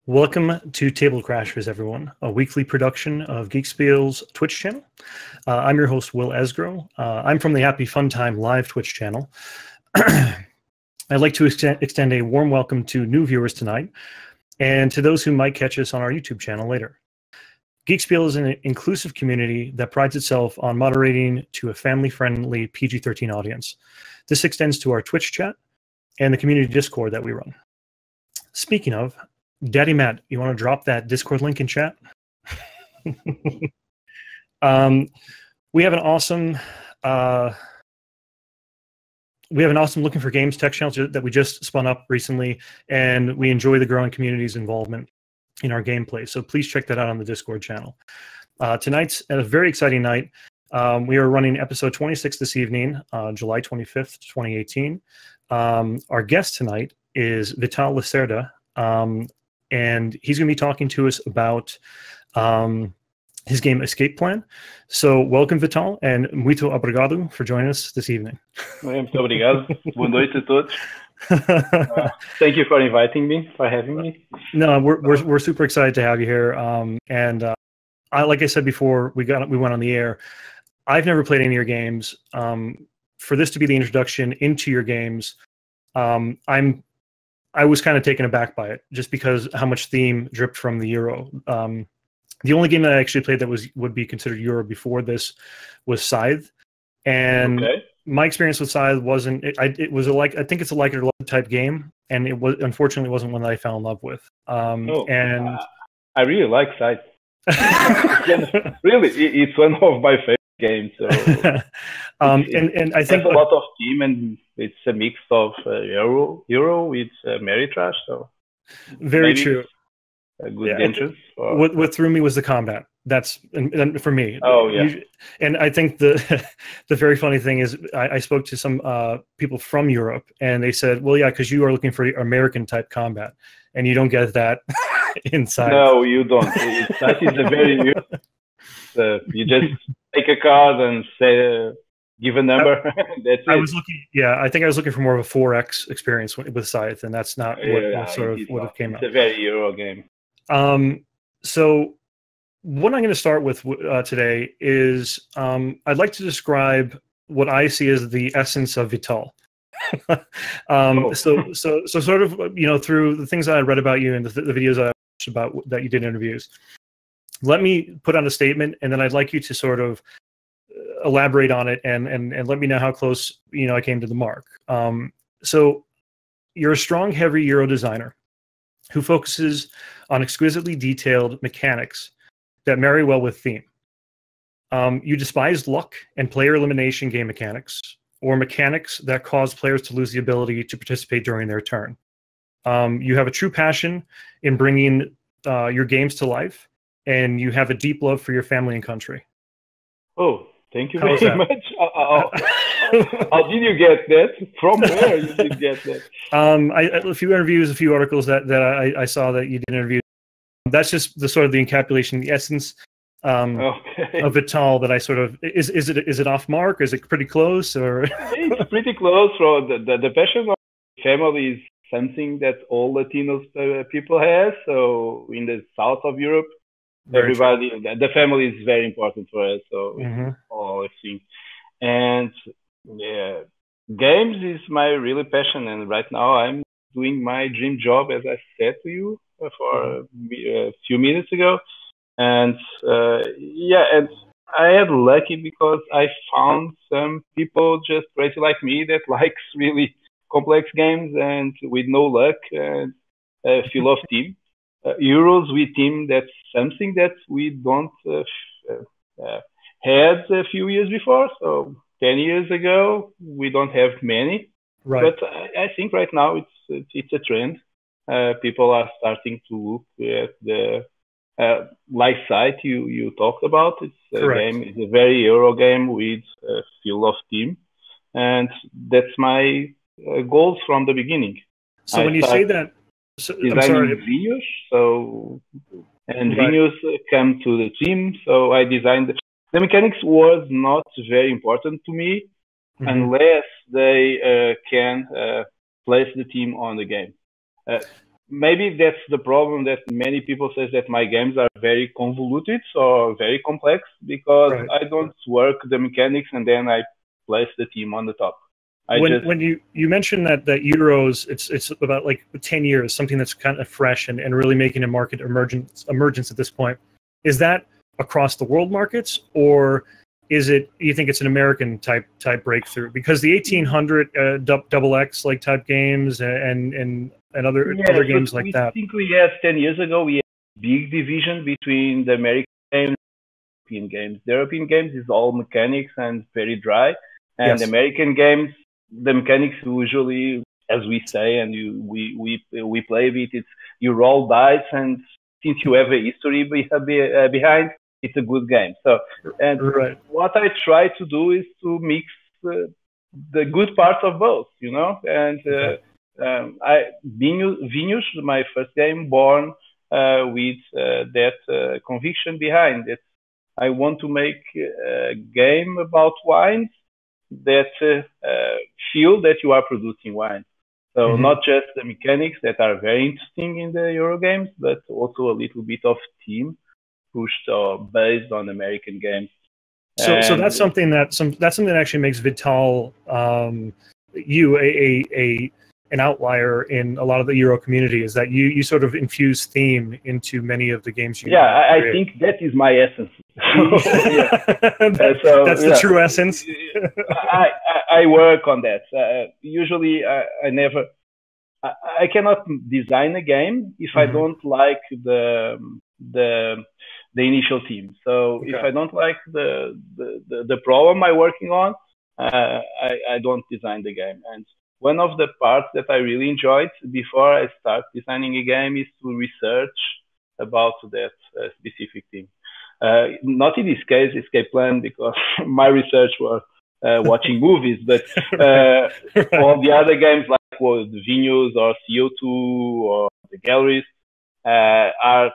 Welcome to Table Crashers, everyone, a weekly production of Geekspiel's Twitch channel. I'm your host, Will Esgro. I'm from the HappyFunTimeLIVE Twitch channel. I'd like to extend a warm welcome to new viewers tonight and to those who might catch us on our YouTube channel later. Geekspiel is an inclusive community that prides itself on moderating to a family-friendly PG-13 audience. This extends to our Twitch chat and the community Discord that we run. Speaking of, Daddy Matt, you want to drop that Discord link in chat? We have an awesome Looking for Games tech channel that we just spun up recently, and we enjoy the growing community's involvement in our gameplay. So please check that out on the Discord channel. Tonight's a very exciting night. We are running episode 26 this evening, July 25th, 2018. Our guest tonight is Vital Lacerda. And he's going to be talking to us about his game Escape Plan. So welcome, Vital, and muito obrigado for joining us this evening. Muito obrigado. Boa noite a todos. Thank you for inviting me, for having me. No, we're super excited to have you here. Like I said before we went on the air, I've never played any of your games. For this to be the introduction into your games, I was kind of taken aback by it, just because how much theme dripped from the Euro. The only game that I actually played that would be considered Euro before this was Scythe, and my experience with Scythe wasn't. I think it's a like it or love type game, and it was unfortunately wasn't one that I fell in love with. I really like Scythe. Really, it's one of my favorite games. So and I think a lot of team, and it's a mix of Euro with Ameritrash. So very true. A good entrance. What threw me was the combat. That's and for me. Oh yeah. And I think the very funny thing is I spoke to some people from Europe, and they said, "Well, yeah, because you are looking for American type combat, and you don't get that inside." No, you don't. That is a very you just take a card and say give a number. That's it. I think I was looking for more of a 4X experience with Scythe, and that's not what it came out. It's a very Euro game. So what I'm going to start with today is I'd like to describe what I see as the essence of Vital. So sort of, through the things that I read about you and the videos I watched about that you did interviews, let me put out a statement, and then I'd like you to sort of elaborate on it and let me know how close I came to the mark. So you're a strong, heavy Euro designer who focuses on exquisitely detailed mechanics that marry well with theme. You despise luck and player elimination game mechanics, or mechanics that cause players to lose the ability to participate during their turn. You have a true passion in bringing your games to life, and you have a deep love for your family and country. Oh, thank you very much. How did you get that? From where you did get that? A few interviews, a few articles that I saw that you did interview. That's just the sort of the encapsulation, the essence of Vital that I sort of is it off mark? Is it pretty close? Or it's pretty close. So the passion of family is something that all Latinos people have. So in the south of Europe, everybody, the family is very important for us. So all I think, and games is my really passion. And right now I'm doing my dream job, as I said to you for a few minutes ago. And and I had lucky because I found some people just crazy like me that likes really complex games and with no luck and feel of team. Euros with team, that's something that we don't had a few years before. So 10 years ago, we don't have many. Right. But I think right now it's a trend. People are starting to look at the life site you talked about. It's a game. It's a very Euro game with a feel of team, and that's my goals from the beginning. So when you say that, designing venues, venues come to the team. So I designed the mechanics was not very important to me unless they can place the team on the game. maybe that's the problem that many people say, that my games are very convoluted or very complex, because I don't work the mechanics and then I place the team on the top. When you mentioned that Euros, it's about like 10 years, something that's kind of fresh and really making a market emergence at this point. Is that across the world markets, or is it, you think it's an American type breakthrough? Because the 1800 XX like type games and other games like that. I think we had 10 years ago, we had a big division between the American games and the European games. The European games is all mechanics and very dry, and the American games, the mechanics usually, as we say, and we play with, it's you roll dice, and since you have a history behind, it's a good game. So, and what I try to do is to mix the good parts of both, you know. And Vinhos, my first game, born with that conviction behind it. I want to make a game about wines that feel that you are producing wine. So not just the mechanics that are very interesting in the Euro games, but also a little bit of team pushed or based on American games. So that's something that actually makes Vital an outlier in a lot of the Euro community, is that you sort of infuse theme into many of the games you I think that is my essence. That's the true essence. I work on that. Usually I cannot design a game if I don't like the initial theme. So if I don't like the problem I'm working on, I don't design the game. And one of the parts that I really enjoyed before I start designing a game is to research about that specific theme. Not in this case, Escape Plan, because my research was watching movies, but all the other games like the Vinhos or CO2 or the Galleries are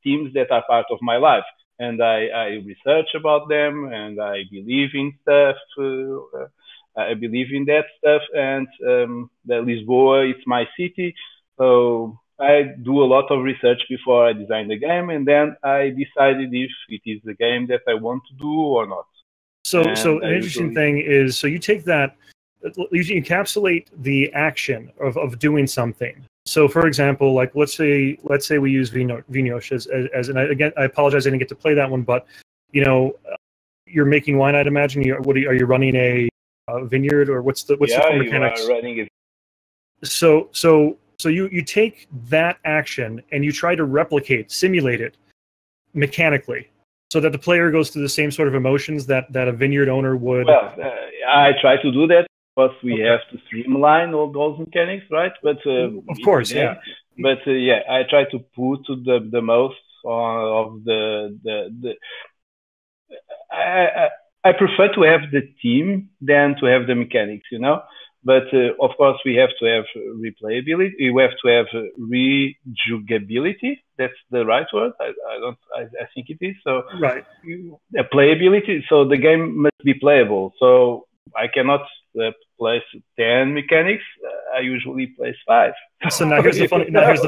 themes that are part of my life. And I research about them, and I believe in stuff. I believe in that stuff, and the Lisboa, it's my city. So I do a lot of research before I design the game, and then I decided if it is the game that I want to do or not. So an interesting thing is, so you take that, you encapsulate the action of doing something. So for example, like let's say we use Vinhos as and again, I apologize I didn't get to play that one, but you know, you're making wine, I'd imagine. Are you running a vineyard, or what's the mechanics? You are running it. So you take that action and you try to simulate it mechanically, so that the player goes through the same sort of emotions that a vineyard owner would. Well, I try to do that, because we have to streamline all those mechanics, right? But of course, But I try to put the most of the. I prefer to have the team than to have the mechanics, you know. But of course, we have to have replayability. We have to have rejugability. That's the right word. I think it is. So playability. So the game must be playable. So I cannot place 10 mechanics. I usually place 5. So now here's the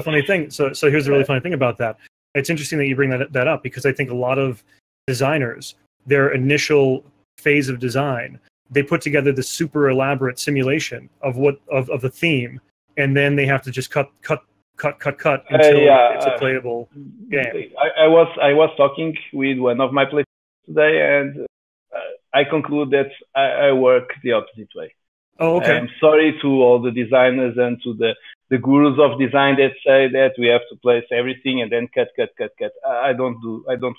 funny thing. So here's the really funny thing about that. It's interesting that you bring that up, because I think a lot of designers, their initial phase of design, they put together this super elaborate simulation of the theme, and then they have to just cut until it's a playable game. I was talking with one of my players today, and I conclude that I work the opposite way. Oh, okay. I'm sorry to all the designers and to the gurus of design that say that we have to place everything and then cut. I don't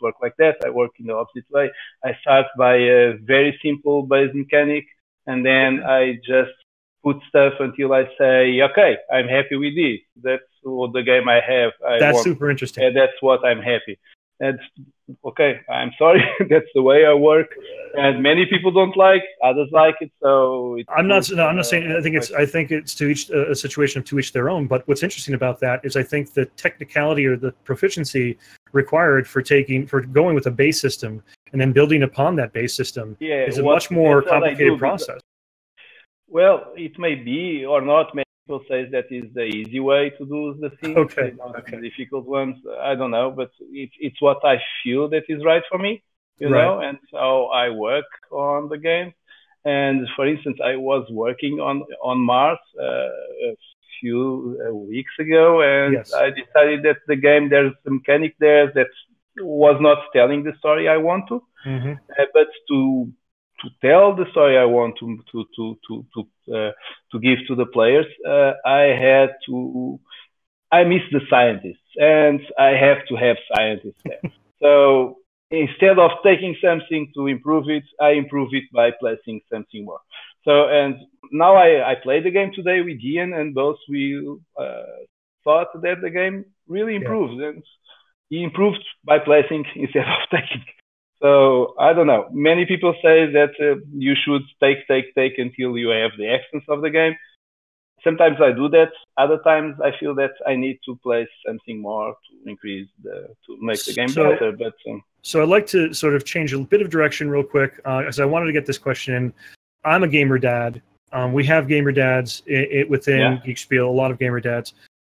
work like that. I work in the opposite way. I start by a very simple base mechanic, and then I just put stuff until I say, okay, I'm happy with this. That's what the game I have. That's super interesting. And that's what I'm happy. That's okay. I'm sorry. That's the way I work, and many people don't like. Others like it. So I'm not saying. I think it's to each a situation to each their own. But what's interesting about that is I think the technicality or the proficiency required for going with a base system and then building upon that base system is a much more complicated process. Well, it may be or not. Many people say that is the easy way to do the things, Okay. not the difficult ones. I don't know, but it's what I feel that is right for me, you know, and so I work on the game. And for instance, I was working on Mars a few weeks ago, and I decided that the game, there's a mechanic there that was not telling the story I want to, but to tell the story I want to give to the players, I miss the scientists, and I have to have scientists there. So instead of taking something to improve it, I improve it by placing something more. So, and now I played the game today with Ian, and both we thought that the game really improved, and he improved by placing instead of taking. So I don't know. Many people say that you should take until you have the essence of the game. Sometimes I do that. Other times I feel that I need to place something more to increase to make the game better. But so I'd like to sort of change a bit of direction real quick, as I wanted to get this question in. I'm a gamer dad. We have gamer dads within Geekspiel, a lot of gamer dads.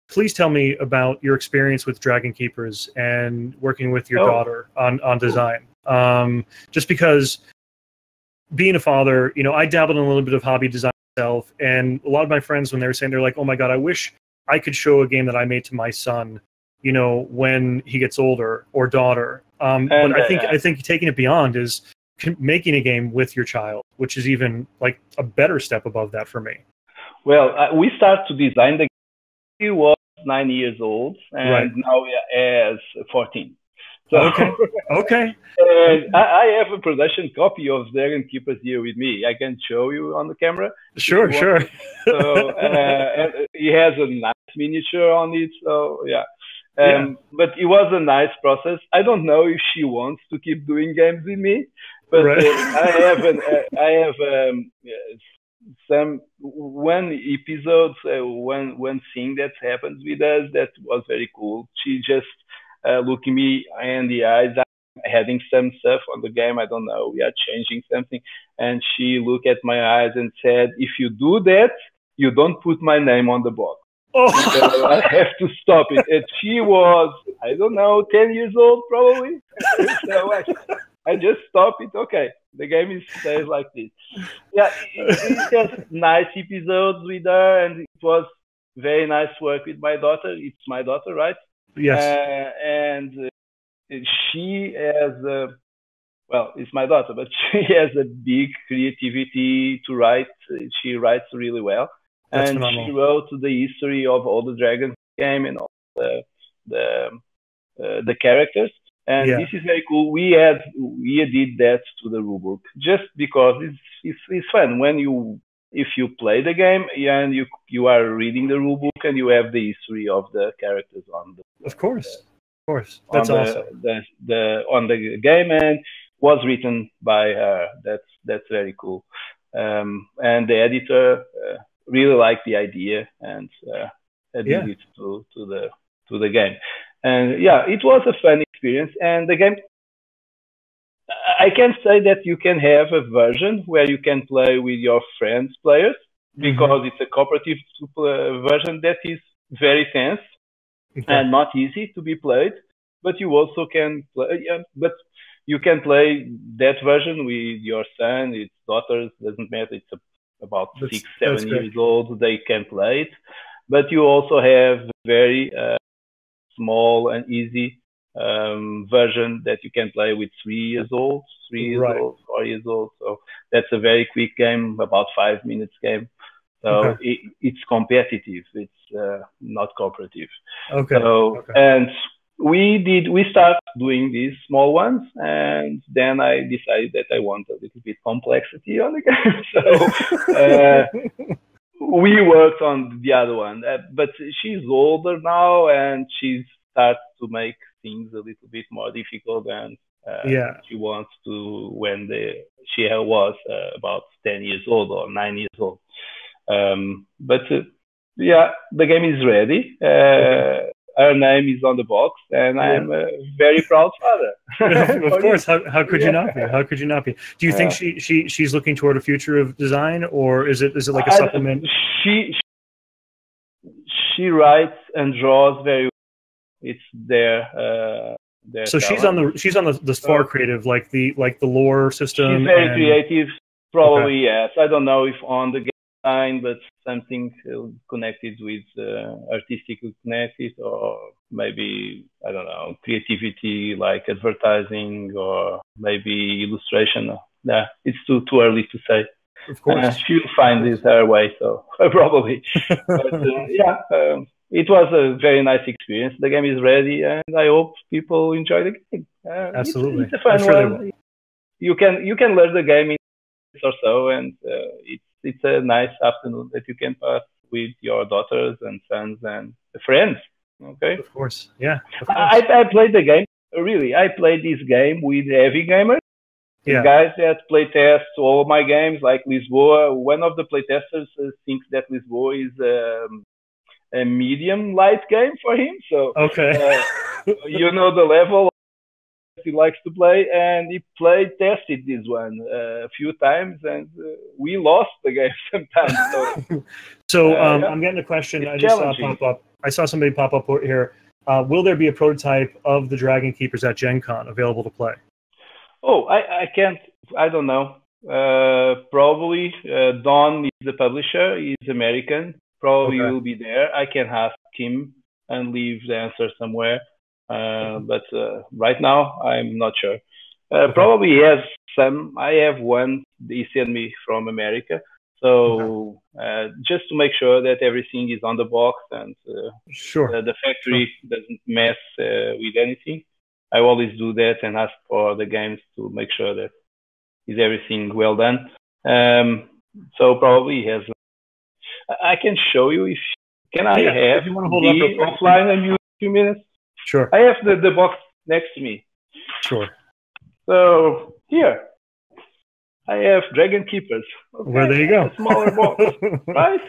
Please tell me about your experience with Dragon Keepers and working with your daughter on design. Just because being a father, you know, I dabbled in a little bit of hobby design myself, and a lot of my friends, when they were saying, they're like, oh my God, I wish I could show a game that I made to my son, you know, when he gets older, or daughter. But I think taking it beyond is making a game with your child, which is even like a better step above that for me. Well, we start to design the game. He was 9 years old, and now he is 14. So, okay. And I have a production copy of Dragon Keepers here with me. I can show you on the camera. Sure. So and he has a nice miniature on it. So but it was a nice process. I don't know if she wants to keep doing games with me, but I have some one episode, one thing that happens with us that was very cool. She just looked me in the eyes. I'm having some stuff on the game. I don't know. We are changing something, and she looked at my eyes and said, "If you do that, you don't put my name on the box." So I have to stop it. And she was, I don't know, 10 years old probably. So I just stopped it. Okay, the game stays like this. Yeah, it has nice episodes with her, and it was very nice work with my daughter. It's my daughter, right? Yes. And she has, it's my daughter, but she has a big creativity to write. She writes really well. That's and phenomenal. She wrote the history of all the dragons game and all the characters. And this is very cool. We did that to the rulebook just because it's fun when if you play the game and you are reading the rulebook and you have the history of the characters on the. Of course. That's awesome. On the game, and was written by her. That's very cool. And the editor really liked the idea and added it to the game. And it was a fun experience. And the game, I can say that you can have a version where you can play with your friends' players, because it's a cooperative version that is very tense and not easy to be played. But you also can play, but you can play that version with your son, its daughters, doesn't matter. It's about 6-7 years old. They can play it. But you also have very small and easy version that you can play with 3 years old, 4 years old. So that's a very quick game, about 5 minutes game. So it's competitive. It's not cooperative. And we start doing these small ones, and then I decided that I want a little bit complexity on the game. So we worked on the other one, but she's older now, and she starts to make things a little bit more difficult, and she wants to when she was about 10 years old or 9 years old. But the game is ready. Her name is on the box, and I'm a very proud father. Of course, how could you not be? How could you not be? Do you think she's looking toward a future of design, or is it like a supplement? she writes and draws very well. It's their so talent. she's on the far creative, like the lore system. She's very creative. Probably yes. I don't know if on the game line, but something connected with artistically connected, or maybe I don't know, creativity like advertising or maybe illustration. Yeah, it's too early to say. Of course, she'll find it her way. So probably, but yeah. It was a very nice experience. The game is ready, and I hope people enjoy the game. Absolutely, it's a fun one. You can learn the game in minutes or so, and it's a nice afternoon that you can pass with your daughters and sons and friends. Okay. Of course, yeah. Of course. I played the game. Really, I played this game with heavy gamers. The guys that playtest all my games, like Lisboa. One of the playtesters thinks that Lisboa is a medium light game for him. So, you know the level he likes to play, and he tested this one a few times, and we lost the game sometimes. So, I'm getting a question. I just saw pop up. I saw somebody pop up here. Will there be a prototype of the Dragon Keepers at Gen Con available to play? Oh, I can't. I don't know. Probably Don is the publisher. He's American. Probably will be there. I can ask him and leave the answer somewhere. But right now, I'm not sure. Probably he has some. I have one he sent me from America. So just to make sure that everything is on the box and the factory doesn't mess with anything. I always do that and ask for the games to make sure that is everything well done. So probably he has. I can show you if I have you want to hold up offline and use a few minutes. Sure. I have the box next to me. Sure. So here I have Dragon Keepers. Okay. Well, there you go. A smaller box, right?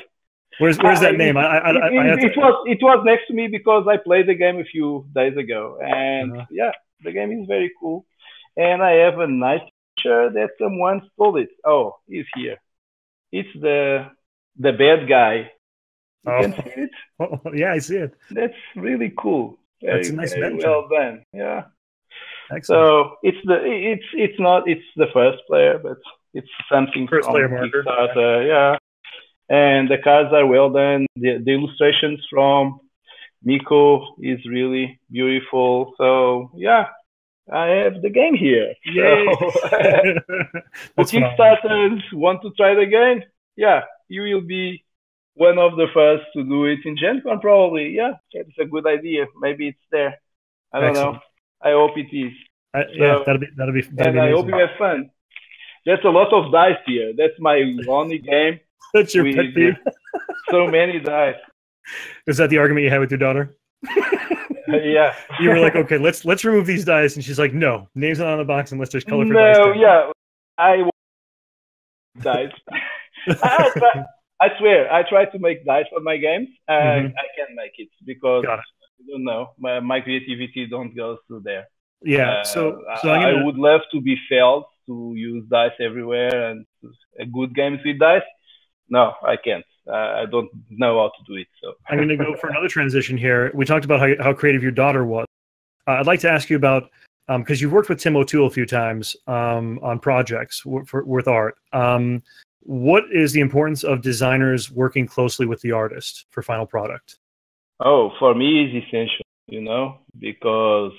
Where's that name? It was next to me because I played the game a few days ago, and the game is very cool. And I have a nice picture that someone stole it. Oh, he's here. It's the bad guy. You can see it? Oh, yeah, I see it. That's really cool. That's a nice very well done. Yeah. Excellent. So it's the first player, but it's something first from player marker. Kickstarter. Yeah. And the cards are well done. The illustrations from Miko is really beautiful. So yeah, I have the game here. So, Kickstarters want to try the game? Yeah, you will be one of the first to do it in Gen Con, probably. Yeah, it's a good idea. Maybe it's there. I don't know. I hope it is. That'll be and I hope you have fun. There's a lot of dice here. That's my only game. That's your pet peeve. So many dice. Is that the argument you had with your daughter? Yeah. You were like, okay, let's remove these dice, and she's like, no, names not on the box, and let's just color for dice. No, yeah, I dice. I swear, I try to make dice for my games. I can't make it because I don't know, my creativity don't go through there. Yeah. So I would love to be felt to use dice everywhere and good games with dice. No, I can't. I don't know how to do it. So I'm going to go for another transition here. We talked about how creative your daughter was. I'd like to ask you about because you've worked with Tim O'Toole a few times on projects with art. What is the importance of designers working closely with the artist for final product? Oh, for me, it's essential, because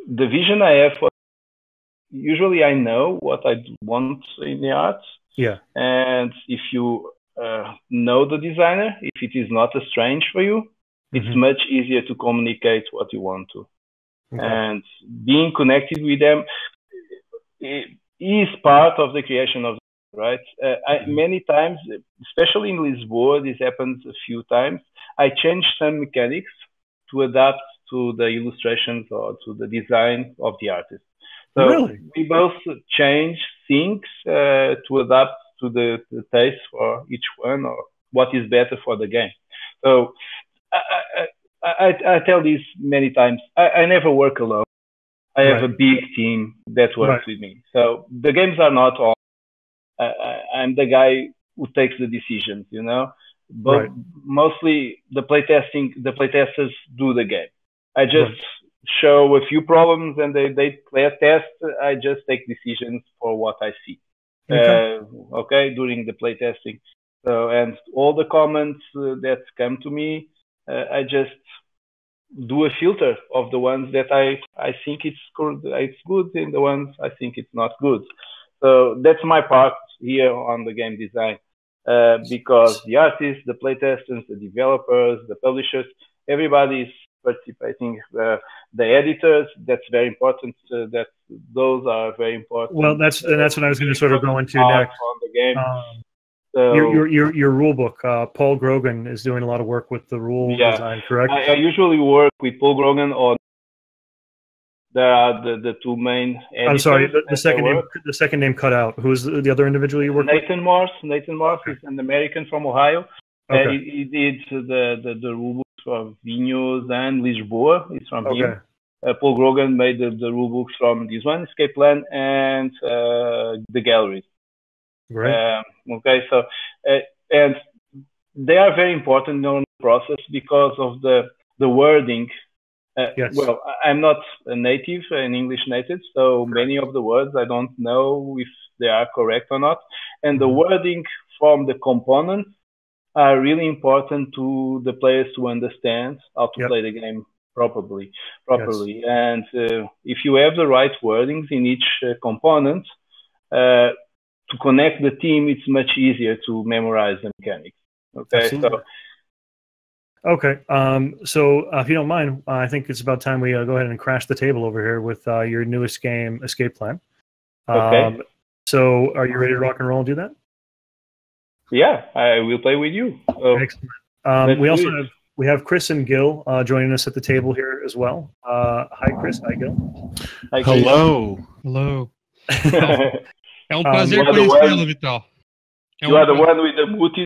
the vision I have usually I know what I want in the art. Yeah. And if you know the designer, if it is not a strange for you, it's much easier to communicate what you want to. Okay. And being connected with them is part of the creation of, right? Many times, especially in Lisboa, this happens a few times. I change some mechanics to adapt to the illustrations or to the design of the artist. So really? We both change things to adapt to the taste for each one or what is better for the game. So I tell this many times. I never work alone. I have a big team that works with me. So the games are not all. I'm the guy who takes the decisions, you know. But mostly the playtesters do the game. I just show a few problems and they play test. I just take decisions for what I see. During the playtesting. So, and all the comments that come to me, I just do a filter of the ones that I think it's good and the ones I think it's not good. So that's my part here on the game design, because the artists, the playtesters, the developers, the publishers, everybody is participating. The editors, that's very important. That those are very important. Well, that's what I was going to sort of go into next. On the game. So, your rule book, Paul Grogan is doing a lot of work with the rule design, correct? I usually work with Paul Grogan on. There are the two main editors. I'm sorry, the second name cut out. Who's the other individual you work with? Nathan Morse. Nathan Morse is an American from Ohio. He did the rule books for Vinhos and Lisboa. It's from him. Paul Grogan made the rule books from this one, Escape Plan, and the galleries. Right. So and they are very important in the process because of the wording. Well, I'm not an English native, so many of the words I don't know if they are correct or not. And the wording from the components are really important to the players to understand how to play the game properly. And if you have the right wordings in each component, to connect the team, it's much easier to memorize the mechanics. Absolutely. So if you don't mind, I think it's about time we go ahead and crash the table over here with your newest game, Escape Plan. So are you ready to rock and roll and do that? Yeah, I will play with you. Excellent. We have Chris and Gil joining us at the table here as well. Hi, Chris. Hi, Gil. Hi, Hello. É um prazer conhecê-lo, Vital. You are the one with the booty.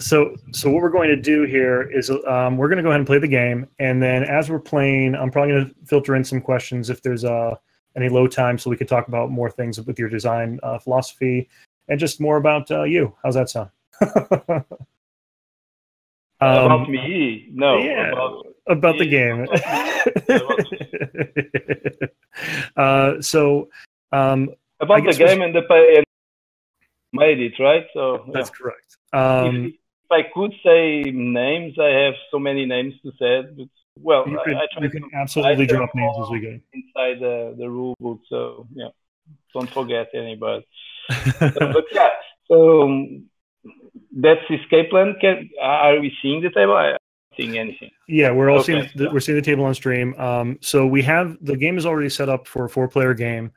So what we're going to do here is we're going to go ahead and play the game, and then as we're playing, I'm probably going to filter in some questions if there's any low time, so we can talk about more things with your design philosophy and just more about you. How's that sound? About me? No. Yeah, about the game. About the game and the made it, right? So that's correct. If I could say names, I have so many names to say. But, well, you can absolutely drop names as we go inside the rule book. So yeah, don't forget anybody. But yeah, so that's Escape Plan. Are we seeing the table? I'm not seeing anything. Yeah, we're all seeing the table on stream. So we have the game is already set up for a 4-player game.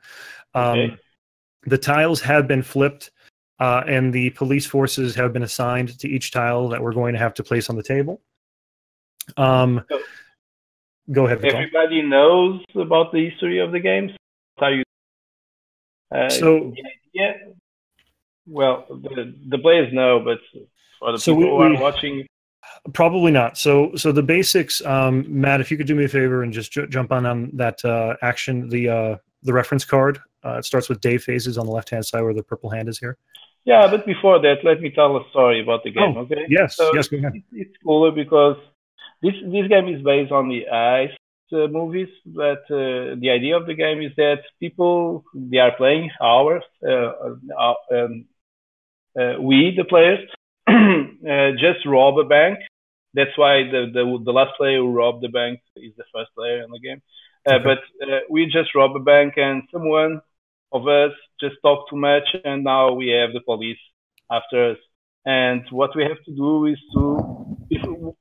The tiles have been flipped. And the police forces have been assigned to each tile that we're going to have to place on the table. Go ahead, Vital. Everybody knows about the history of the games. How you? The idea? Well, the players know, but for the people who are watching, probably not. So the basics, Matt, if you could do me a favor and just jump on that action, the reference card. It starts with day phases on the left-hand side where the purple hand is here. Yeah, but before that, let me tell a story about the game, okay? Yes, so yes, go ahead. It's cooler because this game is based on the Ice movies, but the idea of the game is that people, they are playing hours, we, the players, just rob a bank. That's why the last player who robbed the bank is the first player in the game. But we just rob a bank and someone of us just talked too much and now we have the police after us. And what we have to do is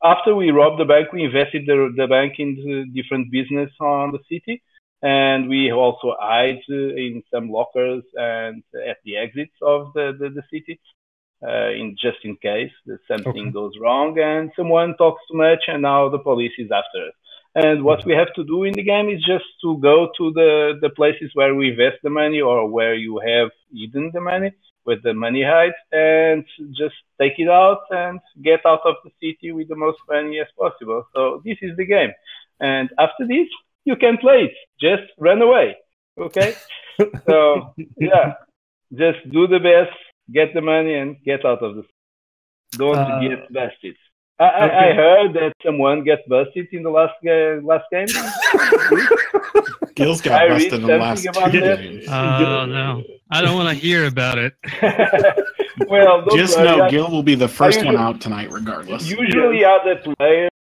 after we rob the bank, we invested the bank into different business on the city. And we also hide in some lockers and at the exits of the city, just in case something goes wrong and someone talks too much and now the police is after us. And what we have to do in the game is just to go to the places where we invest the money or where you have hidden the money, where the money hides, and just take it out and get out of the city with the most money as possible. So this is the game. And after this, you can play it. Just run away. Okay? So, yeah, just do the best get the money and get out of the. Don't get busted. I heard that someone gets busted in the last game. Gil's got busted in the last 2 days. Oh no, I don't want to hear about it. Well, just know Gil will be the first one out tonight, regardless. Usually, other players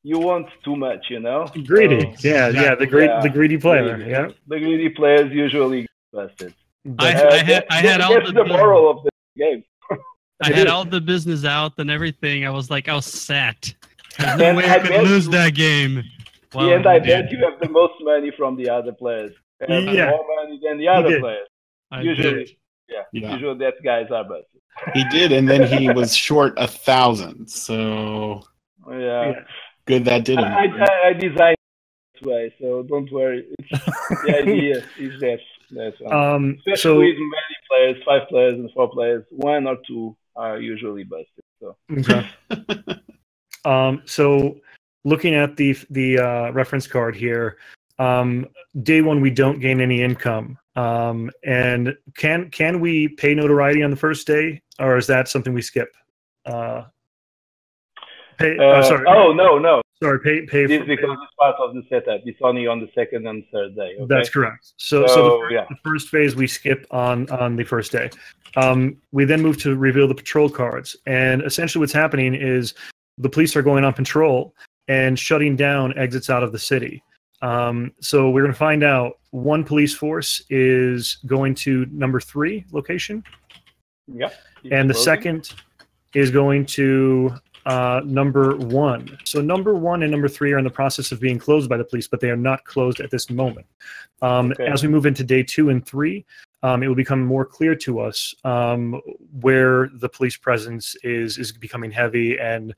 you want too much, you know. Greedy, so, the greedy player, The greedy players usually get busted. I had all the moral of the game. I had all the business out and everything. I was set. There's no way I could lose that game. Well, and I bet you have the most money from the other players. And more money than the other players. Usually that guys are busted. He did, and then he was short 1,000. So good that did him. I designed this way, so don't worry. The idea is that. Especially with many players, 5 players and 4 players, 1 or 2 are usually busted. So. Okay. So looking at the reference card here, day 1 we don't gain any income. And can we pay notoriety on the first day, or is that something we skip? Sorry. Oh no. Sorry, pay this because it's part of the setup. It's only on the 2nd and 3rd day. Okay? That's correct. So the first phase we skip on the first day. We then move to reveal the patrol cards, and essentially what's happening is the police are going on patrol and shutting down exits out of the city. So we're going to find out one police force is going to number 3 location. Yeah. And the second is going to number 1. So number 1 and number 3 are in the process of being closed by the police, but they are not closed at this moment. As we move into day 2 and 3, it will become more clear to us where the police presence is becoming heavy, and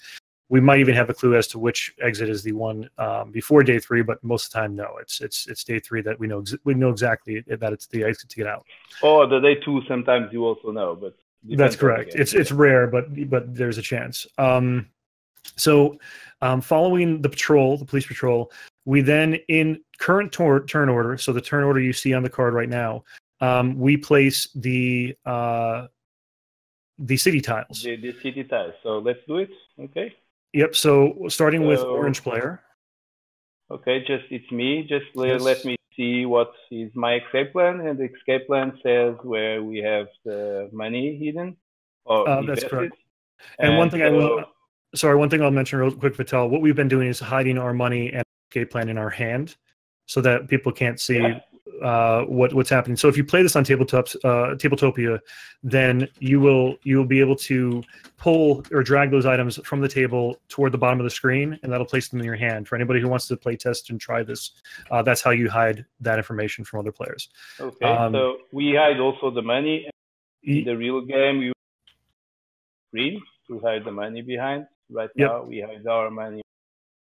we might even have a clue as to which exit is the one before day 3, but most of the time, no. It's day 3 that we know exactly that it's the exit to get out. Oh, the day 2 sometimes you also know, but that's correct. It's rare, but there's a chance. So following the police patrol, we then in current turn order. So the turn order you see on the card right now, we place the city tiles. The city tiles. So let's do it. Okay. Yep. So starting with orange player. Okay, it's me. Let me see what is my escape plan, and the escape plan says where we have the money hidden. That's correct. And one thing I'll mention real quick, Vital. What we've been doing is hiding our money and escape plan in our hand, so that people can't see what's happening. So if you play this on Tabletopia, then you will be able to pull or drag those items from the table toward the bottom of the screen, and that'll place them in your hand. For anybody who wants to play test and try this, that's how you hide that information from other players. Okay, so we hide also the money. In the real game, you screen to hide the money behind. Right now, we hide our money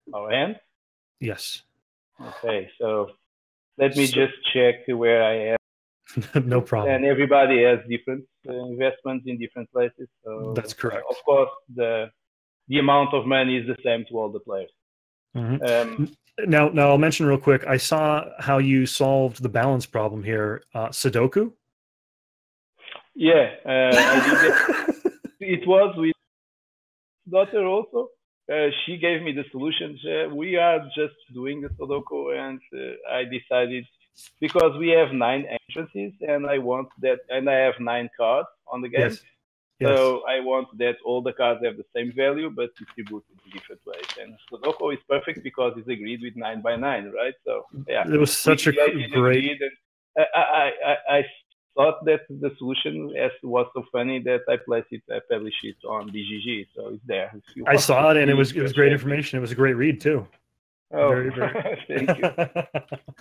in our hand. Yes. Okay, so let me just check where I am. No problem. And everybody has different investments in different places. So that's correct. Of course, the amount of money is the same to all the players. Mm-hmm. Now I'll mention real quick. I saw how you solved the balance problem here. Sudoku. Yeah, I did that. It was with daughter also. She gave me the solution. We are just doing the Sudoku, and I decided because we have 9 entrances, and I want that, and I have 9 cards on the game. Yes. So I want that all the cards have the same value, but distributed in different ways. And Sudoku is perfect because it's agreed with 9 by 9, right? So yeah, it was such a great. I thought that the solution was so funny that I published it on BGG, so it's there. I saw it, and it was great information. It was a great read too. Oh, very. Thank you.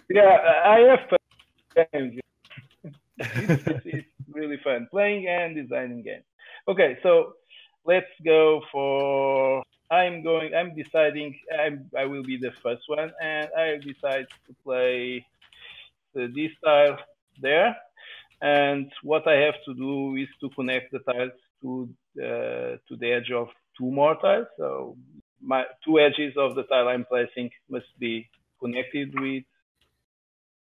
Yeah, I have fun games. It's really fun playing and designing games. Okay, so let's go for. I'm deciding. I will be the first one, and I decide to play this tile there. And what I have to do is to connect the tiles to the edge of 2 more tiles. So my 2 edges of the tile I'm placing must be connected with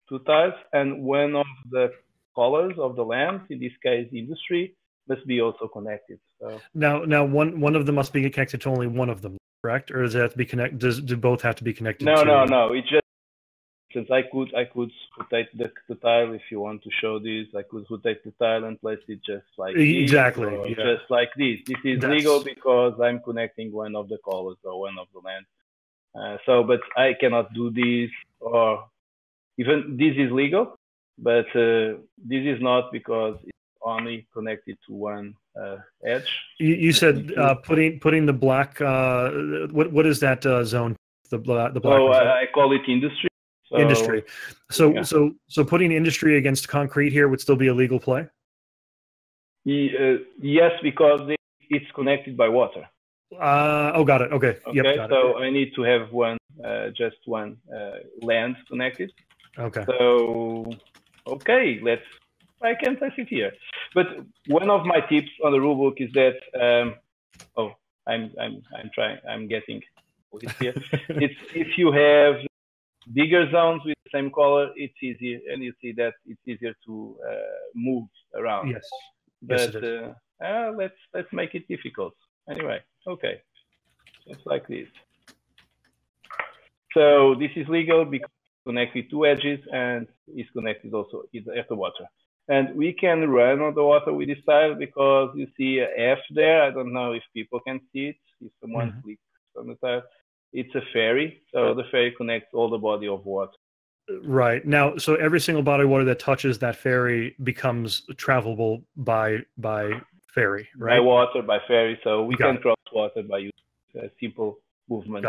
two tiles, and one of the colors of the land, in this case industry, must be also connected. So now one of them must be connected to only one of them, correct? Or does it have to be connected? Do both have to be connected? No. It's just, since I could rotate the tile. If you want to show this, I could rotate the tile and place it just like exactly, this, just like this. This is legal because I'm connecting one of the colors or one of the lands. But I cannot do this, or even this is legal, but this is not because it's only connected to one edge. You said putting the black. What is that zone? The black. So I call it industry. So, industry. So putting industry against concrete here would still be a legal play? Yes, because it's connected by water. Got it. Okay. Okay. Yep, got it. I need to have just one land connected. Okay. So okay, I can place it here. But one of my tips on the rulebook is that I'm getting it here. It's if you have bigger zones with the same color, it's easier, and you see that it's easier to move around. Yes. But let's make it difficult. Anyway, okay, just like this. So this is legal because it's connected to edges and is connected also at the water. And we can run on the water with this tile because you see a F there. I don't know if people can see it. If someone clicks on the tile. It's a ferry, so the ferry connects all the body of water. Right. Now, so every single body of water that touches that ferry becomes travelable by ferry, right? By water, by ferry. So we can cross water by using simple movement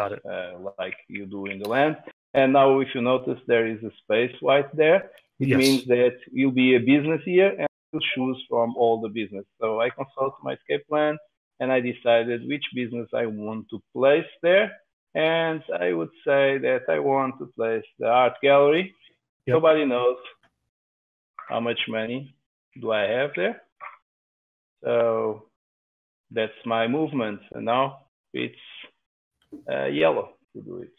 like you do in the land. And now if you notice, there is a space right there. It means that you'll be a business here and you'll choose from all the business. So I consult my escape plan and I decided which business I want to place there. And I would say that I want to place the art gallery. Yep. Nobody knows how much money do I have there. So that's my movement. And now it's yellow to do it.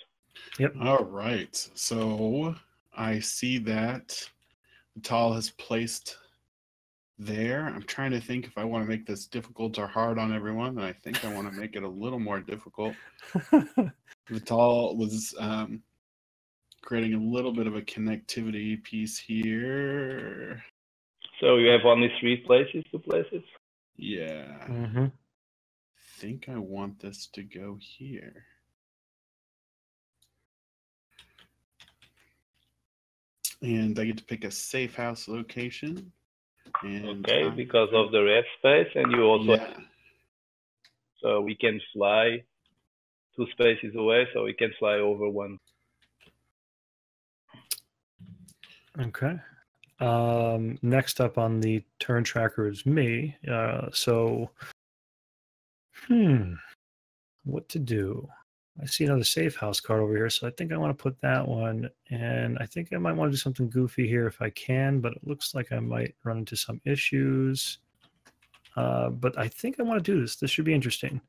Yep. All right. So I see that Vital has placed there. I'm trying to think if I want to make this difficult or hard on everyone, and I think I want to make it a little more difficult. Vital was creating a little bit of a connectivity piece here. So you have only 3 places to place it? Yeah. I think I want this to go here. And I get to pick a safe house location. And okay, because of the red space, and you also so we can fly 2 spaces away, so we can fly over one. Okay. Next up on the turn tracker is me. What to do? I see another safe house card over here, so I think I want to put that one, and I think I might want to do something goofy here if I can, but it looks like I might run into some issues. But I think I want to do this. This should be interesting.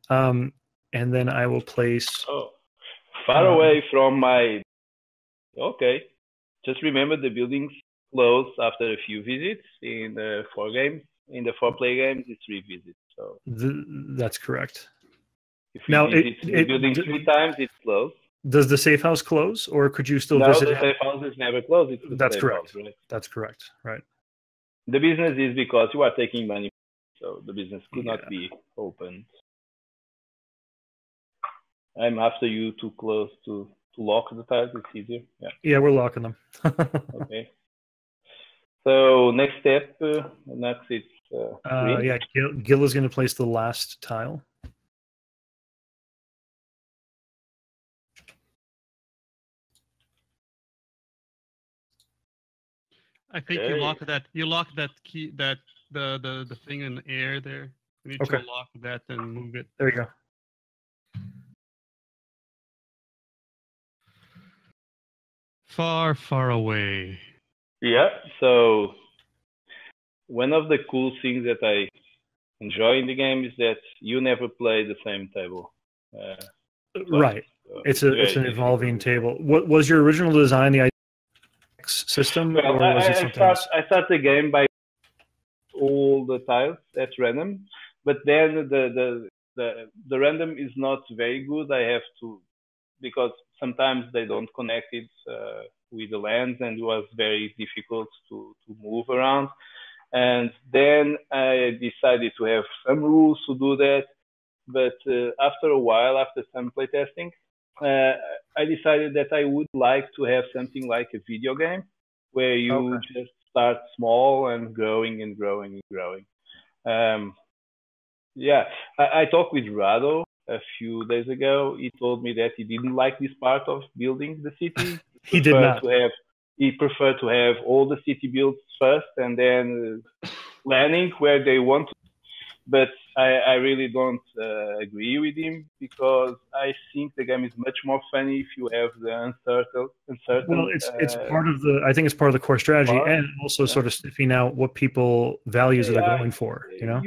And then I will place... Oh, far away from my... Okay. Just remember the buildings close after a few visits. In the 4 games, in the 4 play games, it's 3 visits. So that's correct. If you visit the building 3 times, it's closed. Does the safe house close, or could you still visit? No, the safe house is never closed. It's That's correct. House, right? That's correct. Right. The business is because you are taking money, so the business could not be opened. I'm after you to close to lock the tiles. It's easier. Yeah, we're locking them. Okay. So next step, next it's Gil is going to place the last tile. I think you lock that. You lock that key, that the thing in the air there. You need to lock that and move it. There you go. Far, far away. Yeah. So one of the cool things that I enjoy in the game is that you never play the same table. Right. So it's an evolving table. What was your original design? The idea system, Well, or was it something else? I start the game by all the tiles at random, but then the random is not very good. I have to, because sometimes they don't connect it with the lands, and it was very difficult to move around. And then I decided to have some rules to do that. But after a while, after some playtesting, I decided that I would like to have something like a video game where you just start small and growing and growing and growing. Yeah, I talked with Rado a few days ago. He told me that he didn't like this part of building the city. He did not. He preferred to have all the city built first and then planning where they want to. But I really don't agree with him, because I think the game is much more funny if you have the uncertain. Well, it's part of the. I think it's part of the core strategy, and also sort of sniffing out what people values that are going for. You know,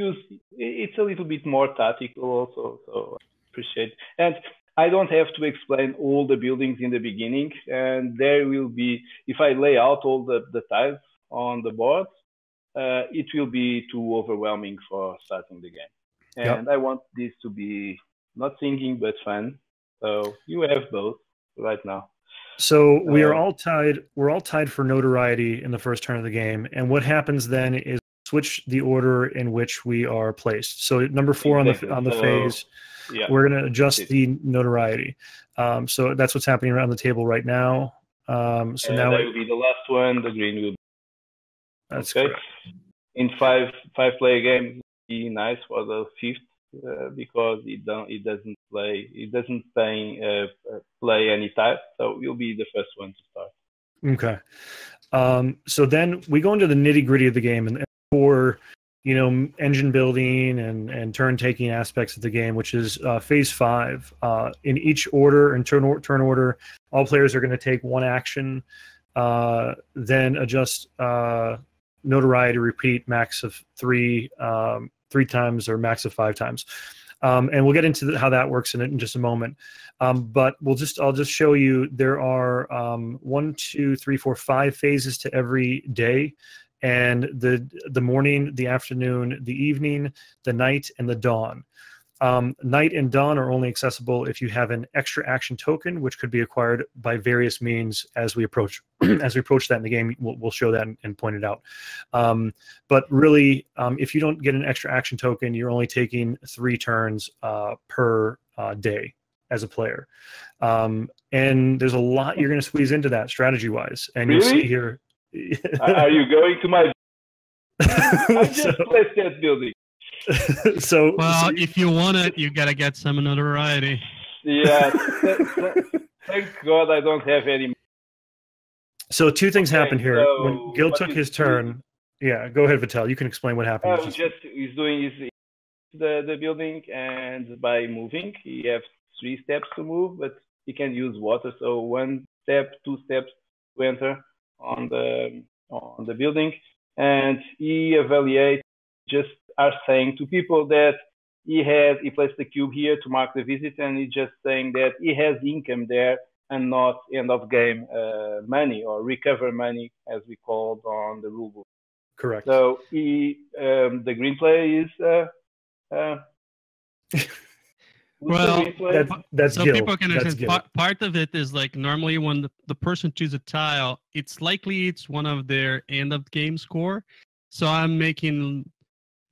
it's a little bit more tactical also. So I appreciate it. And I don't have to explain all the buildings in the beginning, and there will be, if I lay out all the tiles on the board, it will be too overwhelming for starting the game. And I want this to be not singing but fun. So you have both right now. So we are all tied. We're all tied for notoriety in the first turn of the game. And what happens then is switch the order in which we are placed. So number 4 on the phase, we're going to adjust the notoriety. So that's what's happening around the table right now. So now that will be the last one. The green will be. That's correct. In five-player games, be nice for the 5th because it doesn't play any type, so you'll be the first one to start. Okay. So then we go into the nitty-gritty of the game, and for engine building and turn taking aspects of the game, which is phase 5. In each order and turn order, all players are going to take one action, then adjust notoriety, repeat max of 3 times or max of 5 times. And we'll get into how that works in just a moment. But I'll just show you there are 1, 2, 3, 4, 5 phases to every day, and the morning, the afternoon, the evening, the night, and the dawn. Night and dawn are only accessible if you have an extra action token, which could be acquired by various means as we approach that in the game. We'll show that and point it out. But really, if you don't get an extra action token, you're only taking 3 turns per day as a player. And there's a lot you're going to squeeze into that strategy-wise. And really? You'll see here. Are you going to my? I just placed that building. Well, if you want it, you gotta get some notoriety. Yeah, thank God I don't have any. So 2 things happen here. So when Gil took his turn, go ahead, Vital. You can explain what happened. He's doing the building, and by moving, he has 3 steps to move, but he can use water. So 1 step, 2 steps to enter on the building, and he evaluates. Just are saying to people that he placed the cube here to mark the visit, and he's just saying that he has income there and not end of game money or recover money as we called on the rule book. Correct. So the green play is well, that's so Gil. People can understand. Part of it is like normally when the person chooses a tile, it's likely it's one of their end of game score. So I'm making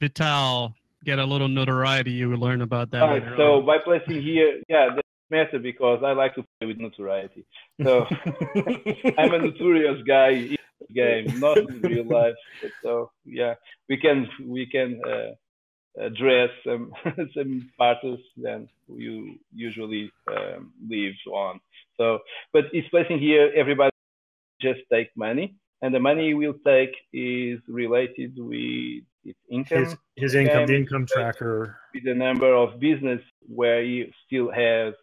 Vital get a little notoriety. You will learn about that. Right, so by placing here, that matter because I like to play with notoriety. So I'm a notorious guy in the game, not in real life. So we can address some parts than you usually leave on. So, but it's placing here. Everybody just take money, and the money he will take is related with its income. His income, the income tracker. With the number of business where he still has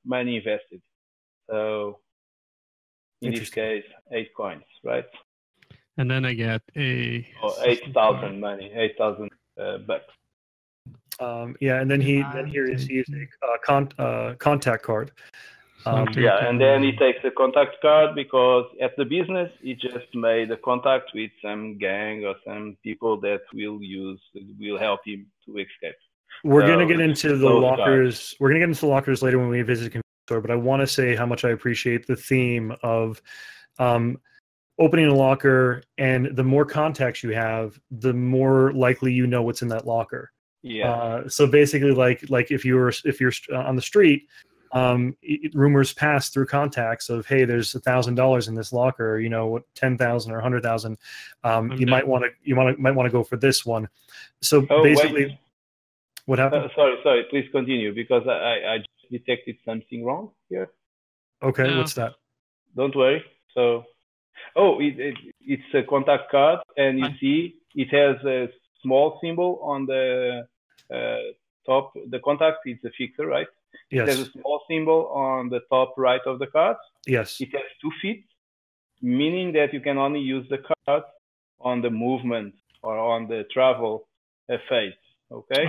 money invested. So in this case, 8 coins, right? And then I get 8,000 money, 8,000 bucks. And then he used a contact card. Yeah, and then he takes a contact card because at the business he just made a contact with some gang or some people that will help him to escape. We're gonna get into the lockers. We're gonna get into the lockers later when we visit the convenience store. But I want to say how much I appreciate the theme of opening a locker, and the more contacts you have, the more likely you know what's in that locker. Yeah. So basically, like if you're on the street. Rumors pass through contacts of, hey, there's $1,000 in this locker, you know, 10,000 or 100,000. You might want to go for this one. So basically, wait. What happened? Sorry, please continue because I just detected something wrong here. Okay, what's that? Don't worry. So, it's a contact card, and you see it has a small symbol on the top. The contact is a fixer, right? Yes. It has a small symbol on the top right of the card. Yes. It has 2 feet, meaning that you can only use the card on the movement or on the travel phase. Okay.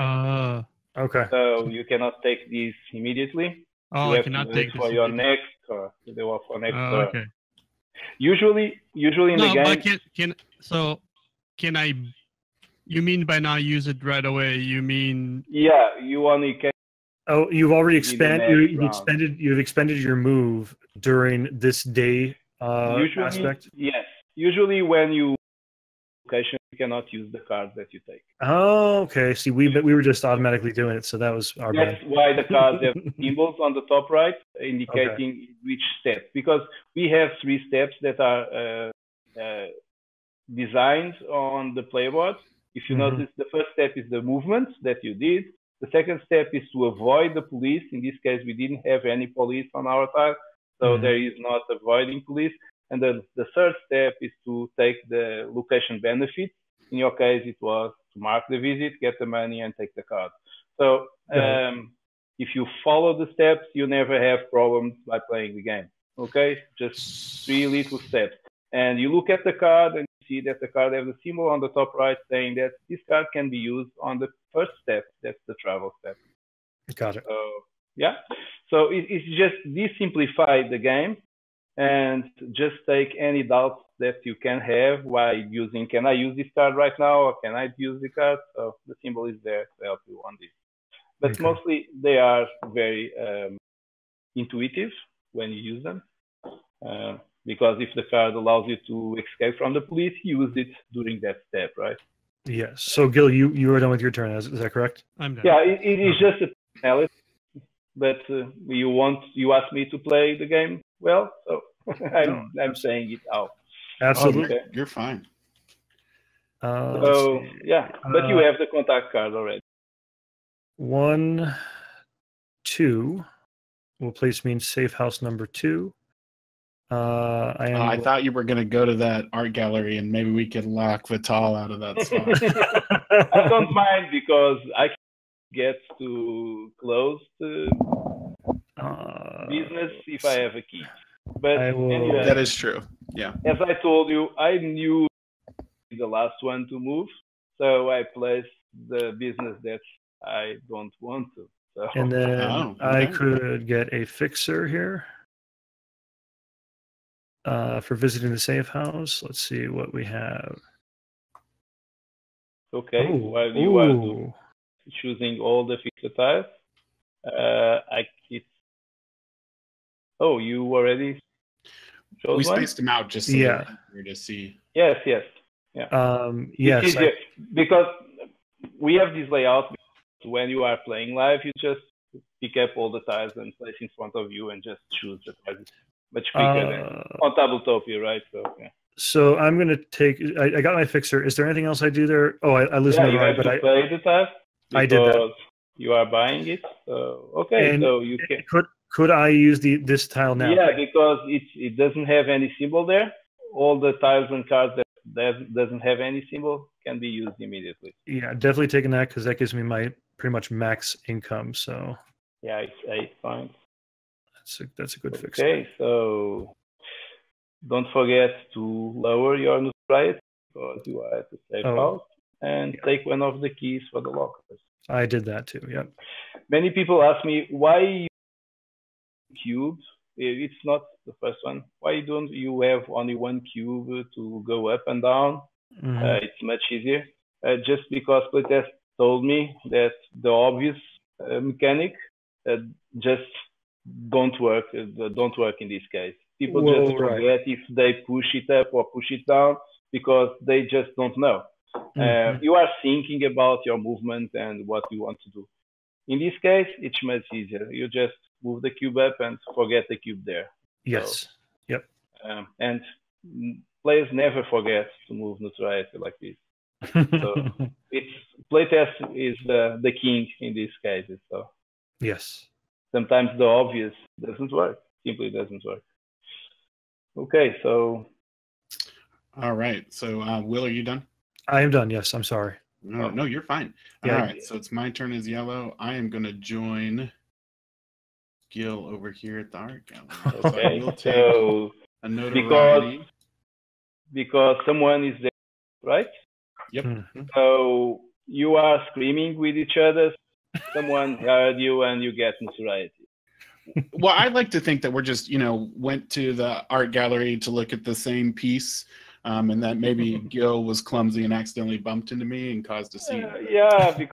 Okay. So you cannot take these immediately. Oh, you have I cannot to take for your next or for next turn. Okay. Usually in the game. But can I? You mean by not use it right away? You mean? Yeah, you only can. Oh, you've already you've expended your move during this day aspect? Yes. Usually when you location, you cannot use the cards that you take. Oh, okay. See, we were just automatically doing it, so that was our bad. That's why the cards have symbols on the top right indicating which step. Because we have 3 steps that are designed on the playboard. If you notice, the first step is the movement that you did. The second step is to avoid the police. In this case, we didn't have any police on our side, so there is not avoiding police. And then the third step is to take the location benefit. In your case, it was to mark the visit, get the money, and take the card. So if you follow the steps, you never have problems by playing the game. Okay, just 3 little steps. And you look at the card and see that the card has a symbol on the top right saying that this card can be used on the first step. That's the travel step. Got it. So, yeah. So it's just de-simplify the game and just take any doubts that you can have while using, can I use this card right now or can I use the card? So the symbol is there to help you on this. But mostly they are very intuitive when you use them. Because if the card allows you to escape from the police, use it during that step, right? Yes. So, Gil, you are done with your turn. Is that correct? I'm done. Yeah, it is just a personality, but you asked me to play the game well, so I'm saying it out. Absolutely, Okay. You're fine. So yeah, but you have the contact card already. 1, 2 will place me in safe house number 2. I thought you were going to go to that art gallery and maybe we could lock Vital out of that spot. I don't mind because I can get to close the business if I have a key. But anyway, that is true. Yeah. As I told you, I knew the last one to move, so I placed the business that I don't want to. So. And then I could get a fixer here. For visiting the safe house, let's see what we have. Okay, while you are choosing all the fixer tiles, you already chose we one? spaced them out just so to see. Yes. Yeah. Yes. Because we have this layout. When you are playing live, you just pick up all the tiles and place in front of you and just choose the tiles. Much quicker than on Tabletopia, right? So yeah. So I'm going to take. I got my fixer. Is there anything else I do there? Oh, I lose my right, but I play the tile. I did that. You are buying it. So okay, and so you can. Could I use this tile now? Yeah, because it doesn't have any symbol there. All the tiles and cards that doesn't have any symbol can be used immediately. Yeah, definitely taking that because that gives me my pretty much max income. So yeah, it's 8 points. That's a good fix. Okay, so don't forget to lower your notoriety because you are at the safe house and take one of the keys for the lockers. I did that too. Yep. Many people ask me why you cubes it's not the first one. Why don't you have only one cube to go up and down? It's much easier. Just because playtest told me that the obvious mechanic just don't work in this case. People just forget if they push it up or push it down because they just don't know. You are thinking about your movement and what you want to do. In this case, it's much easier. You just move the cube up and forget the cube there. Yes. So, yep. And players never forget to move notoriety like this. So playtest is the king in these cases. So yes. Sometimes the obvious doesn't work. Simply doesn't work. Okay, so. All right. So, Will, are you done? I am done. Yes, I'm sorry. No, you're fine. Yeah. All right. So it's my turn as yellow. I am going to join Gil over here at the art gallery. Okay. So, so a notoriety. Because someone is there, right? Yep. So you are screaming with each other. Someone heard you and you get notoriety. Well, I like to think that we're just, went to the art gallery to look at the same piece, and that maybe Gil was clumsy and accidentally bumped into me and caused a scene. Yeah.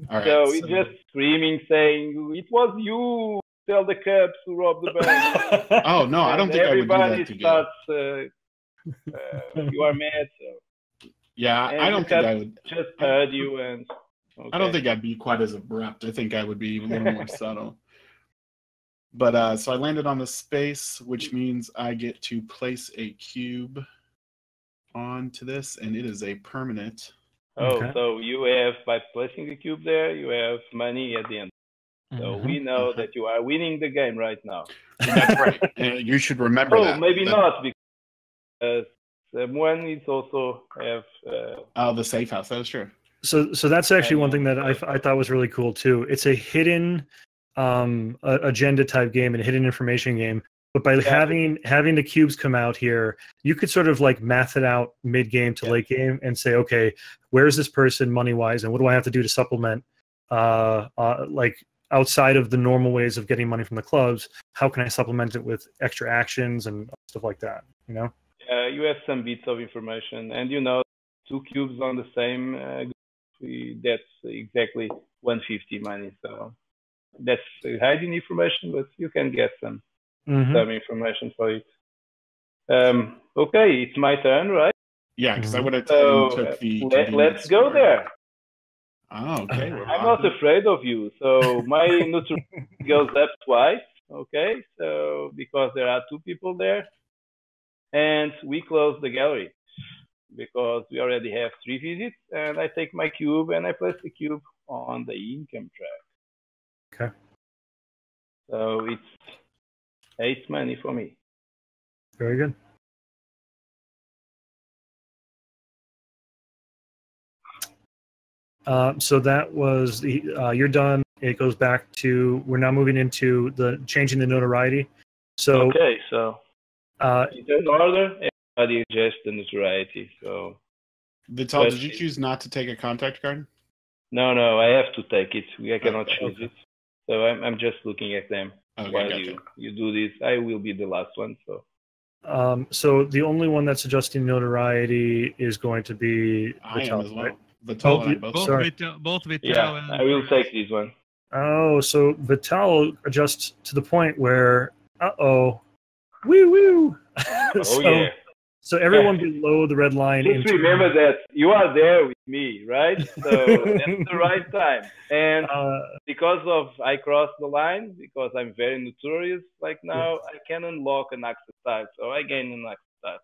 All right, so it's just screaming, saying, "It was you! Tell the cops to rob the bank." Oh no, I don't think I would do that to Gil. Everybody starts. You are mad. So. Yeah, And I don't think I would. Just heard you and. Okay. I don't think I'd be quite as abrupt. I think I would be a little more subtle. But so I landed on the space, which means I get to place a cube onto this, and it is a permanent. Oh, so you have, by placing the cube there, you have money at the end. So we know that you are winning the game right now. That's right. And you should remember that. Oh, maybe not, because someone is also have. The safe house. That is true. So that's actually one thing that I thought was really cool too. It's a hidden agenda type game and a hidden information game. But by having the cubes come out here, you could sort of like math it out mid game to late game and say, okay, where's this person money wise, and what do I have to do to supplement? Like outside of the normal ways of getting money from the clubs, how can I supplement it with extra actions and stuff like that? You know? You have some bits of information, and 2 cubes on the same. That's exactly 150 money. So that's hiding information, but you can get some information for it. Okay, it's my turn, right? Yeah, because I would have took the. Let's go there. Oh, okay. I'm not afraid of you. So my notoriety goes up twice. Okay, so because there are 2 people there, and we close the gallery. Because we already have 3 visits, and I take my cube and I place the cube on the income track. Okay. So it's 8 money for me. Very good. So that was the you're done. It goes back to we're now moving into the changing the notoriety. So okay, so in that order. Adjust the notoriety. So, Vital, did you choose not to take a contact card? No, I have to take it. I cannot choose it. So I'm just looking at them while gotcha. you do this. I will be the last one. So. So the only one that's adjusting notoriety is going to be I Vital, am as well. right? Vital and I both. Both Vital. Yeah, and I will take this one. Oh, so Vital adjusts to the point where woo woo. Oh yeah. So everyone below the red line. Just remember that you are there with me, right? So that's the right time. And because of I crossed the line, because I'm very notorious, like now I can unlock an access type. So I gain an access type.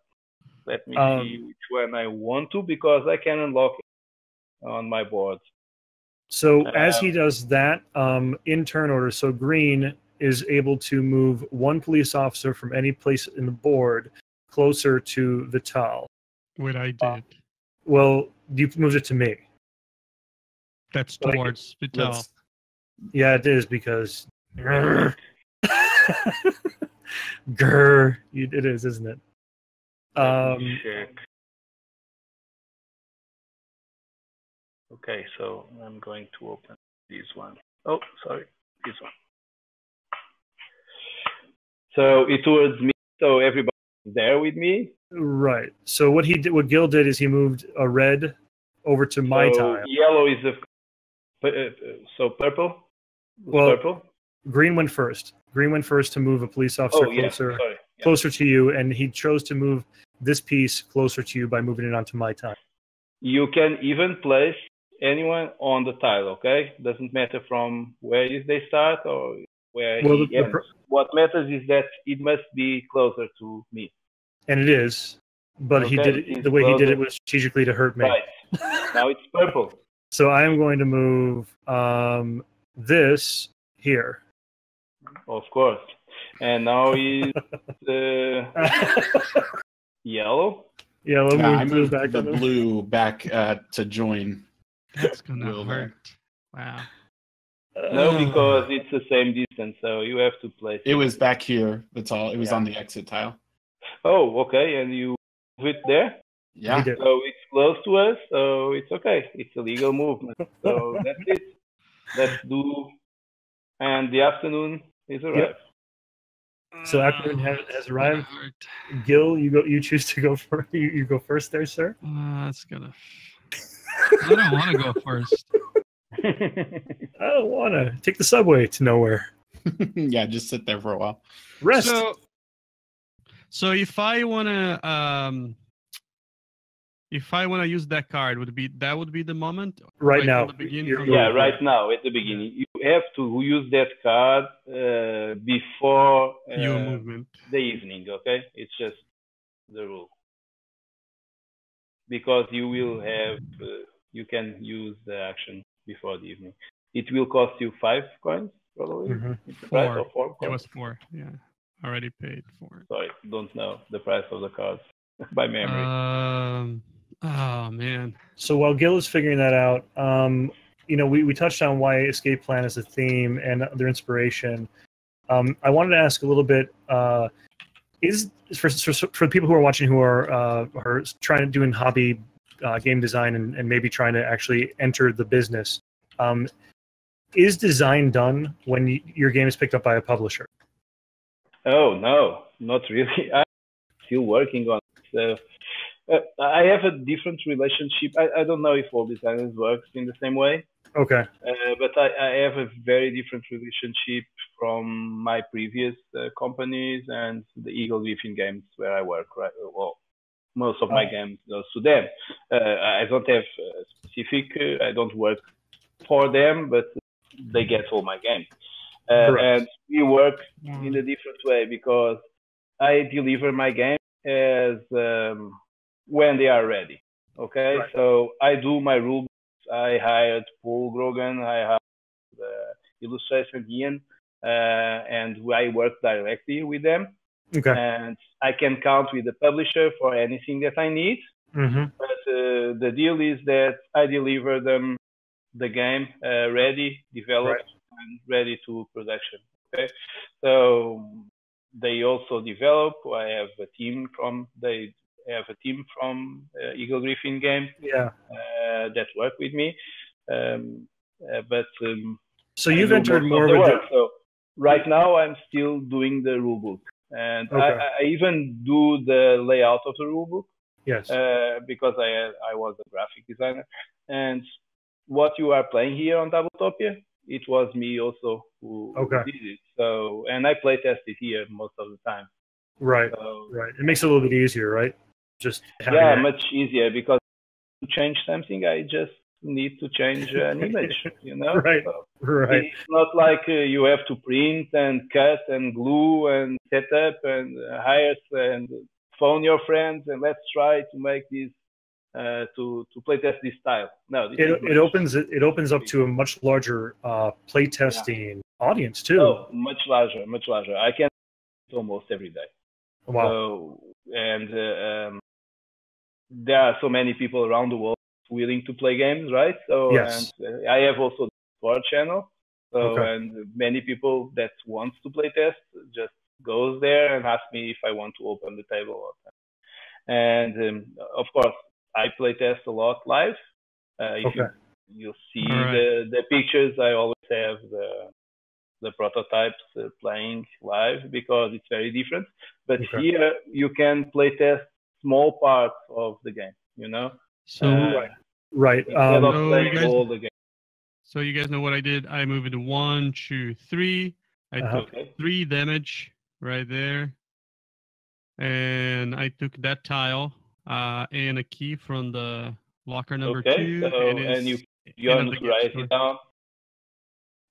Let me see which one I want to, because I can unlock it on my board. So as he does that, in turn order, so green is able to move 1 police officer from any place in the board closer to Vital. What I did. Well, you moved it to me. That's towards Vital. Yeah, it is because. Grr. It is, isn't it? Check. Okay, so I'm going to open this one. Oh, sorry, this one. So it towards me, so everybody's there with me. Right. So what Gil did is he moved a red over to my tile. Yellow is so purple. Well, purple. Green went first. Green went first to move a police officer closer to you, and he chose to move this piece closer to you by moving it onto my tile. You can even place anyone on the tile, okay? Doesn't matter from where they start or where he ends. What matters is that it must be closer to me. And it is, but okay, he did it, the way he did it was strategically to hurt me. Right. Now it's purple. So I am going to move this here. Of course. And now he's yellow. Yeah, I moved back the blue back to join. That's gonna hurt. Wow. No, because it's the same distance, so you have to place it. It was back here. That's all. It was on the exit tile. Oh, okay. And you move it there? Yeah. So it's close to us, so it's okay. It's a legal movement. So that's it. Let's do. And the afternoon is arrived. Yep. So afternoon has arrived. Gil, you choose to go first. You go first there, sir. That's gonna. I don't want to go first. I don't want to take the subway to nowhere. Yeah, just sit there for a while. Rest. So if I wanna use that card, would be the moment right now. At the beginning, right now at the beginning. You have to use that card before your movement. The evening. Okay, it's just the rule. Because you will have you can use the action before the evening. It will cost you 5 coins probably. Mm-hmm. It's the price of 4 coins. It was 4. Yeah, already paid for it. Sorry, don't know the price of the cards by memory. Oh man. So while Gil is figuring that out, we touched on why Escape Plan is a theme and their inspiration. I wanted to ask a little bit. Is for the people who are watching who are trying to do hobby game design and maybe trying to actually enter the business, is design done when your game is picked up by a publisher? Oh no, not really. I'm still working on it. So I have a different relationship. I don't know if all designers work in the same way. Okay. But I have a very different relationship from my previous companies and the Eagle Griffin games where I work. Right. Well, most of my games goes to them. I don't have specific. I don't work for them, but they get all my games. And we work in a different way because I deliver my game as when they are ready. Okay. Right. So I do my rule. I hired Paul Grogan, I hired illustration Ian, and I work directly with them. Okay. And I can count with the publisher for anything that I need. Mm-hmm. But the deal is that I deliver them the game ready, developed, and ready to production. Okay. So they also develop. I have a team from Eagle Griffin Games that work with me. So you've entered more with work. So right now I'm still doing the rule book, and I even do the layout of the rule book. Yes. Because I was a graphic designer, and what you are playing here on Tabletopia, it was me also who did it. So and I play test it here most of the time. Right. So, right. It makes it a little bit easier, right? Just much easier because to change something, I just need to change an image, Right. So right. It's not like you have to print and cut and glue and set up and hire and phone your friends and let's try to make this to playtest this style. No, it opens up to a much larger playtesting audience too. Oh, much larger. I can almost every day. Wow. So, and there are so many people around the world willing to play games, right? So, yes. And I have also the Discord channel. So, and many people that wants to play test just goes there and asks me if I want to open the table. And of course, I play test a lot live. If you'll see the pictures, I always have the prototypes playing live because it's very different. But here you can play test small parts of the game, you know? So right. Instead of playing all the game. So you guys know what I did? I moved it 1, 2, 3. I took 3 damage right there. And I took that tile and a key from the locker number 2. So, and you your notoriety down.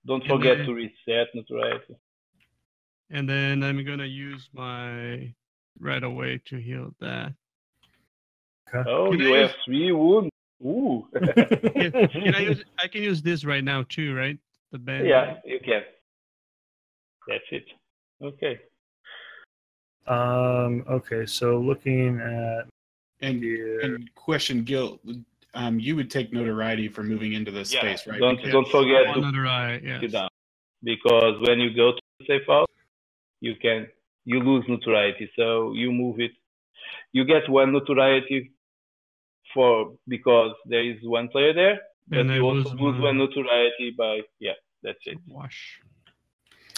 Don't forget to reset notoriety. And then I'm going to use my right away to heal that. Okay. Oh, you have 3 wounds. Ooh. I can use this right now too, right? The band. Yeah, you can. That's it. Okay. Okay, so looking at and question, Gil, you would take notoriety for moving into this space, right? Don't forget to notoriety, it down, because when you go to the safe house, you lose notoriety. So you move it. You get 1 notoriety because there is 1 player there, but you also lose 1 notoriety by that's it. Wash.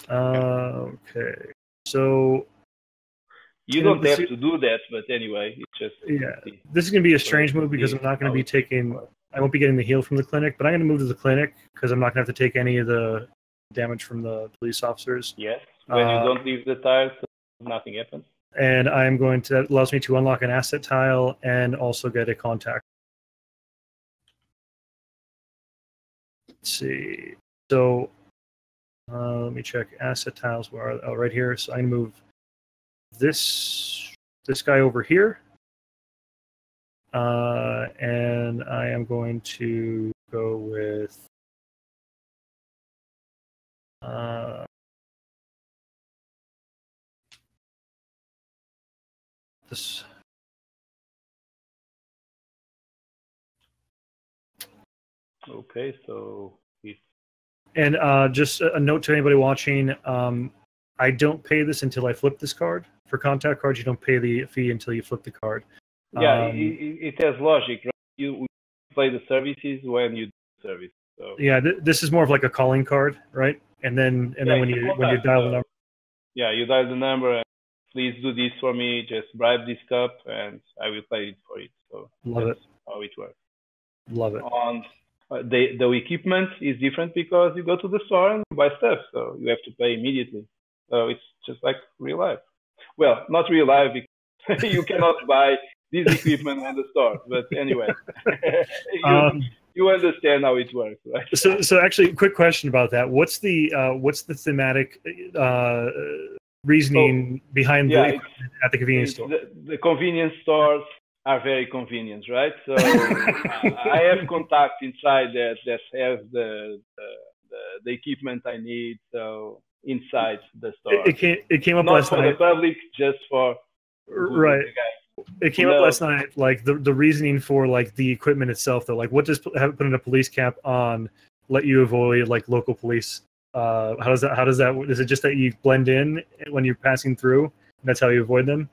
Okay, so you don't have to do that, but anyway, it's just this is gonna be a strange move because I'm not gonna be taking. I won't be getting the heal from the clinic, but I'm gonna move to the clinic because I'm not gonna have to take any of the damage from the police officers. Yes, when you don't leave the tiles, nothing happens. And I'm going to, that allows me to unlock an asset tile and also get a contact. Let's see. So let me check asset tiles. Where are right here? So I move this guy over here. And I am going to go with this. Okay, so and just a note to anybody watching, I don't pay this until I flip this card. For contact cards, you don't pay the fee until you flip the card. Yeah, it has logic, right? You play the services when you do service. So. Yeah, this is more of like a calling card, right? And then when you dial the number. Yeah, you dial the number and please do this for me. Just bribe this cup and I will play it for it. So that's how it works. Love it. And the equipment is different because you go to the store and buy stuff, so you have to pay immediately. So it's just like real life. Well, not real life because you cannot buy this equipment on the store. But anyway, you understand how it works, right? So actually, quick question about that. What's the thematic reasoning behind the equipment at the convenience store? The convenience stores are very convenient, right? So I have contacts inside that have the equipment I need. So inside the store, it came up not last for night. The public, just for right. It came up last night, like the reasoning for like the equipment itself, though. Like, what does putting a police cap on let you avoid like local police? How does that? Is it just that you blend in when you're passing through? That's how you avoid them.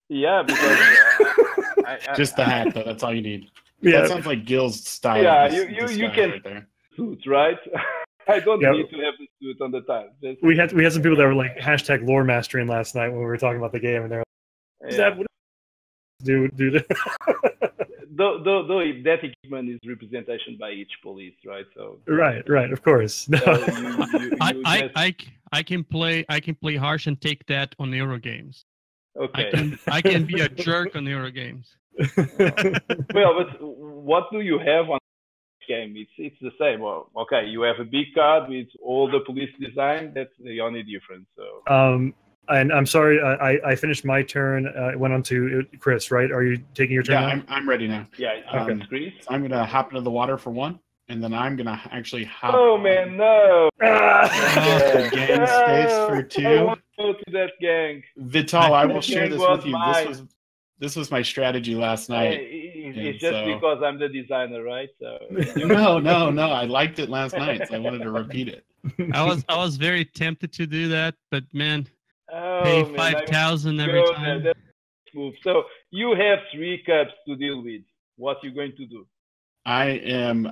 Yeah, because just the hat, though. That's all you need. Yeah, that sounds like Gil's style. Yeah, you can right there. Suit, right? I don't need to have the suit on the time. We had some people that were like hashtag lore mastering last night when we were talking about the game, and they're like, "Is that what do that?" Though that equipment is representation by each police, right? So right, of course. No. So I can play harsh and take that on Eurogames. Okay. I can be a jerk on Eurogames. Well, but what do you have on the game? It's the same. Well, okay, you have a big card with all the police design. That's the only difference. So. And I'm sorry, I finished my turn. It went on to Chris, right? Are you taking your turn? Yeah, I'm ready now. Yeah, okay. Chris. I'm gonna hop into the water for 1, and then I'm gonna actually hop. Oh man, no! The gang space for 2. I want to go to that gang. Vital, I will share this with you. This was my strategy last night. It's just because I'm the designer, right? So. No. I liked it last night, so I wanted to repeat it. I was very tempted to do that, but man. Pay 5,000 every time. That's move. So you have 3 cups to deal with. What are you going to do? I am,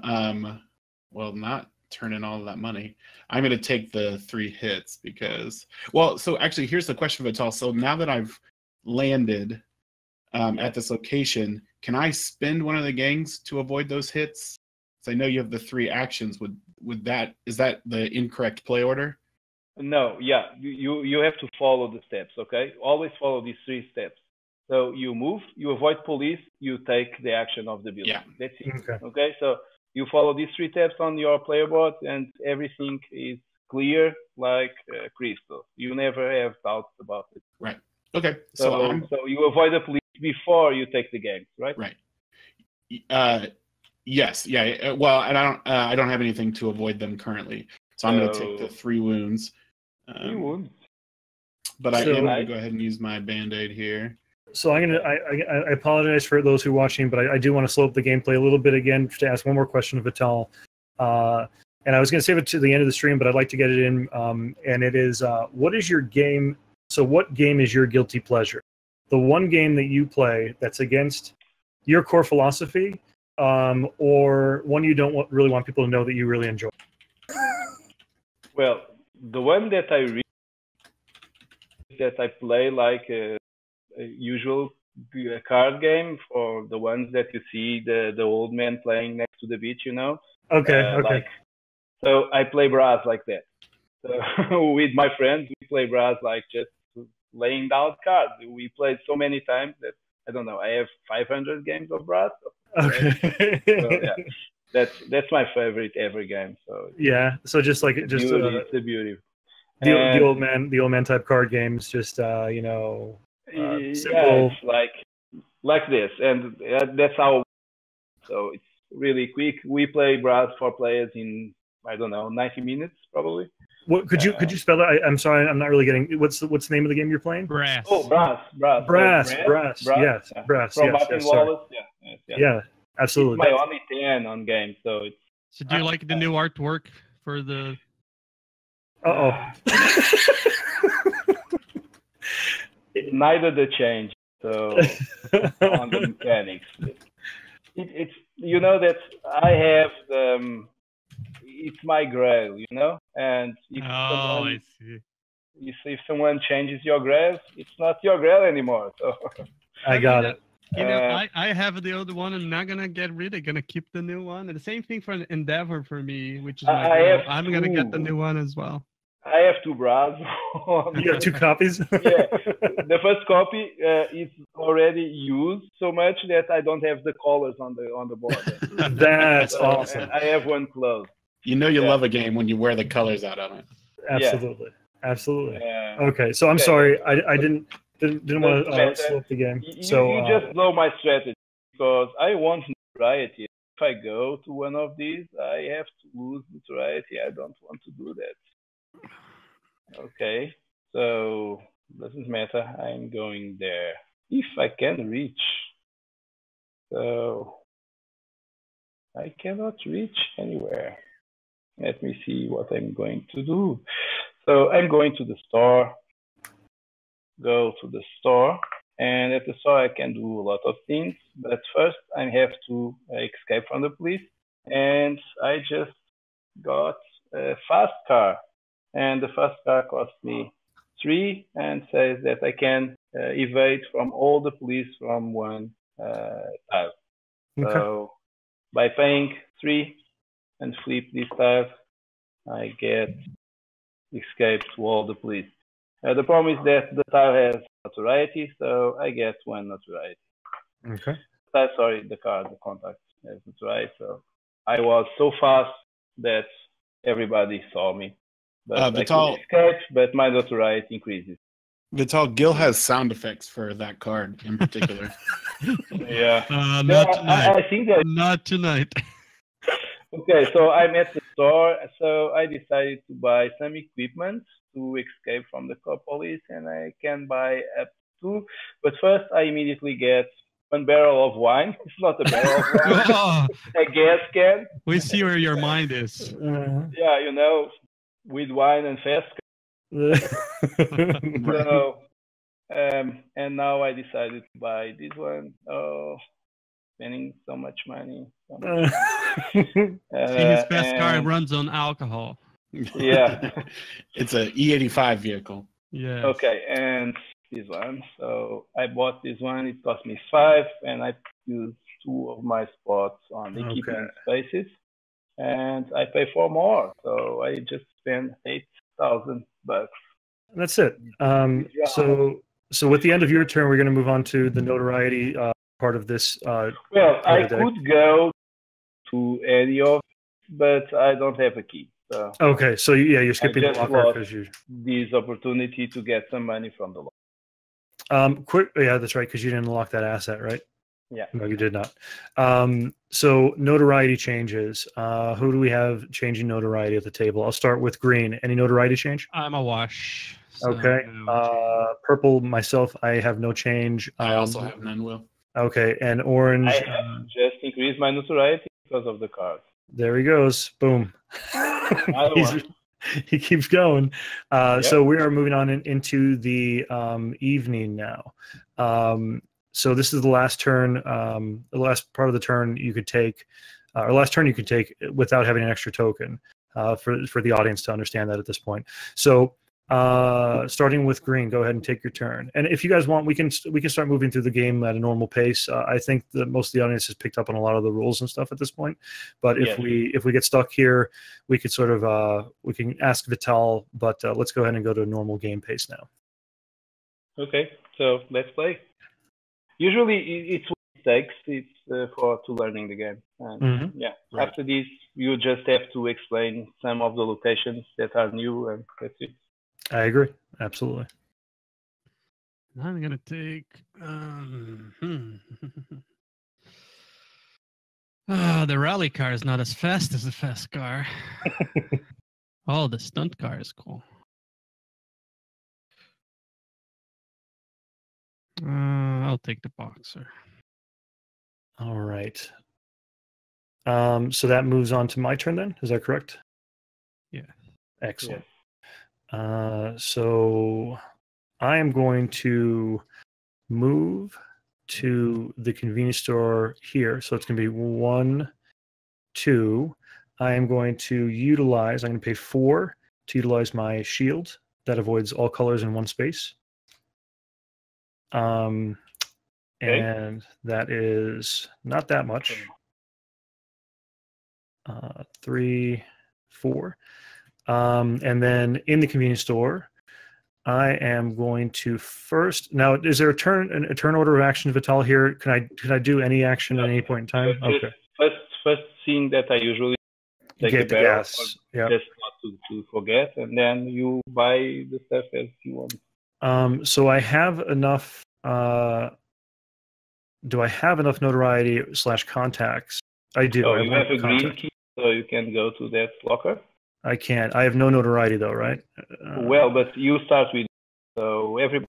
well, not turn in all of that money. I'm going to take the 3 hits because, well, so actually, here's the question, Vital. So now that I've landed at this location, can I spend one of the gangs to avoid those hits? So I know you have the 3 actions. Is that the incorrect play order? No, yeah, you have to follow the steps, okay? Always follow these 3 steps. So you move, you avoid police, you take the action of the building. Yeah. That's it. Okay, so you follow these 3 steps on your player board, and everything is clear like crystal. You never have doubts about it. Right. Okay. So you avoid the police before you take the gangs, right? Right. Yes. Yeah. Well, and I don't have anything to avoid them currently, so I'm going to take the 3 wounds. 3 wounds. But I am going to go ahead and use my Band-Aid here. So I apologize for those who are watching, but I do want to slow up the gameplay a little bit again to ask one more question of Vital. And I was going to save it to the end of the stream, but I'd like to get it in. And it is, what is your game? So what game is your guilty pleasure? The one game that you play that's against your core philosophy, or one you don't really want people to know that you really enjoy? Well, the one that I play like a usual card game, for the ones that you see the old man playing next to the beach, you know. Okay. So I play brass like that. So with my friends, we play brass like just laying down cards. We played so many times that I don't know. I have 500 games of brass. Okay. So, yeah, that's my favorite ever game. So yeah. So just like it's a beauty. The old man type card games, just simple. Yeah, it's like this, and that's how. So it's really quick. We play brass for players in, I don't know, 90 minutes probably. What could you spell it? I'm sorry, I'm not really getting. What's the name of the game you're playing? Brass. Oh, brass. Yes, brass. From Yes, Martin yes, Wallace. Yeah, absolutely. It's my only 10 on games, so it's. So do you like the new artwork for the? Neither the change. So on the mechanics, it's that I have it's my grail, and if someone changes your grail, it's not your grail anymore. So I got it. I have the old one. I'm not gonna get rid of it. Gonna keep the new one. And the same thing for Endeavor for me, which is my grail. I'm gonna get the new one as well. I have 2 bras. You have 2 copies? Yeah. The first copy is already used so much that I don't have the colors on the board. That's awesome. I have 1 closed. You love a game when you wear the colors out on it. Absolutely. Absolutely. Okay, so I'm sorry. I didn't want to slow up the game. You just know my strategy, because I want notoriety. If I go to one of these, I have to lose notoriety. I don't want to do that. Okay, so doesn't matter. I'm going there if I can reach. So I cannot reach anywhere. Let me see what I'm going to do. So I'm going to the store. Go to the store, and at the store I can do a lot of things. But first I have to escape from the police, and I just got a fast car. And the fast car cost me 3 and says that I can evade from all the police from 1 tile. Okay. So by paying 3 and flip this tile, I get escape to all the police. The problem is that the tile has notoriety, so I get 1 notoriety. Okay. Sorry, the contact has notoriety. So I was so fast that everybody saw me. But Vital, but my notoriety increases. Vital, Gil has sound effects for that card in particular. Yeah. Not tonight. I think that. Not tonight. Okay, so I'm at the store. So I decided to buy some equipment to escape from the police, and I can buy up to 2. But first, I immediately get 1 barrel of wine. It's not a barrel of wine. A gas can. We see where your mind is. Yeah, with wine and fast. So, and now I decided to buy this one. Oh, spending so much money. See, his fast car And runs on alcohol. yeah. It's a E85 vehicle. Yeah. Okay, and this one. So I bought this one. It cost me 5, and I used 2 of my spots on the keeping spaces, and I pay for more. So I just spent $8,000. That's it. So with the end of your turn, we're going to move on to the notoriety part of this. Well, I could go to any of, but I don't have a key. So okay, so yeah, you're skipping the locker because you this opportunity to get some money from the locker. Quick, yeah, that's right, because you didn't unlock that asset, right? Yeah. No, you did not. So notoriety changes. Who do we have changing notoriety at the table? I'll start with green. Any notoriety change? I'm a wash. So Okay. no Purple, myself, I have no change. I also have none, Will. Okay, and orange. I have just increased my notoriety because of the cards. There he goes. Boom. He keeps going. So we are moving on into the evening now. So this is the last turn, the last part of the turn you could take, or last turn you could take without having an extra token for the audience to understand that at this point. So starting with green, go ahead and take your turn. And if you guys want, we can start moving through the game at a normal pace. I think that most of the audience has picked up on a lot of the rules and stuff at this point. But if we get stuck here, we could sort of we can ask Vital. But let's go ahead and go to a normal game pace now. Okay, so let's play. Usually it's what it takes. It's to learning the game. And after this, you just have to explain some of the locations that are new, and that's it. I agree. Absolutely. I'm gonna take. The rally car is not as fast as the fast car. Oh, the stunt car is cool. I'll take the boxer. All right. So that moves on to my turn then. Is that correct? Yeah. Excellent. So I am going to move to the convenience store here. So it's going to be 1, 2. I am going to utilize, I'm going to pay 4 to utilize my shield that avoids all colors in one space. And that is not that much. 3, 4. And then in the convenience store, I am going to first. Now, is there a turn order of action, Vital? Here, can I do any action at any point in time? Okay. First thing that I usually take get the gas. Yeah. Just not to forget, and then you buy the stuff as you want. So I have enough. Do I have enough notoriety / contacts? I do. Oh, you have a green key, so you can go to that locker. I can't. I have no notoriety though, right? Well, but you start with, so everybody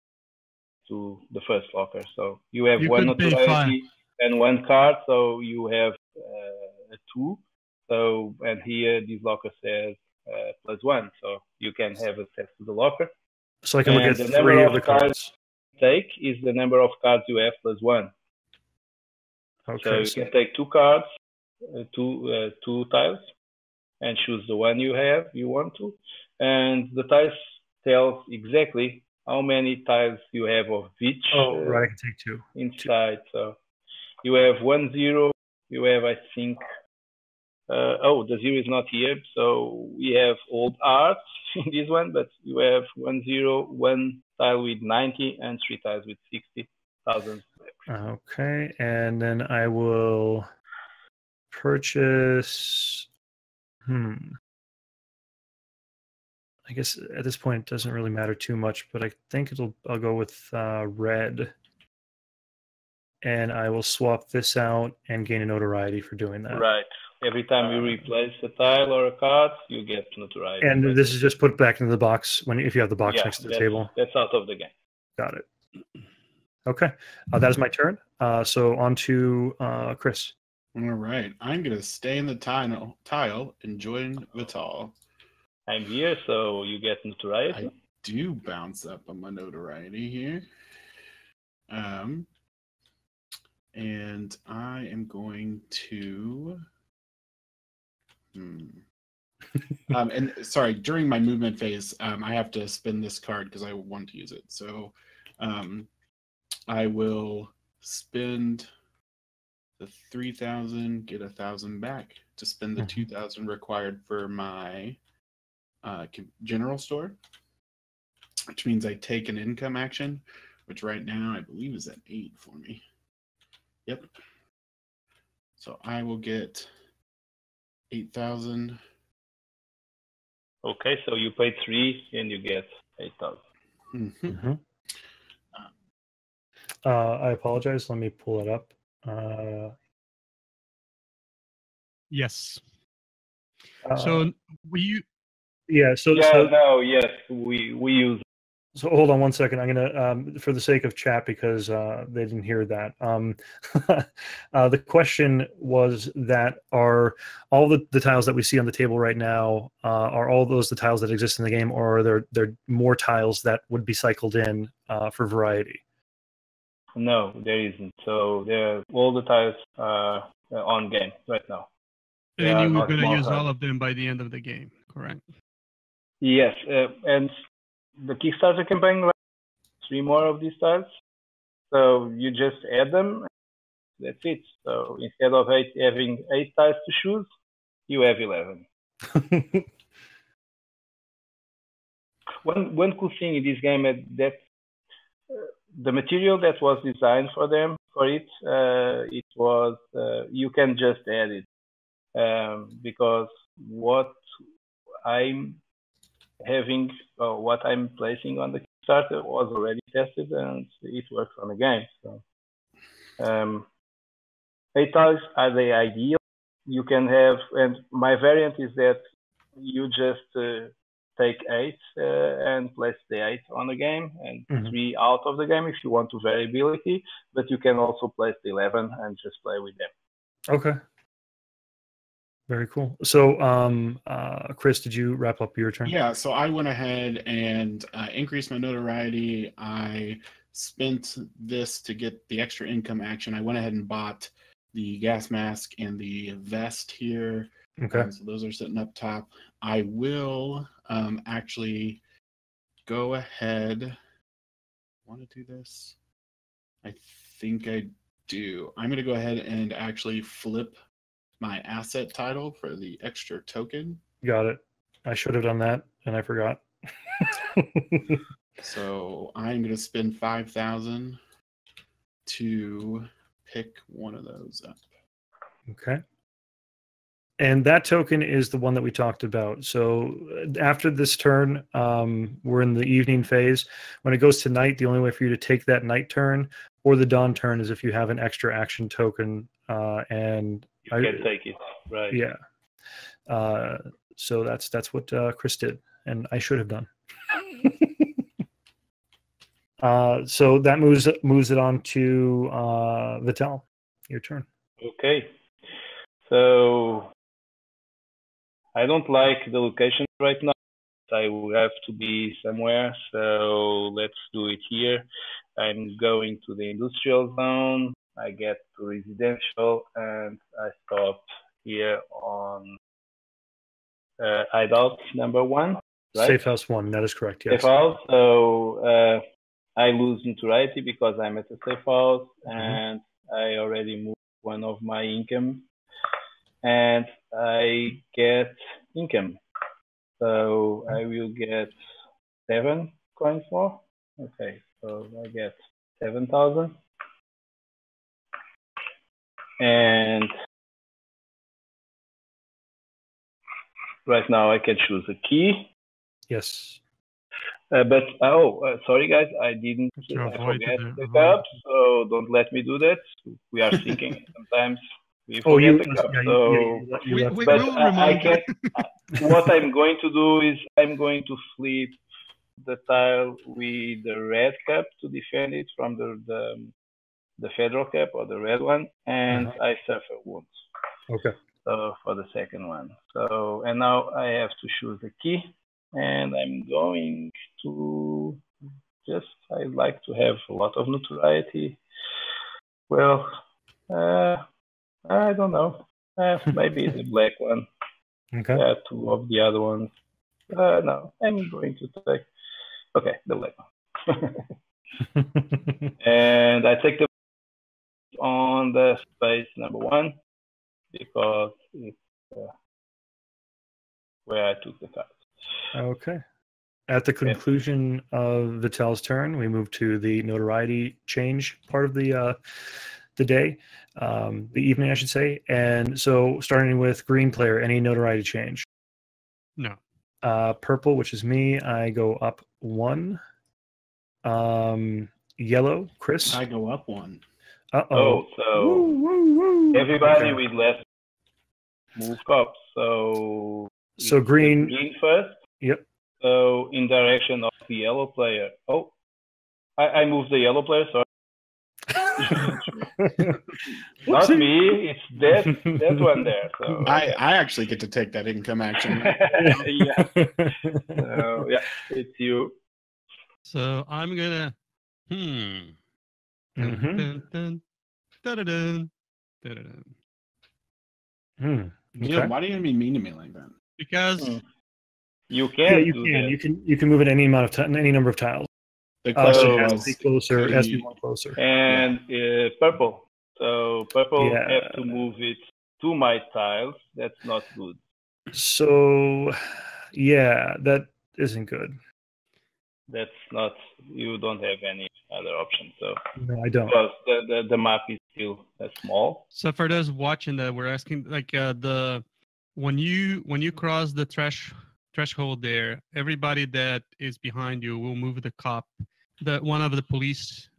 to the first locker. So you have one notoriety and 1 card, so you have a 2. So, and here this locker says +1, so you can have access to the locker. So I can look at 3 of the cards. Take is the number of cards you have +1. Okay. So you can take 2 cards, 2 tiles, and choose the one you want to, and the tiles tells exactly how many tiles you have of each. Oh, right, I can take 2 inside. So you have 1, 0. You have, I think. The 0 is not here, so we have old arts in this one, but you have 1, 0, 1 tile with 90, and 3 tiles with 60,000. Okay, and then I will purchase. I guess at this point it doesn't really matter too much, but I think I'll go with red, and I will swap this out and gain a notoriety for doing that. Right. Every time you replace a tile or a card, you get notoriety. And this is just put back into the box if you have the box next to the table. That's out of the game. Got it. Okay, that is my turn. So on to Chris. All right, I'm gonna stay in the tile and join Vital. I'm here, so you get notoriety. I do bounce up on my notoriety here. And I am going to. And sorry, during my movement phase, I have to spin this card because I want to use it. So I will spend the 3,000, get 1,000 back to spend the 2,000 required for my general store, which means I take an income action, which right now I believe is at 8 for me. Yep. So I will get 8,000. Okay, so you pay 3 and you get 8,000. I apologize. Let me pull it up. Yes. So we yes, we use. So hold on one second. I'm gonna, for the sake of chat, because they didn't hear that. The question was that are all the tiles that we see on the table right now, are all those the tiles that exist in the game, or are there more tiles that would be cycled in for variety? No, there isn't. So all the tiles are on game right now. And you were going to use all of them by the end of the game, correct? Yes, and the Kickstarter campaign runs 3 more of these tiles. So you just add them, that's it. So instead of having 8 tiles to choose, you have 11. One cool thing in this game is that the material that was designed for it was you can just add it, because what I'm placing on the Kickstarter was already tested and it works on the game. So 8 tiles are the ideal. You can have, and my variant is that you just take 8 and place the 8 on the game and 3 out of the game if you want to variability, but you can also place the 11 and just play with them. Okay. Very cool. So, Chris, did you wrap up your turn? Yeah, so I went ahead and increased my notoriety. I spent this to get the extra income action. I went ahead and bought the gas mask and the vest here. Okay. So those are sitting up top. I will actually go ahead. Want to do this? I think I do. I'm going to go ahead and actually flip my asset title for the extra token. Got it. I should have done that, and I forgot. So I'm going to spend 5,000 to pick one of those up. Okay. And that token is the one that we talked about. So after this turn, we're in the evening phase. When it goes to night, the only way for you to take that night turn or the dawn turn is if you have an extra action token. And you can take it, right? Yeah. So that's what Chris did, and I should have done. So that moves it on to Vital. Your turn. Okay. So I don't like the location right now. I will have to be somewhere. So let's do it here. I'm going to the industrial zone. I get to residential and I stop here on hideout number 1. Right? Safe house 1. That is correct. Yes. Safe house. So I lose notoriety because I'm at the safe house and I already moved one of my income and I get income. So I will get 7 coins more. Okay, so I get 7,000. And right now I can choose a key. Yes. But sorry guys, I forget the cup, so don't let me do that. We are thinking sometimes we forget the cup. I can. What I'm going to do is I'm going to flip the tile with the red cup to defend it from the federal cup or the red one, and I suffer wounds. Okay. So for the second one. So and now I have to choose a key. And I'm going to I'd like to have a lot of notoriety. Well, I don't know. Maybe the black one. Okay. Yeah, two of the other ones. No, I'm going to take. Okay, the black one. And I take the on the space number 1 because it's where I took the cards. Okay. At the conclusion of Vitel's turn, we move to the notoriety change part of the day, the evening, I should say. And so, starting with green player, any notoriety change? No. Purple, which is me, I go up 1. Yellow, Chris. I go up 1. So everybody with less move up. So green. Green first. Yep. So in direction of the yellow player. Oh, I moved the yellow player. Sorry. Not me. It's that one there. So I actually get to take that income action. Yeah. So yeah, it's you. So I'm gonna. Dun, dun, dun, dun, dun, dun. Gil, why do you be mean to me like that? Because you can. You can move it any amount of time, any number of tiles. The question has was to be closer, has to be one closer. And purple. So purple have to move it to my tiles. That's not good. So yeah, that isn't good. That's not. You don't have any other option. So no, I don't. Because the map is still small. So for those watching that, we're asking like when you cross the threshold there, everybody that is behind you will move the cop, one of the police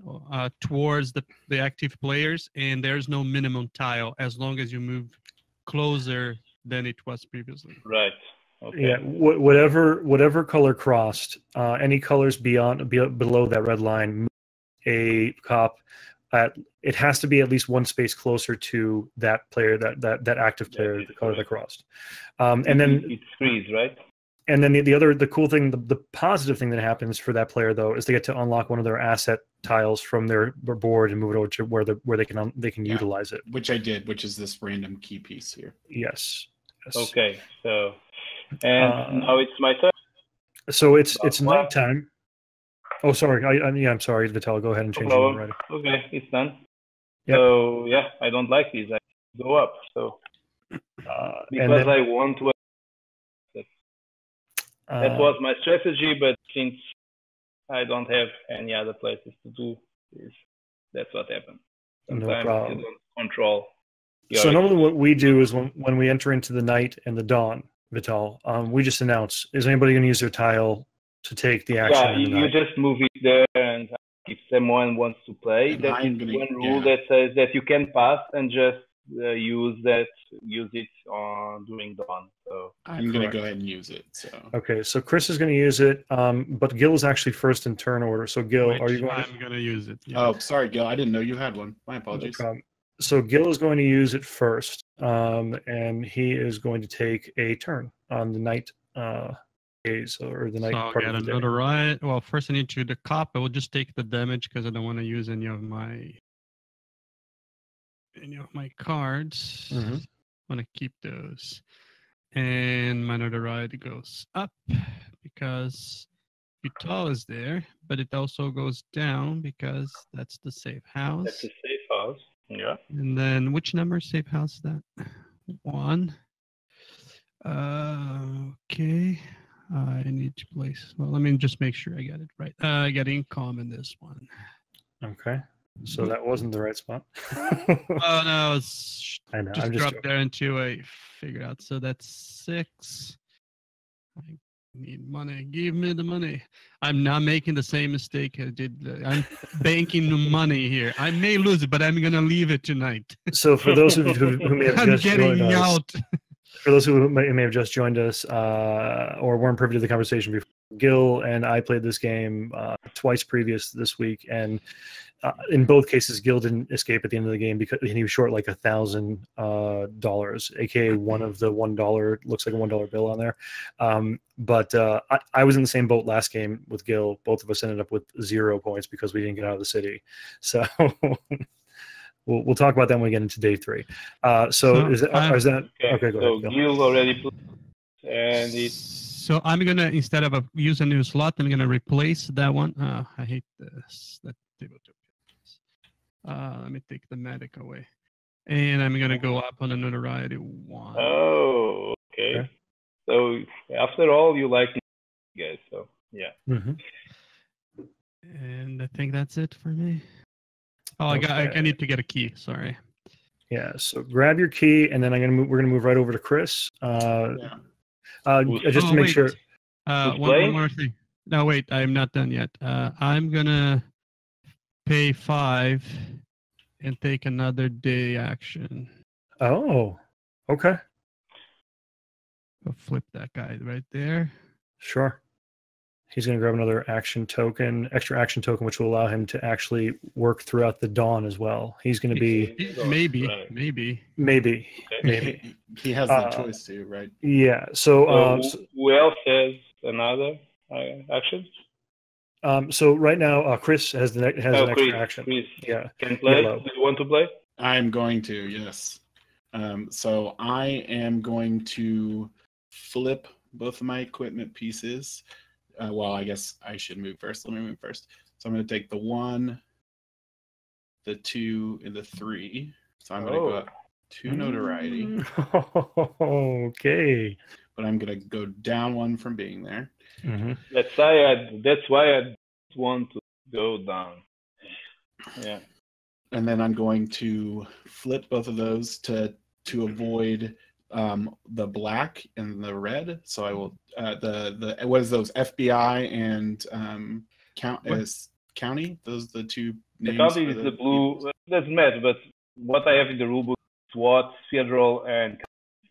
towards the active players, and there's no minimum tile as long as you move closer than it was previously. Right. Okay. Yeah, whatever color crossed, any colors below that red line, a cop it has to be at least one space closer to that player, that active player, the color that crossed. And then it's freeze, right? And then the cool thing, the positive thing that happens for that player though is they get to unlock one of their asset tiles from their board and move it over to where they can utilize it. Which I did, which is this random key piece here. Yes. Okay. So and now it's my turn. So it's nighttime. Oh, sorry. I'm sorry, Vitel. Go ahead and change it already. Okay, it's done. Yep. So yeah, I don't like these. I go up. So because I want to. That was my strategy, but since I don't have any other places to do this, that's what happened. Sometimes no problem. You don't control. So normally what we do is when we enter into the night and the dawn, Vital, we just announce, is anybody going to use their tile to take the action? Yeah, you just move it there, and if someone wants to play, that is one rule that says that you can pass and just use it during dawn. So I'm going to go ahead and use it. So okay, so Chris is going to use it, but Gil is actually first in turn order. So Gil, are you going? I'm going to use it. Yeah. Oh, sorry, Gil. I didn't know you had one. My apologies. No problem. So Gil is going to use it first, and he is going to take a turn on the night phase or the night part of the day. Another riot. Well, first I need to the cop. I will just take the damage because I don't want to use any of my cards. Mm-hmm. I want to keep those. And my notoriety goes up because Vital is there, but it also goes down because that's the safe house. That's a safe house. Yeah. And then which number safe house is that? 1. Okay. I need to place. Well, let me just make sure I got it right. I got income in this one. Okay. So that wasn't the right spot. Oh no, it's I know. just dropped there until I figure out. So that's 6. I need money. Give me the money. I'm not making the same mistake I did. I'm banking the money here. I may lose it, but I'm gonna leave it tonight. So for those of you who may have just joined us, out. For those who may have just joined us or weren't privy to the conversation before, Gil and I played this game twice previous this week, and in both cases, Gil didn't escape at the end of the game because he was short like $1,000, aka one of the $1 looks like a $1 bill on there. But I was in the same boat last game with Gil. Both of us ended up with 0 points because we didn't get out of the city. So we'll talk about that when we get into day 3. So is that okay? Go so ahead. Gil already put, and So I'm gonna, instead of use a new slot, I'm gonna replace that one. I hate this. That table. Let me take the medic away, and I'm gonna go up on the notoriety 1. Oh, okay. So after all, you like guys. So yeah. And I think that's it for me. Oh, I need to get a key. Sorry. Yeah. So grab your key, and then we're gonna move right over to Chris. Just to make sure. One more thing. No, wait, I'm not done yet. I'm gonna pay 5 and take another day action. Oh, okay. I'll flip that guy right there. Sure. He's going to grab another extra action token, which will allow him to actually work throughout the dawn as well. He's going to be maybe. He has the choice to, right? Yeah. So who else has another action? So right now, Chris has an extra action. Chris can Do play. You want to play? I'm going to, yes. So I am going to flip both of my equipment pieces. Well, I guess I should move first. Let me move first. So I'm going to take the 1, the 2, and the 3. So I'm going to go up 2 notoriety. Okay. But I'm going to go down 1 from being there. That's why I want to go down. Yeah. And then I'm going to flip both of those to avoid the black and the red. So I will the what is those, FBI and county? Those are the 2 names. The county is the blue. Doesn't matter, but what I have in the rulebook is SWAT, federal, and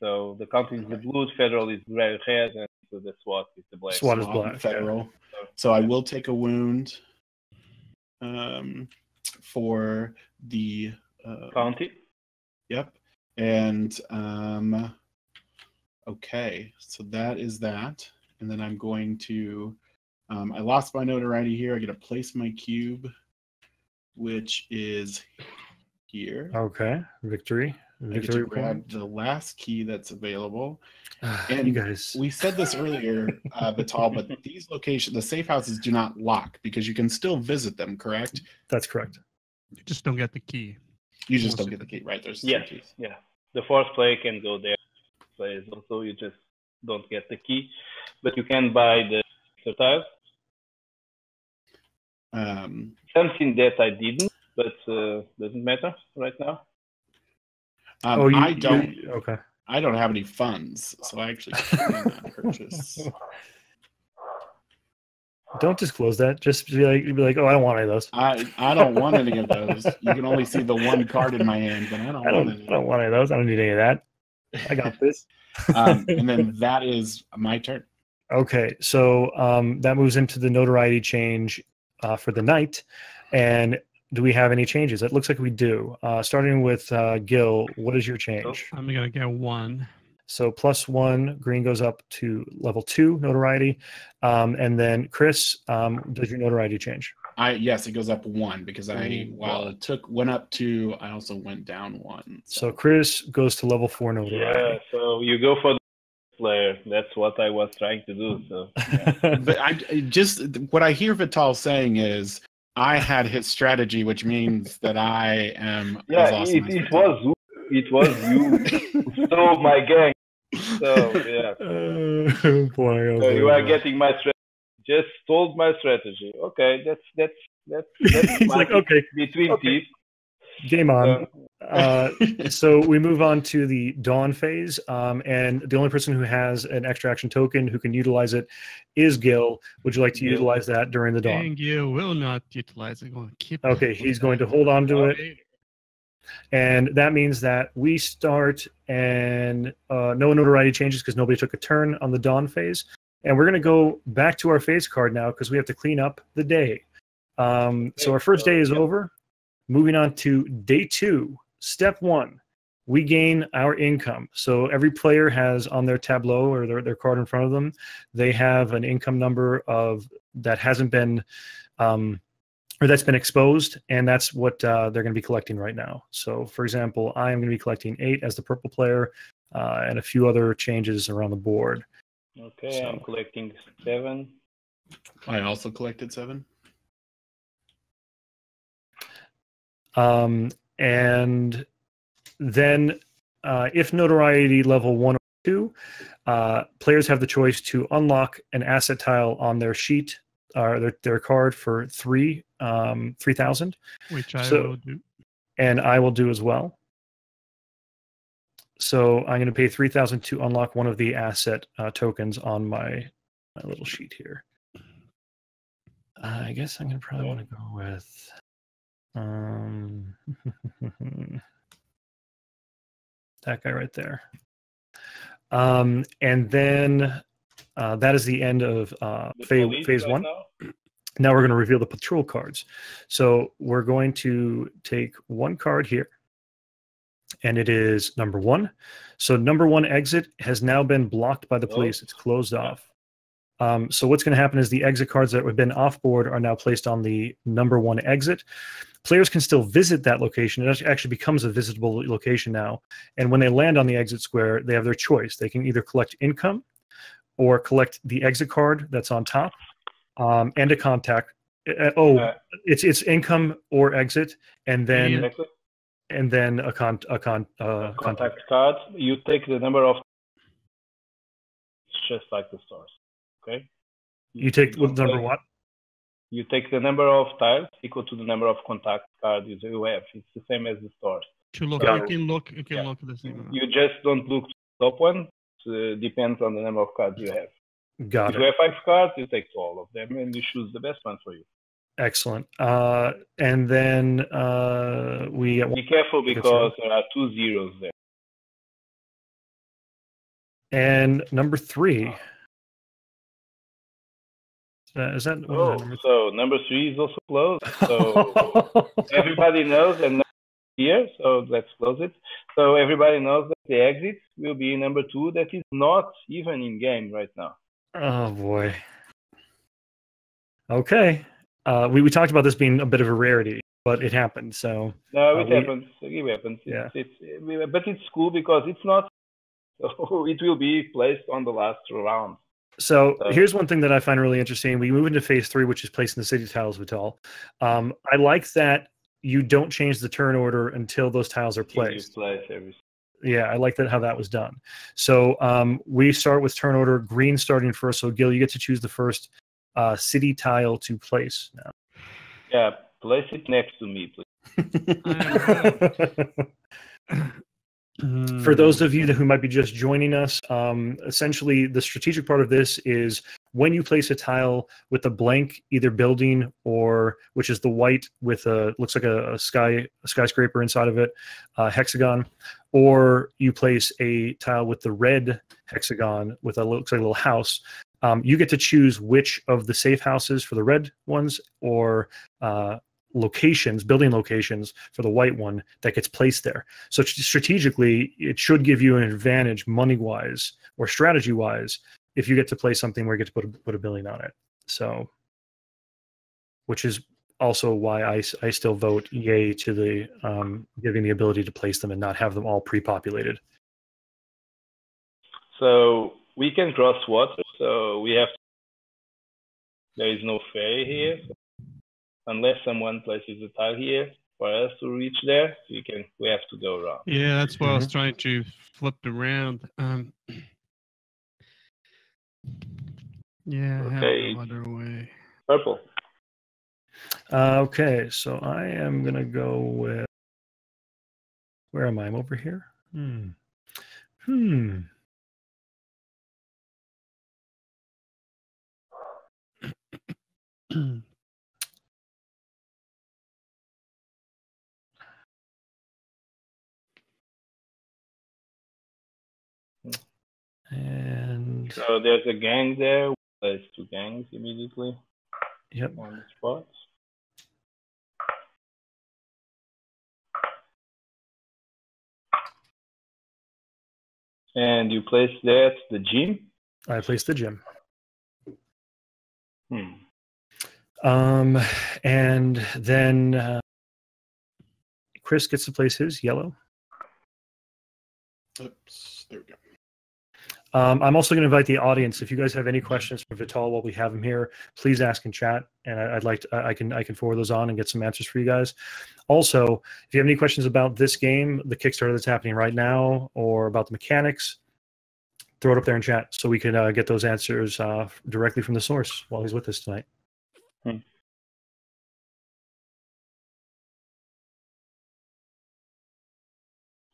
so the county is the blue, federal is red, and so the SWAT is the black. SWAT is black. Federal. Yeah. So I will take a wound for the county. Yep. And okay, so that is that. And then I'm going to I lost my notoriety here. I get to place my cube, which is here. Okay. Victory grab the last key that's available. And you guys, we said this earlier, Vital, but these locations, the safe houses, do not lock because you can still visit them, correct? That's correct. You just don't get the key. You just don't get the key, right? There's 3 keys. Yeah. The 4th player can go there. Also, you just don't get the key, but you can buy the tiles. Something that I didn't, but doesn't matter right now. I don't have any funds, so I actually cannot purchase. Don't disclose that. Just be like, oh, I don't want any of those. I don't want any of those. You can only see the 1 card in my hand, but I don't want any of those. I don't need any of that. I got this. And then that is my turn. Okay, so that moves into the notoriety change for the night. And do we have any changes? It looks like we do. Starting with Gil, what is your change? I'm going to get 1. So +1, green goes up to level 2 notoriety. And then Chris, does your notoriety change? Yes, it goes up 1 because while it went up 2, I also went down 1. So Chris goes to level 4 notoriety. Yeah, so you go for the player. That's what I was trying to do. So yeah. But what I hear Vital saying is I had his strategy, which means that I am. Yeah, awesome it was you who stole my gang. So yeah. So you are getting my strategy. Just stole my strategy. Okay, that's like, okay, between thieves. Game on. So we move on to the dawn phase, and the only person who has an extra action token who can utilize it is Gil. Would you like to utilize that during the dawn? And Gil will not utilize it. Okay, he's going to hold on to it. And that means that we start, and no notoriety changes because nobody took a turn on the dawn phase. And we're going to go back to our phase card now because we have to clean up the day. So our first day is over. Moving on to day 2, step 1, we gain our income. So every player has on their tableau or their card in front of them, they have an income number that hasn't been or that's been exposed, and that's what they're going to be collecting right now. So, for example, I am going to be collecting 8 as the purple player, and a few other changes around the board. Okay, So. I'm collecting 7. I also collected 7. And then, if notoriety level 1 or 2, players have the choice to unlock an asset tile on their sheet or their card for 3,000. Which I will do. And I will do as well. So I'm going to pay 3,000 to unlock one of the asset tokens on my little sheet here. I guess I'm going to probably want to go with that guy right there. And then that is the end of phase 1. Now we're going to reveal the patrol cards. So we're going to take one card here, and it is number 1. So number 1 exit has now been blocked by the police. It's closed off. So what's going to happen is the exit cards that have been off board are now placed on the number 1 exit. Players can still visit that location. It actually becomes a visitable location now. And when they land on the exit square, they have their choice. They can either collect income or collect the exit card that's on top, and a contact. It's income or exit, and then a contact card. You take the number of, just like the stores. Okay. You take number what? You take the number of tiles equal to the number of contact cards you have. It's the same as the stores. You can look at the same. You just don't look to the top one. It depends on the number of cards you have. Got if it. you have 5 cards, you take all of them and you choose the best one for you. Excellent. And then we be careful because there are 2 zeros there. And number 3. Is that? So number 3 is also closed. So everybody knows, and here, so let's close it. So everybody knows that the exit will be number 2. That is not even in game right now. Oh boy. Okay. We talked about this being a bit of a rarity, but it happened. So no, it happens. It happens. Yeah. But it's cool because it's not. So it will be placed on the last round. So here's one thing that I find really interesting. We move into phase 3, which is placing the city tiles, Vital. I like that you don't change the turn order until those tiles are placed. Yeah, I like that how that was done. So we start with turn order, green starting first. So Gil, you get to choose the first city tile to place now. Yeah, place it next to me, please. For those of you who might be just joining us, essentially the strategic part of this is when you place a tile with a blank either building or which is the white with looks like a skyscraper inside of it, hexagon, or you place a tile with the red hexagon with looks like a little house. You get to choose which of the safe houses for the red ones or building locations for the white one that gets placed there. So strategically, it should give you an advantage money-wise or strategy-wise if you get to play something where you get to put a building on it. So, which is also why I still vote yay to the giving the ability to place them and not have them all pre-populated. So we can cross water. So we have. There is no ferry here. Unless someone places a tile here for us to reach there, we have to go around. Yeah, that's why I was trying to flip around. Yeah, I have no other way. Purple. Okay, so I am gonna go with. Where am I? I'm over here. And so there's a gang there. There's 2 gangs immediately. Yep. On the spot. And you place that the gym? I placed the gym. And then Chris gets to place his yellow. Oops, there we go. I'm also going to invite the audience. If you guys have any questions for Vital while we have him here, please ask in chat, and I'd like to, I can forward those on and get some answers for you guys. Also, if you have any questions about this game, the Kickstarter that's happening right now, or about the mechanics, throw it up there in chat so we can get those answers directly from the source while he's with us tonight.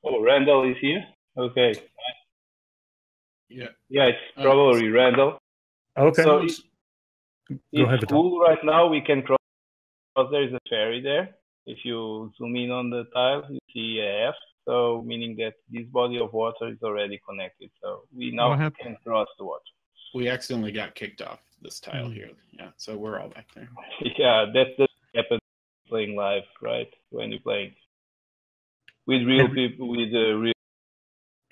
Oh, Randall is here. Okay. Yeah. Yeah, it's probably Randall. Okay. So Go ahead, it's cool right now. We can cross. There is a ferry there. If you zoom in on the tile, you see a F. So meaning that this body of water is already connected. So we now can cross the water. We accidentally got kicked off this tile here. Yeah, so we're all back there. Yeah, that's the happens playing live, right? When you're playing with real people, with real.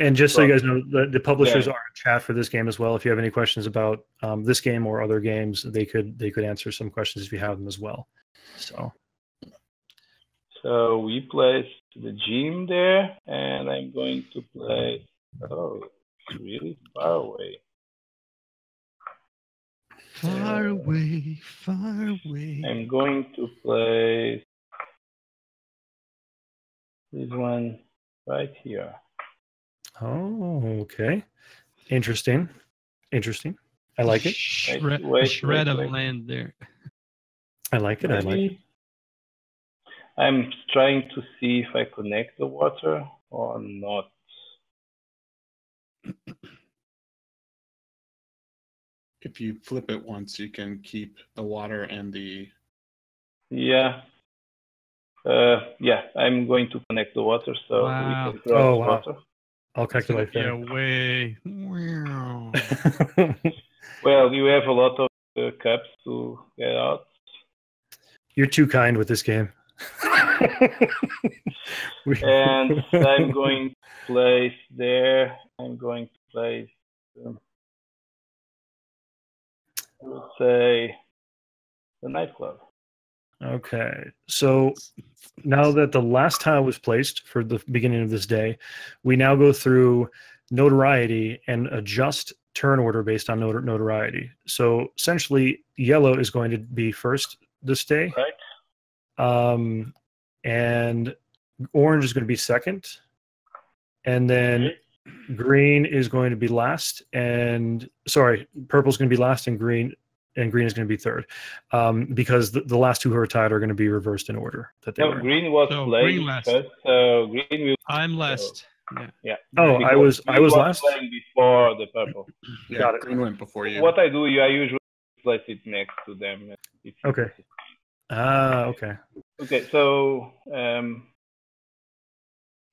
And just so you guys know, the publishers are in chat for this game as well. If you have any questions about this game or other games, they could answer some questions if you have them as well. So we placed the gym there, and I'm going to place. Oh, it's really far away. Far away, far away. I'm going to place this one right here. Oh, okay. Interesting. Interesting. I like it. Shred of land there. I like it. I like it. I'm trying to see if I connect the water or not. If you flip it once, you can keep the water and the... Yeah. Yeah, I'm going to connect the water so we can cross water. I'll calculate that. Yeah, way. Well, you have a lot of cups to get out. You're too kind with this game. And I'm going to place there. I'm going to place, let's say, the nightclub. Okay, so now that the last tile was placed for the beginning of this day, we now go through notoriety and adjust turn order based on notoriety. So essentially, yellow is going to be first this day. Right. And orange is going to be second. And then green is going to be last. And sorry, purple is going to be last, and green is going to be third, because the last two who are tied are going to be reversed in order that they were. Green was playing first. Green will. I'm last. Yeah. Oh, I was last. Playing before the purple. Yeah, got it. Green went before you. What I do, I usually place it next to them. Okay. Okay. Okay, so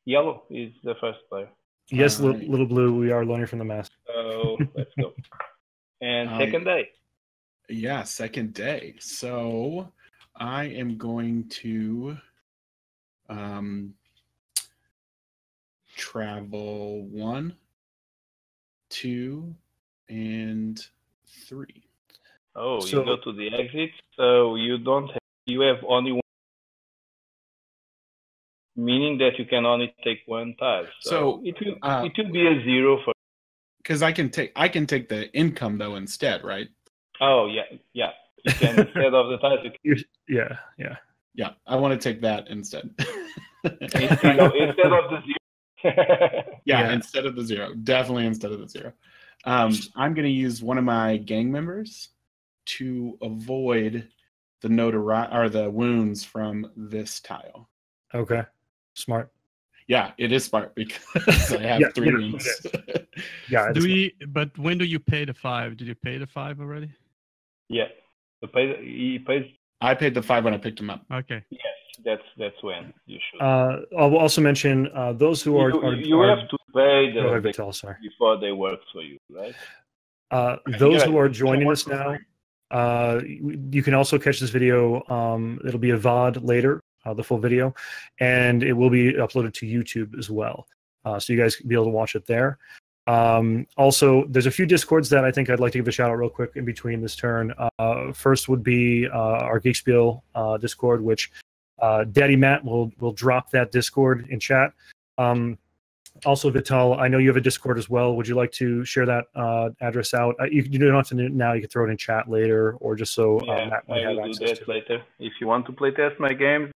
yellow is the first player. Yes, little blue. We are learning from the master. So let's go. And second day. Yeah, second day. So I am going to travel 1, 2, and 3. Oh, so, you go to the exit. So you don't have, you have only one, meaning that you can only take one tile. So it will be a 0 for. Because I can take the income though instead, right? Oh yeah. You can instead of the tiles. Yeah. I want to take that instead. instead of the 0. Yeah, instead of the 0. Definitely instead of the 0. I'm going to use one of my gang members to avoid the the wounds from this tile. Okay, smart. Yeah, it is smart because I have 3 wounds. Yeah. But when do you pay the 5? Did you pay the 5 already? Yeah, he pays. I paid the 5 when I picked him up. Okay. Yes, that's when you should. I'll also mention those who are you have to pay before they work for you, right? Those who are joining us now, you can also catch this video. It'll be a VOD later, the full video, and it will be uploaded to YouTube as well. So you guys can be able to watch it there. Also, there's a few Discords that I think I'd like to give a shout out real quick in between this turn. First would be our Geekspiel Discord, which Daddy Matt will drop that Discord in chat. Also, Vital, I know you have a Discord as well. Would you like to share that address out? You don't have to now. You can throw it in chat later, or just so Matt might have access to it. I will do that later. If you want to playtest my games,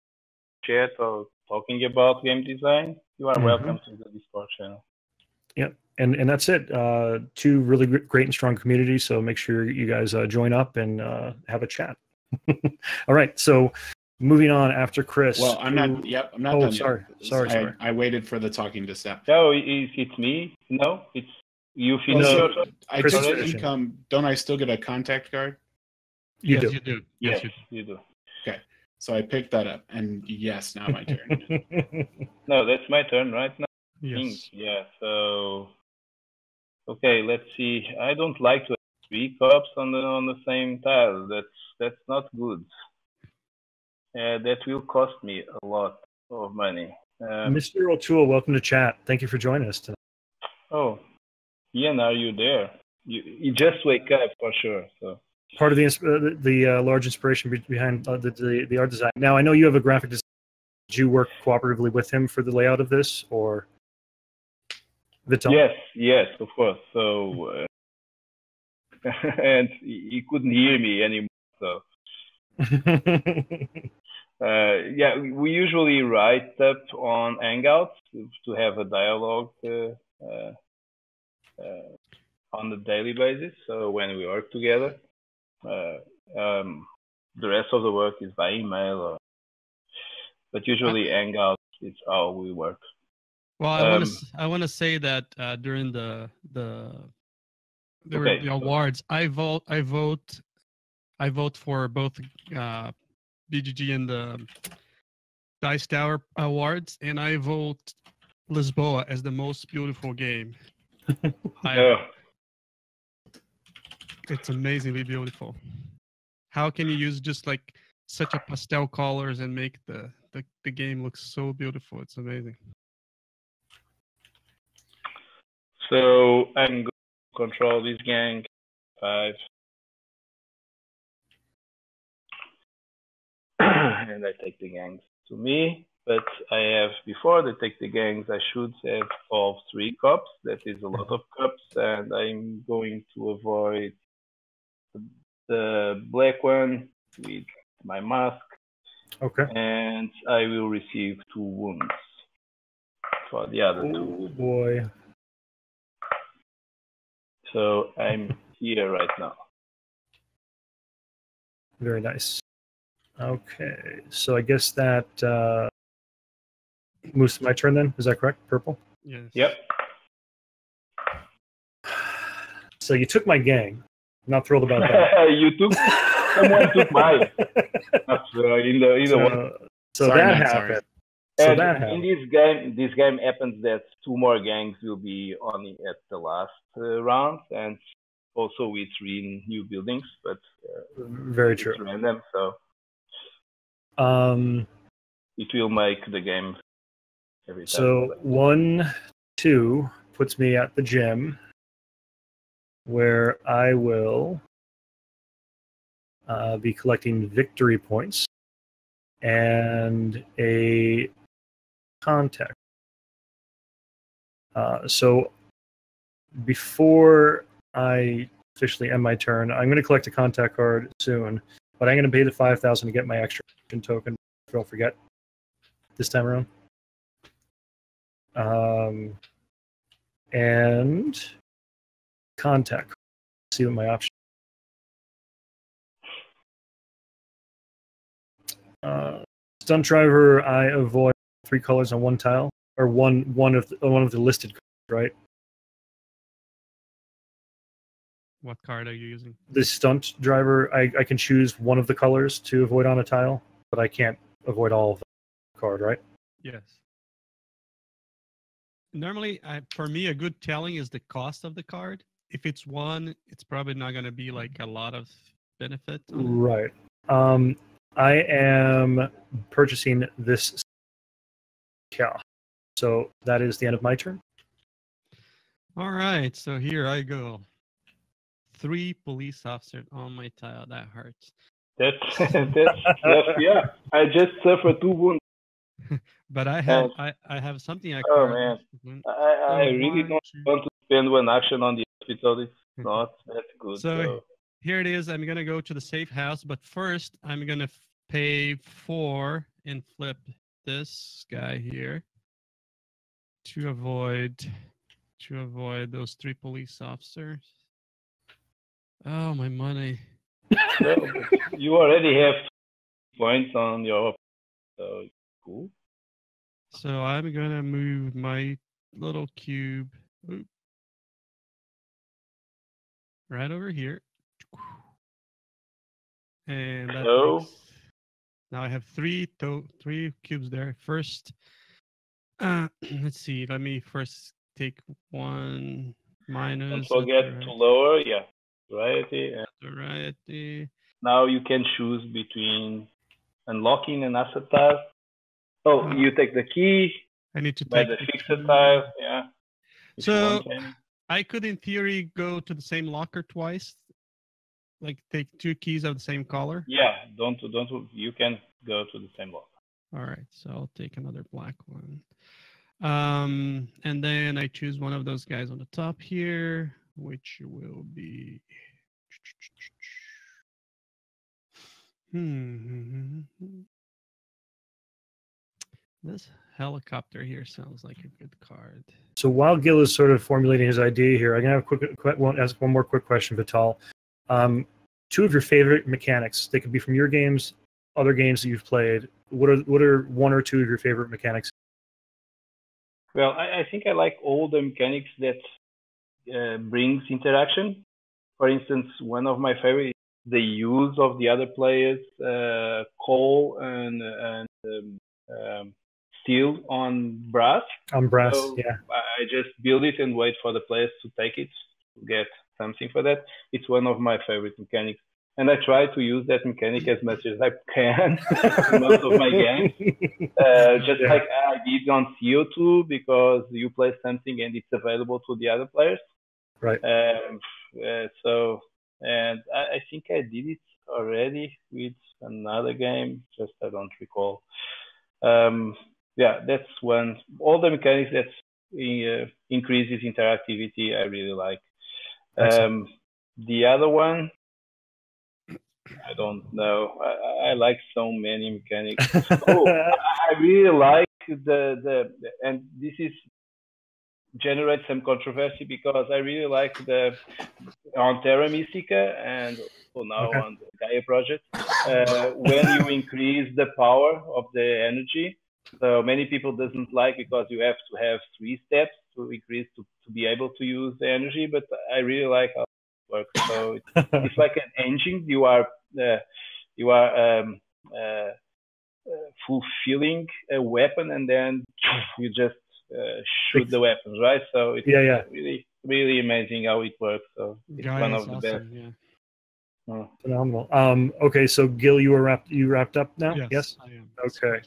chat or talking about game design, you are welcome to the Discord channel. Yep. And that's it. Two really great and strong communities. So make sure you guys join up and have a chat. All right. So moving on after Chris. Well, I'm not. Yep, I'm not done. Sorry. Yet. Sorry. I waited for the talking to stop. No, it's me. No, it's you. Finish your turn. I just don't I still get a contact card? You do. You do. Yes, you do. Okay. So I picked that up, and yes, now my turn. No, that's my turn right now. Yes. Yeah. So. Okay, let's see. I don't like to have 3 cups on the same tile. That's not good. That will cost me a lot of money. Mr. O'Toole, welcome to chat. Thank you for joining us tonight. Oh, Ian, are you there? You just wake up for sure. So part of the large inspiration behind the art design. Now I know you have a graphic designer. Did you work cooperatively with him for the layout of this, or? Vital? Yes, of course. So, and he couldn't hear me anymore. So, yeah, we usually write up on Hangouts to have a dialogue on a daily basis. So when we work together, the rest of the work is by email. But usually Hangouts is how we work. Well, I want to say that during the awards, I vote for both BGG and the Dice Tower Awards, and I vote Lisboa as the most beautiful game. It's amazingly beautiful. How can you use just like such a pastel colors and make the game look so beautiful? It's amazing. So I'm going to control this gang. 5. And I take the gangs to me. But I have, before they take the gangs, I should have all 3 cups. That is a lot of cups. And I'm going to avoid the black one with my mask. Okay. And I will receive 2 wounds for the other 2. Oh boy. So I'm here right now. Very nice. Okay, so I guess that moves to my turn then. Is that correct? Purple? Yes. Yep. So you took my gang. I'm not thrilled about that. Someone took mine. Either one. So sorry, that happened. So and that happened. In this game happens that 2 more gangs will be only at the last round, and also with 3 new buildings, but very true. It's random, so it will make the game every time. So 1, 2 puts me at the gym, where I will be collecting victory points and a contact. So before I officially end my turn, I'm going to collect a contact card soon, but I'm going to pay the 5,000 to get my extra token. Don't forget this time around. And contact. See what my option. Stunt driver. I avoid 3 colors on 1 tile, or one of the listed cards, right? What card are you using? The stunt driver. I can choose one of the colors to avoid on a tile, but I can't avoid all of the card, right? Yes. Normally, for me, a good telling is the cost of the card. If it's 1, it's probably not going to be like a lot of benefit. Right. I am purchasing this. Yeah. So that is the end of my turn. All right, so here I go. 3 police officers on my tile. That hurts. That's yeah. I just suffered 2 wounds. But I have something I Oh card. man, I really don't want to spend 1 action on the hospital. It's not that good. So here it is. I'm gonna go to the safe house, but first I'm gonna pay 4 and flip this guy here to avoid those 3 police officers. Oh, my money. Well, you already have 2 points on your, so it's cool. So I'm gonna move my little cube right over here, and that makes, now I have 3 cubes there. First, let's see. Let me first take 1 minus. Don't forget to lower, yeah, variety. Now you can choose between unlocking an asset tile. Oh, you take the key. I need to buy take the fixed tile, yeah. So I could, in theory, go to the same locker twice. Like take 2 keys of the same color. Yeah, don't. You can go to the same locker. All right, so I'll take another black one. And then I choose one of those guys on the top here, which will be. This helicopter here sounds like a good card. So while Gil is sort of formulating his idea here, I'm gonna have ask one more quick question, Vital. 2 of your favorite mechanics. They could be from your games, other games that you've played. What are 1 or 2 of your favorite mechanics? Well, I think I like all the mechanics that brings interaction. For instance, one of my favorites is the use of the other players' coal and steel on brass. On brass, so yeah. I just build it and wait for the players to take it to get something for that. It's one of my favorite mechanics. And I try to use that mechanic as much as I can in most of my games. Just like I did on CO2, because you play something and it's available to the other players. Right. So, and I think I did it already with another game, just I don't recall. Yeah, that's one. All the mechanics that increases interactivity, I really like. The other one, I don't know. I like so many mechanics. I really like and this is generates some controversy, because I really like the on Terra Mystica and now on the Gaia project, when you increase the power of the energy. So many people doesn't like, because you have to have 3 steps to increase to be able to use the energy, but I really like how it works. So it's like an engine. You are fulfilling a weapon, and then you just shoot the weapons, right? So it's really, really amazing how it works. So it's one of the best. Yeah. Phenomenal. Okay, so Gil, you wrapped up now? Yes, I am. Okay.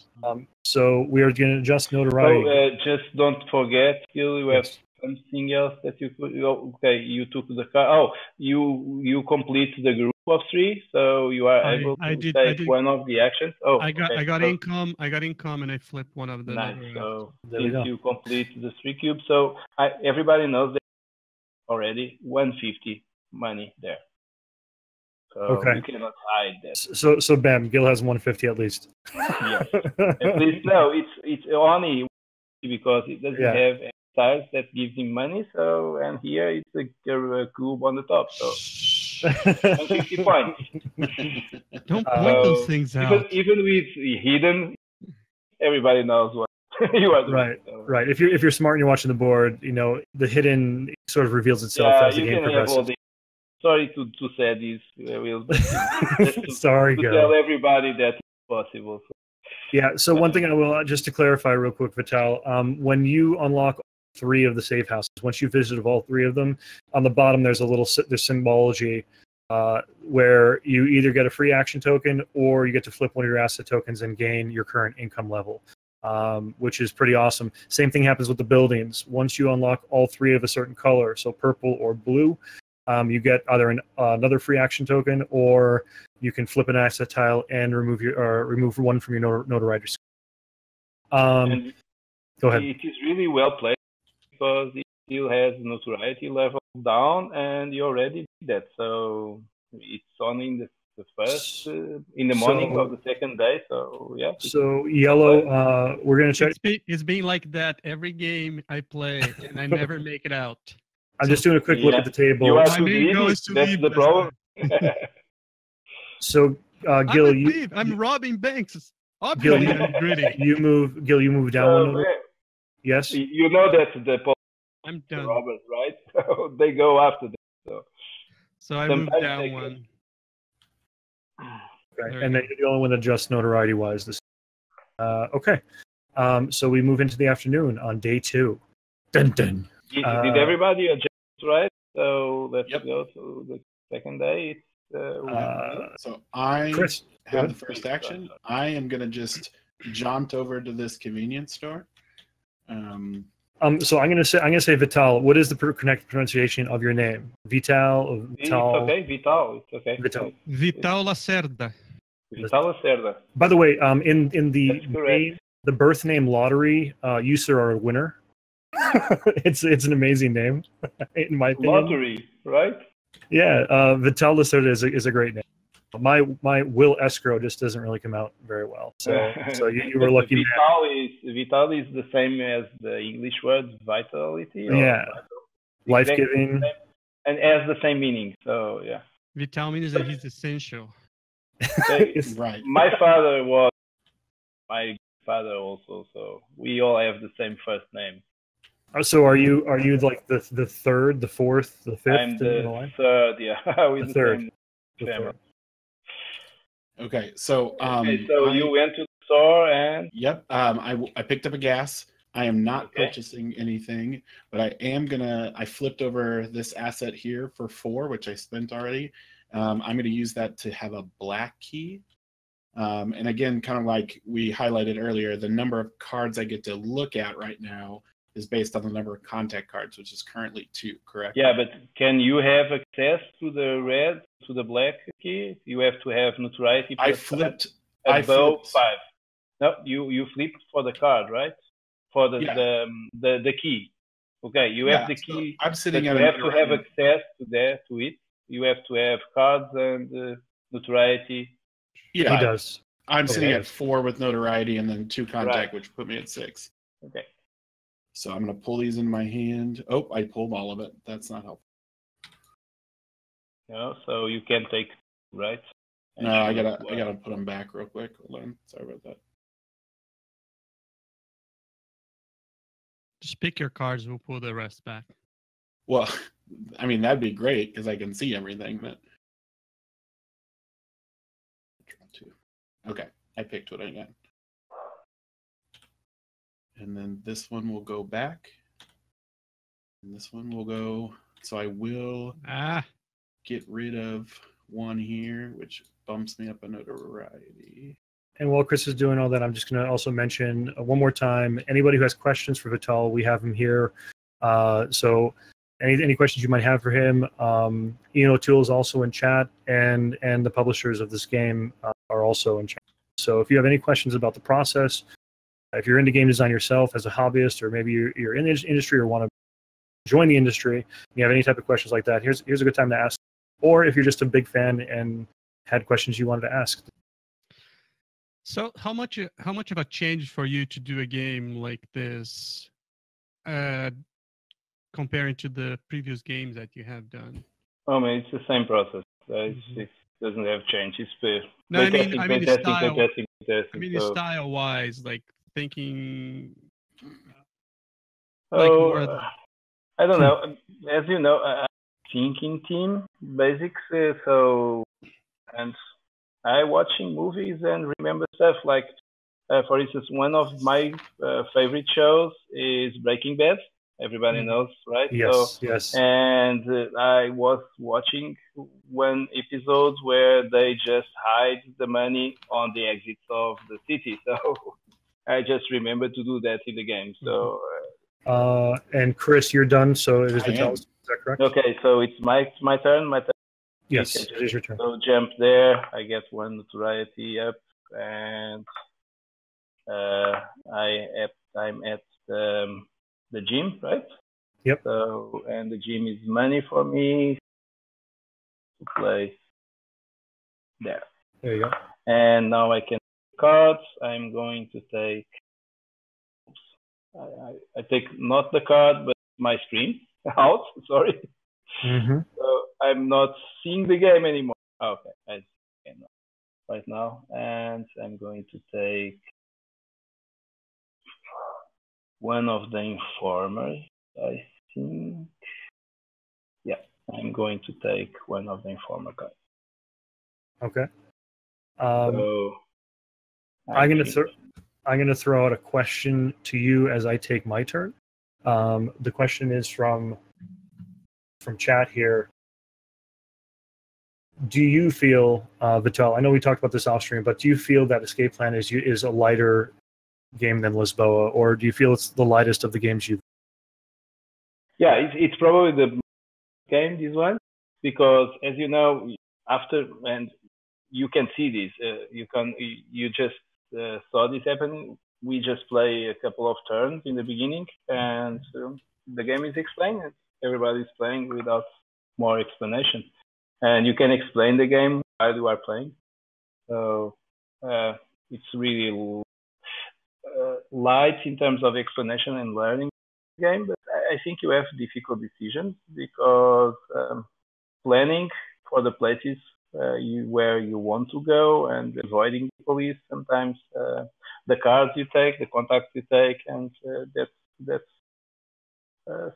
So we are going to adjust notoriety. So just don't forget, Gil, you have something else that you could. Okay, you took the car. Oh, you complete the group of 3, so you are able to take one of the actions. Oh, I got income. I got income, and I flipped one of the. Nice. So since you complete the 3 cubes, so everybody knows that already 150 money there. So you cannot hide that. So bam, Gil has 150 at least. Yes. At least no, it's only because it doesn't have any tiles that gives him money. So, and here it's a cube on the top. So 150 points. Don't point those things out. Even with hidden, everybody knows what you are doing. Right. So. Right. If you're smart and you're watching the board, you know the hidden sort of reveals itself as the game progresses. Sorry to say this, Will. Sorry, to tell everybody that it's possible. So. Yeah. So one thing I will, just to clarify real quick, Vital, when you unlock 3 of the safe houses, once you visited all 3 of them, on the bottom there's there's symbology where you either get a free action token or you get to flip one of your asset tokens and gain your current income level. which is pretty awesome. Same thing happens with the buildings. Once you unlock all 3 of a certain color, so purple or blue, you get either another free action token, or you can flip an asset tile and remove one from your notoriety. Go ahead. It is really well played because it still has notoriety level down, and you already did that. So it's only in the first in the morning of the second day. So yeah. So yellow, we're gonna check. It's been like that every game I play, and I never make it out. I'm just doing a quick look at the table. You are too greedy. That's the problem. So Gil, I'm robbing banks. Gil, I'm greedy. you move down one. Yes. You know that's the I'm done. robbers, right? So they go after them. So I moved down one. Okay. And then you're the only one that adjusts notoriety wise. This. Okay. So we move into the afternoon on day 2. Dun, dun. Did everybody adjust, right? So let's go to the second day. So I have the first action. I am going to just jaunt over to this convenience store. So I'm gonna say Vital. What is the correct pronunciation of your name? Vital. It's okay. Vital. It's okay. Vital Lacerda. Vital Lacerda. By the way, in the birth name lottery, you sir are a winner. it's an amazing name, in my opinion. Lottery, right? Yeah, Vital Lacerda is a great name. My Will Esgro just doesn't really come out very well. So you were lucky. Vital is the same as the English word vitality. Yeah, life-giving, and has the same meaning. So yeah. Vital means that he's essential. Right. My father was my father also, so we all have the same first name. So are you like the third, the fourth, the fifth? I'm the third. Yeah, the third. Okay, so you went to the store and yep, I picked up a gas. I am not purchasing anything, but I flipped over this asset here for 4, which I spent already. I'm going to use that to have a black key. And again, kind of like we highlighted earlier, the number of cards I get to look at right now is based on the number of contact cards, which is currently 2, correct? Yeah, but can you have access to the black key? You have to have notoriety. I flipped. Above 5. No, you flip for the card, right? For the key. Okay, you have the key. So I'm sitting at. You have to have access to it. You have to have cards and notoriety. Yeah, he does. I'm sitting at 4 with notoriety and then 2 contact, which put me at 6. Okay. So I'm going to pull these in my hand. Oh, I pulled all of it. That's not helpful. No, so you can take, right? No, I gotta put them back real quick. Hold on. Sorry about that. Just pick your cards. We'll pull the rest back. Well, I mean, that'd be great because I can see everything. But okay, I picked what I got. And then this one will go back. And this one will go. So I will get rid of 1 here, which bumps me up a notoriety. And while Chris is doing all that, I'm just going to also mention one more time, anybody who has questions for Vital, we have him here. So any questions you might have for him, Ian O'Toole is also in chat, and the publishers of this game are also in chat. So if you have any questions about the process, if you're into game design yourself as a hobbyist, or maybe you're in the industry or want to join the industry, you have any type of questions like that, here's a good time to ask. Or if you're just a big fan and had questions you wanted to ask. So how much of a change for you to do a game like this, comparing to the previous games that you have done? I mean, it's the same process. It doesn't have change. It's fair. No, I mean, style-wise, like thinking. I don't know. As you know, thinking team basics. And I watching movies and remember stuff like, for instance, one of my favorite shows is Breaking Bad. Everybody knows, right? Yes, yes. And I was watching one episode where they just hide the money on the exits of the city. So I just remembered to do that in the game. So. And Chris, you're done. So it is I am. Vitalis. Is that correct? Okay, so it's my turn. My turn. Yes, it is your turn. So jump there. I get 1 notoriety up, and I'm at the gym, right? Yep. So and the gym is money for me to place there. There you go. And now I can cards. I'm going to take. I take not the card, but my screen out. Sorry. Mm-hmm. So I'm not seeing the game anymore. Okay, I see right now, and I'm going to take one of the informers. I think, yeah, I'm going to take one of the informer cards. Okay. So I'm gonna throw out a question to you as I take my turn. The question is from chat here. Do you feel, Vital? I know we talked about this off stream, but do you feel that Escape Plan is a lighter game than Lisboa, or do you feel it's the lightest of the games you've? Yeah, it's probably the game, this one, because as you know, after, and you can see this, you just saw this happen. We just play a couple of turns in the beginning, and the game is explained. Everybody's playing without more explanation, and you can explain the game while you are playing. So it's really light in terms of explanation and learning the game, but I think you have difficult decisions because planning for the places where you want to go and avoiding the police sometimes the cards you take, the contacts you take, and that's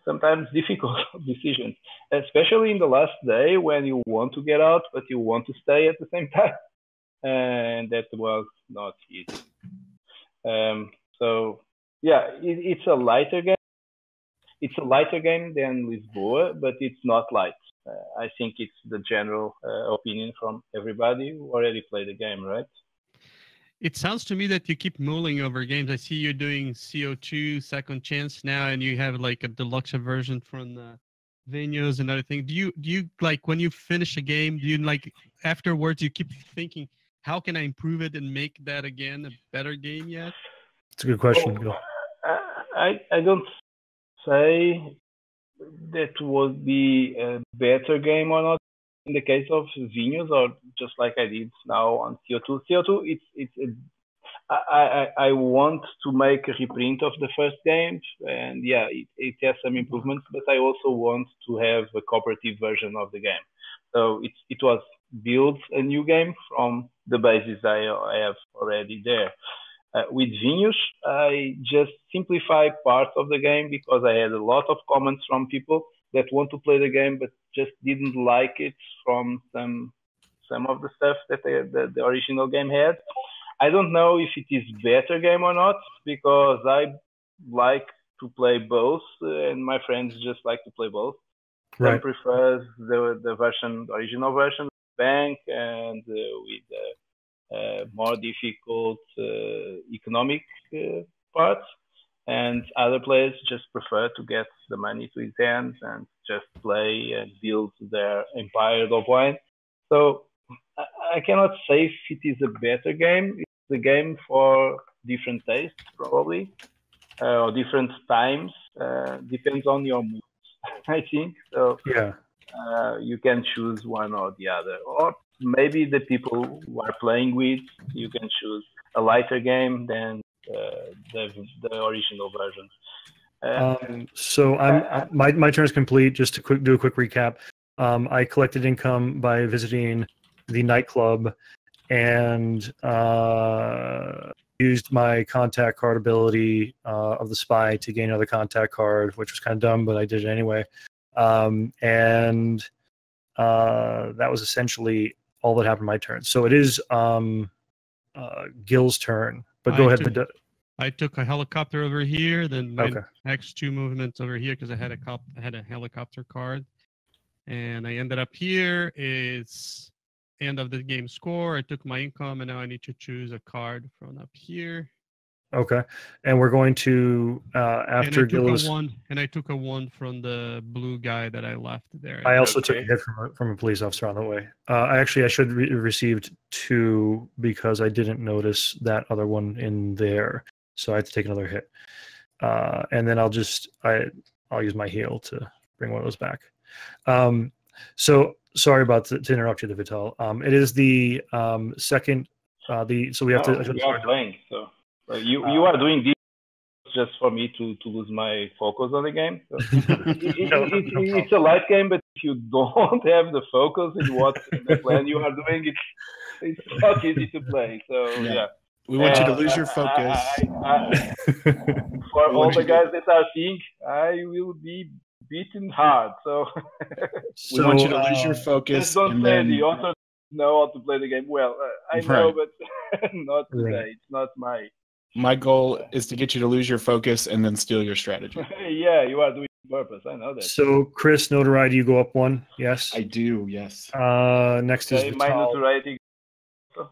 sometimes difficult decisions, especially in the last day when you want to get out but you want to stay at the same time, and that was not easy. So yeah, it's a lighter game. It's a lighter game than Lisboa, but it's not light. I think it's the general opinion from everybody who already played the game, right? It sounds to me that you keep mulling over games. I see you're doing CO2 Second Chance now, and you have like a deluxe version from the Venues and other things. Do you like when you finish a game? Do you like afterwards you keep thinking, how can I improve it and make that again a better game yet? It's a good question. Well, I don't say that would be a better game or not in the case of Venus, or just like I did now on CO2. CO2, I want to make a reprint of the first game, and yeah, it has some improvements, but I also want to have a cooperative version of the game. So it was build a new game from the basis I have already there. With Venus, I just simplify parts of the game because I had a lot of comments from people that want to play the game but just didn't like it from some of the stuff that the original game had. I don't know if it is better game or not because I like to play both, and my friends just like to play both. Some prefers the original version, bank, and with more difficult economic parts, and other players just prefer to get the money to his hands and just play and build their empire of wine. So I cannot say if it is a better game. It's a game for different tastes, probably, or different times. Depends on your mood, I think. So yeah, you can choose one or the other, or maybe the people who are playing with, you can choose a lighter game than the original version. So my turn is complete. Just to do a quick recap. I collected income by visiting the nightclub and used my contact card ability of the spy to gain another contact card, which was kind of dumb, but I did it anyway. And that was essentially all that happened my turn. So it is Gil's turn. But go ahead. I took a helicopter over here, then my okay. X2 movements over here because I had a helicopter card, and I ended up here. It's end of the game score. I took my income, and now I need to choose a card from up here. Okay, and we're going to after Gillis. And I took a one from the blue guy that I left there. I also took a hit from a police officer on the way. I should have received 2 because I didn't notice that other one in there, so I had to take another hit. And then I'll use my heal to bring one of those back. So sorry about to interrupt you, Vital. It is the second. So we have to. We are playing. So you are doing this just for me to lose my focus on the game. So it's a light game, but if you don't have the focus in what the plan you are doing, it's not easy to play. So yeah. We want you to lose your focus. For all the guys that are seeing, I will be beaten hard. So we want you to lose your focus. Just don't say the author know how to play the game well. I know, but not today. Right. It's not my. My goal is to get you to lose your focus and then steal your strategy. Yeah, you are doing it on purpose. I know that. So, Chris, notoriety, you go up 1. Yes. I do. Yes. Next is Vital. My notoriety.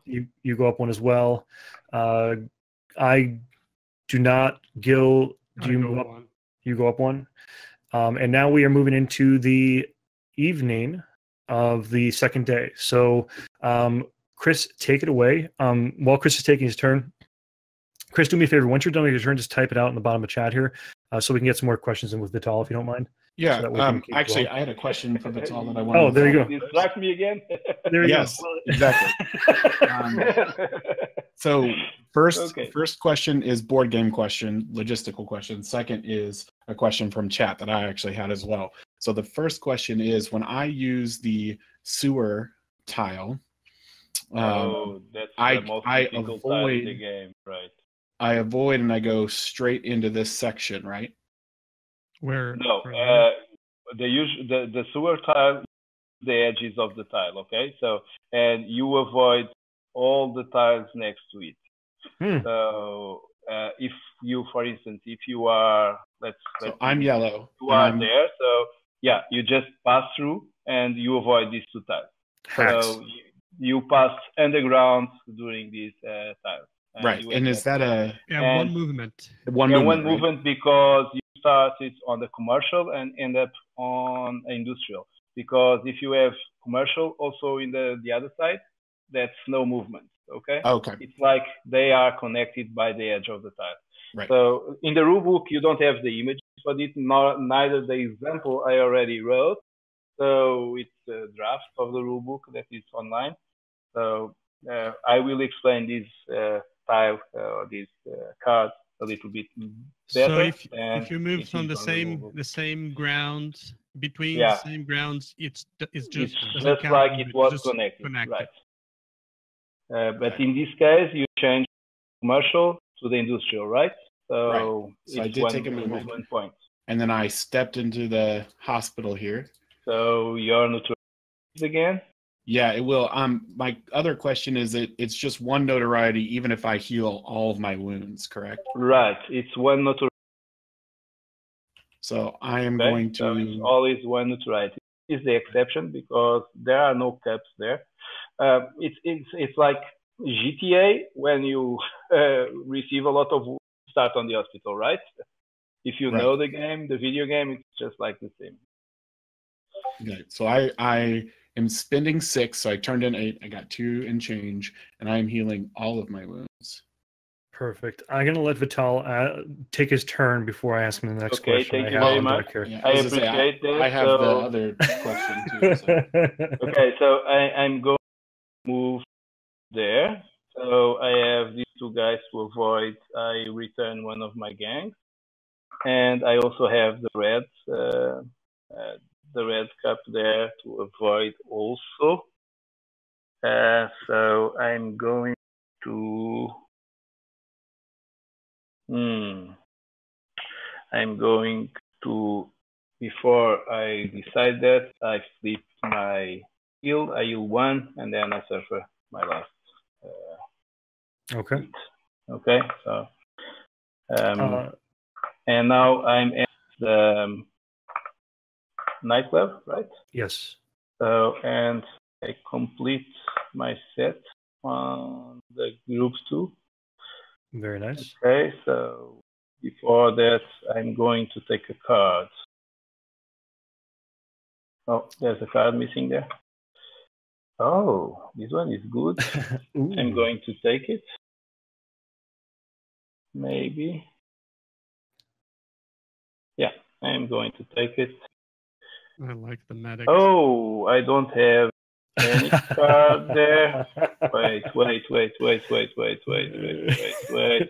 You go up 1 as well. I do not. Gil, do you move up? You go up 1. And now we are moving into the evening of the second day. So, Chris, take it away. While Chris is taking his turn, Chris, do me a favor. Once you're done with your turn, just type it out in the bottom of the chat here, so we can get some more questions in with Vital, if you don't mind. Yeah. So actually, I had a question for Vital that I wanted. Oh, there you go. Distract me again. There you go. Exactly. So first question is board game question, logistical question. Second is a question from chat that I actually had as well. So the first question is, when I use the sewer tile, that's the most difficult tile in the game, right? I avoid and I go straight into this section, right? Where? No, the sewer tile, the edges of the tile, okay? So, and you avoid all the tiles next to it. So, if you, for instance, if you are, so I'm yellow. You are there, so yeah, you just pass through and you avoid these 2 tiles. So you pass underground during these tiles. Right, and is that one movement? One movement because you started on the commercial and end up on industrial. Because if you have commercial also in the other side, that's no movement. Okay. Okay. It's like they are connected by the edge of the tile. Right. So in the rule book you don't have the image for this, neither the example I already wrote. So it's a draft of the rule book that is online. So I will explain this tile or this card a little bit better. So if you move from the same ground between the same grounds, it's just like it was connected. Right. But in this case, you change commercial to the industrial, right? So I did take a movement point. And then I stepped into the hospital here. So your notoriety again? Yeah, it will. My other question is that it's just 1 notoriety even if I heal all of my wounds, correct? Right. It's 1 notoriety. So I am going to. So it's always 1 notoriety. Is the exception because there are no caps there. It's like GTA when you receive a lot of wounds, start on the hospital, right? If you know the game, the video game, it's just like the same. Okay, so I am spending 6, so I turned in 8. I got 2 and change, and I am healing all of my wounds. Perfect. I'm going to let Vital take his turn before I ask him the next question. Thank you very much. Yeah, I appreciate that. I have the other question too. So. Okay, so I'm going to move there. So I have these 2 guys to avoid. I return one of my gangs, and I also have the red cup there to avoid also. So I'm going to. I'm going to, before I decide that, I flip my heal. I heal 1, and then I suffer my last. Okay. Hit. Okay. So, and now I'm at the nightclub, right? Yes. So, and I complete my set on the group 2. Very nice. Okay, so before that, I'm going to take a card. Oh, there's a card missing there. Oh, this one is good. I'm going to take it. Maybe. Yeah, I'm going to take it. I like the medics. Oh, I don't have any card there. Wait.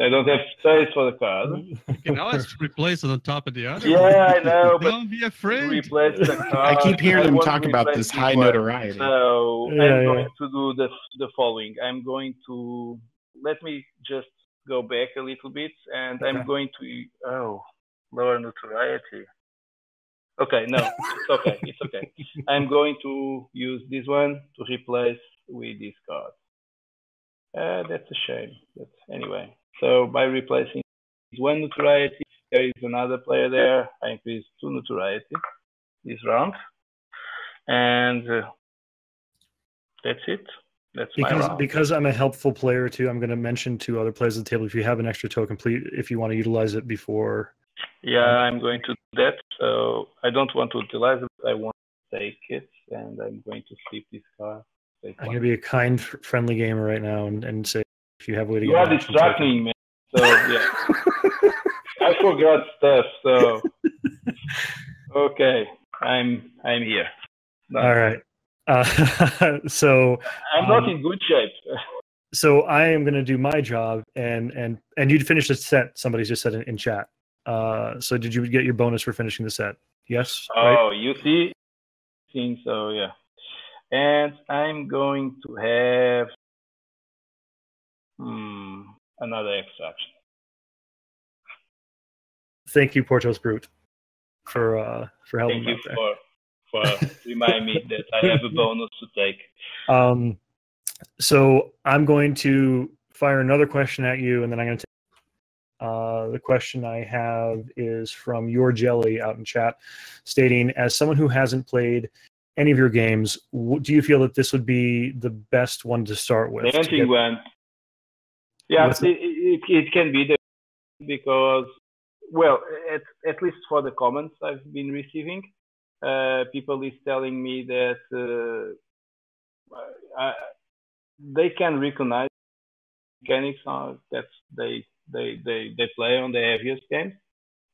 I don't have space for the card. You can always replace it on top of the other Yeah, one. I know, but Don't be afraid. replace the I card. keep hearing them won't talk about replace this high one. notoriety. So Yeah, I'm going to do the following. I'm going to, let me just go back a little bit, and I'm going to, lower notoriety. Okay, no, it's okay. I'm going to use this one to replace with this card. That's a shame, but anyway. So by replacing one notoriety, there is another player there. I increase 2 notoriety this round, and that's it. That's my round. Because I'm a helpful player too, I'm going to mention to other players at the table, if you have an extra token, please, if you want to utilize it before. Yeah, I'm going to do that. So I don't want to utilize it, but I want to take it, and I'm going to flip this card. I'm going to be a kind, friendly gamer right now and say, if you have a way to You get are distracting me, so yeah. I forgot stuff, so okay, I'm here. Done. All right. So I'm not in good shape. So I am going to do my job, and you'd finish the set. Somebody just said in chat. So did you get your bonus for finishing the set? Yes. Oh, right? you see, so yeah. And I'm going to have another extraction. Thank you, Portos Brute, for helping. Thank you for reminding me that I have a bonus to take. So I'm going to fire another question at you, and then I'm going to take the question I have is from Your Jelly out in chat, stating, as someone who hasn't played any of your games, do you feel that this would be the best one to start with? The one. Yeah, it can be because, well, at least for the comments I've been receiving, people is telling me that they can recognize mechanics that they play on the heaviest games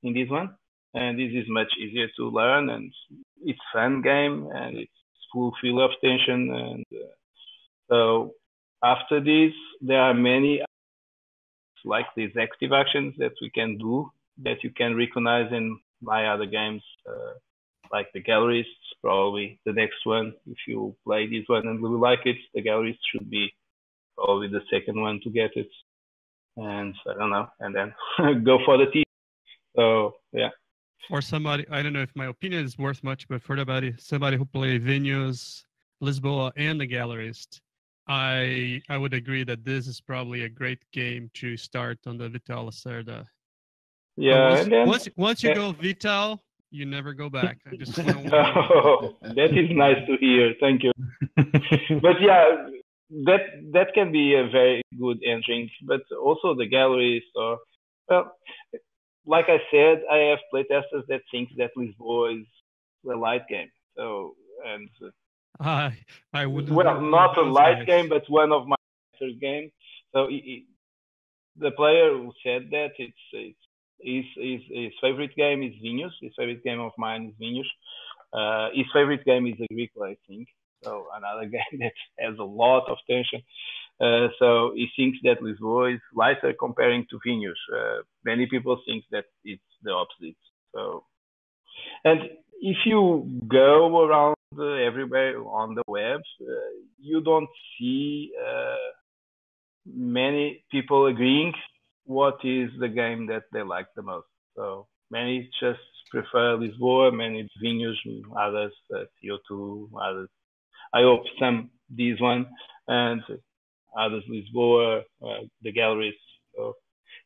in this one, and this is much easier to learn, and it's fun game, and it's full of tension, and so after this there are many like these active actions that we can do that you can recognize in my other games, like the Galleries, probably the next one. If you play this one and really like it, the Galleries should be probably the second one to get it. And I don't know, and then go for the team. So yeah. For somebody, I don't know if my opinion is worth much, but for somebody who played Vinhos, Lisboa, and the Galleries, I would agree that this is probably a great game to start on the Vital Lacerda. Yeah, once you go Vital, you never go back. I just want to that is nice to hear. Thank you. But yeah, that can be a very good entry. But also the Galleries, well, like I said, I have playtesters that think that Lisboa is a light game. So and I would not a light game, but one of my favorite games. So the player who said that his favorite game is Vinhos. His favorite game of mine is Vinhos. His favorite game is Agricola, I think. So another game that has a lot of tension. So he thinks that Lisboa is lighter comparing to Vinhos. Many people think that it's the opposite. So, and if you go around everywhere on the web, you don't see many people agreeing what is the game that they like the most. So many just prefer Lisboa, many Vinhos, others CO2, others. I hope some this one, and others Lisboa, the Galleries. So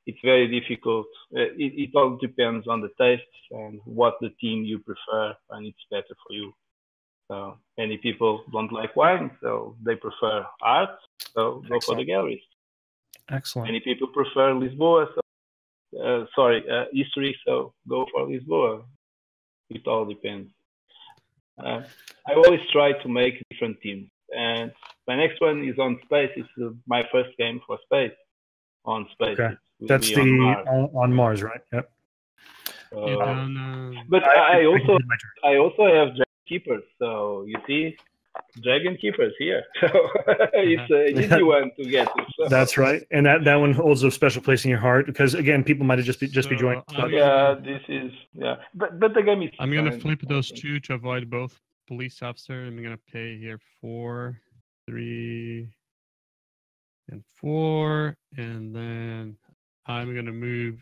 it's very difficult. It all depends on the tastes and what the team you prefer, and it's better for you. So many people don't like wine, so they prefer art. So go for the Galleries. Excellent. Many people prefer Lisboa, history, so go for Lisboa. It all depends. I always try to make different teams, and my next one is on space. It's my first game for space, on space. Okay, that's the on Mars, right? Yep. But I also have Dragon Keepers, so you see, Dragon Keepers here. So it's an easy one to get. So. That's right, and that one holds a special place in your heart because again, people might have just be joining. This is but the game is. I'm gonna flip those two to avoid both police officer. I'm gonna pay here 4, 3, and 4, and then I'm gonna move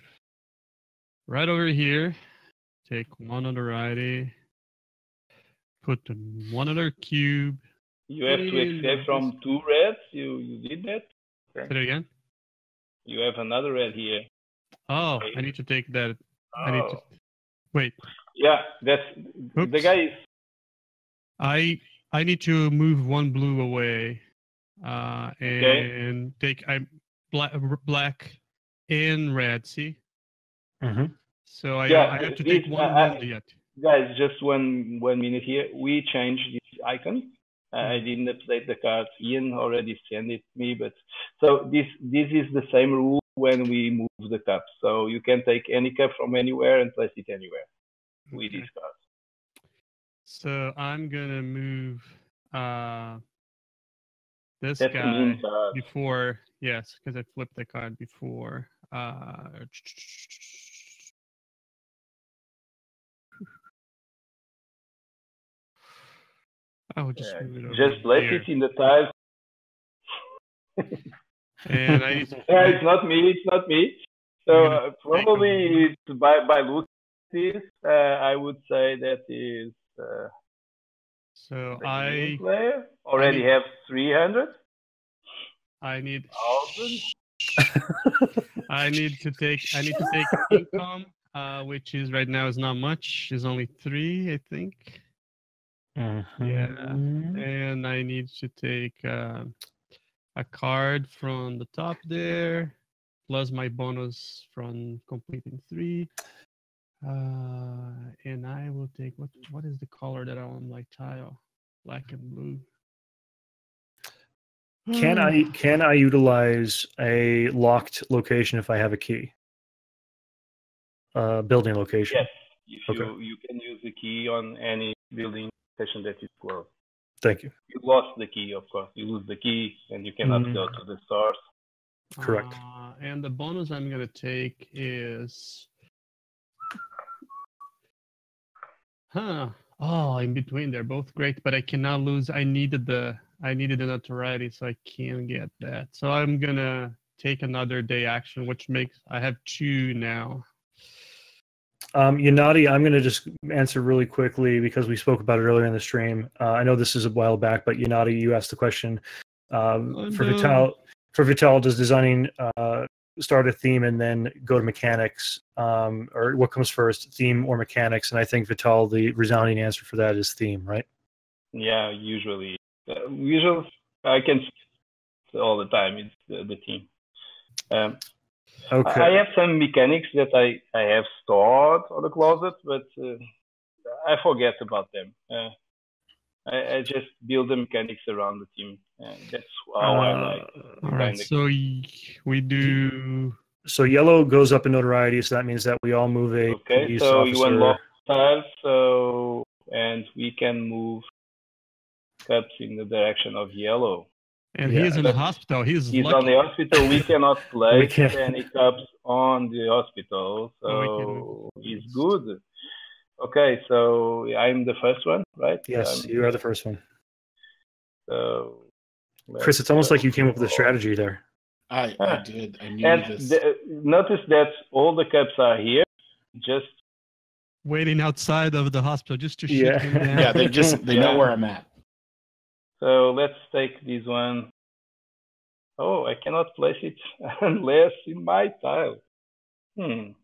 right over here. Take one notoriety. Put one other cube. You have to escape from 2 reds. You did that? Okay. Say it again. You have another red here. Oh, I need to take that. Oh. I need to wait. Yeah, that's the guy is. I need to move 1 blue away, and take black and red. See. Mm-hmm. So I have to take one yet. Guys, just one minute here. We changed this icon. I didn't update the cards. Ian already sent it to me, but so this is the same rule when we move the cups. So you can take any cup from anywhere and place it anywhere with these cards. So I'm gonna move this guy before. Yes, because I flipped the card before. Just place it in the tile. And it's not me. It's not me. So probably by look this, I would say that is. So player already have 300. I need. 1,000. I need to take income, which is right now is not much. Is only 3, I think. Yeah, and I need to take a card from the top there, plus my bonus from completing 3. And I will take what is the color that I want on my tile? Black and blue. Can I utilize a locked location if I have a key? Building location. Yes, you can use the key on any building location that is closed. Thank you. You lost the key, of course. You lose the key, and you cannot go to the source. Correct. And the bonus I'm gonna take is. In between, they're both great, but I cannot lose. I needed the notoriety, so I can't get that. So I'm gonna take another day action, which makes I have 2 now. Yanati, I'm gonna just answer really quickly because we spoke about it earlier in the stream. I know this is a while back, but Yanati, you asked the question for Vital, does designing start a theme and then go to mechanics, or what comes first, theme or mechanics? And I think Vital, the resounding answer for that is theme, right? Yeah, usually I can all the time. It's the theme. Okay. I have some mechanics that I have stored on the closet, but I forget about them. I just build the mechanics around the team. That's how I like. All right, so we do. So yellow goes up in notoriety, so that means that we all move a police so officer. You unlock tiles, and we can move cups in the direction of yellow. And he's in the hospital. He's lucky. On the hospital. We cannot place any cups on the hospital, so he's good. Okay, so I'm the first one, right? Yes, you are the first one. So, Chris, it's almost like you came up with a strategy there. I did. I knew this. Notice that all the cups are here, just waiting outside of the hospital just to shoot him down. Yeah, they know where I'm at. So let's take this one. Oh, I cannot place it unless in my tile. Next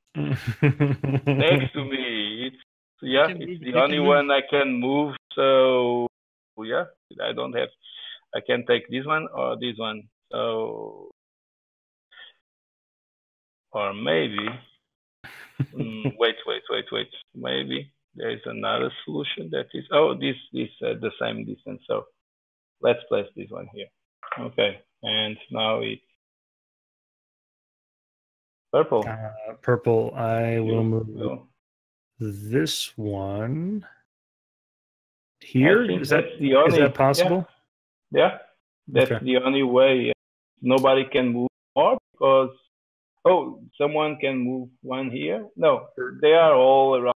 to me. It's the only one I can move. So yeah, I can take this one or this one. So Or maybe, wait. Maybe there is another solution that is, this is the same distance. So let's place this one here. Okay, and now it's purple. Purple. I will move this one here. Is that possible? Yeah. That's the only way. Nobody can move more because someone can move one here. No, they are all around.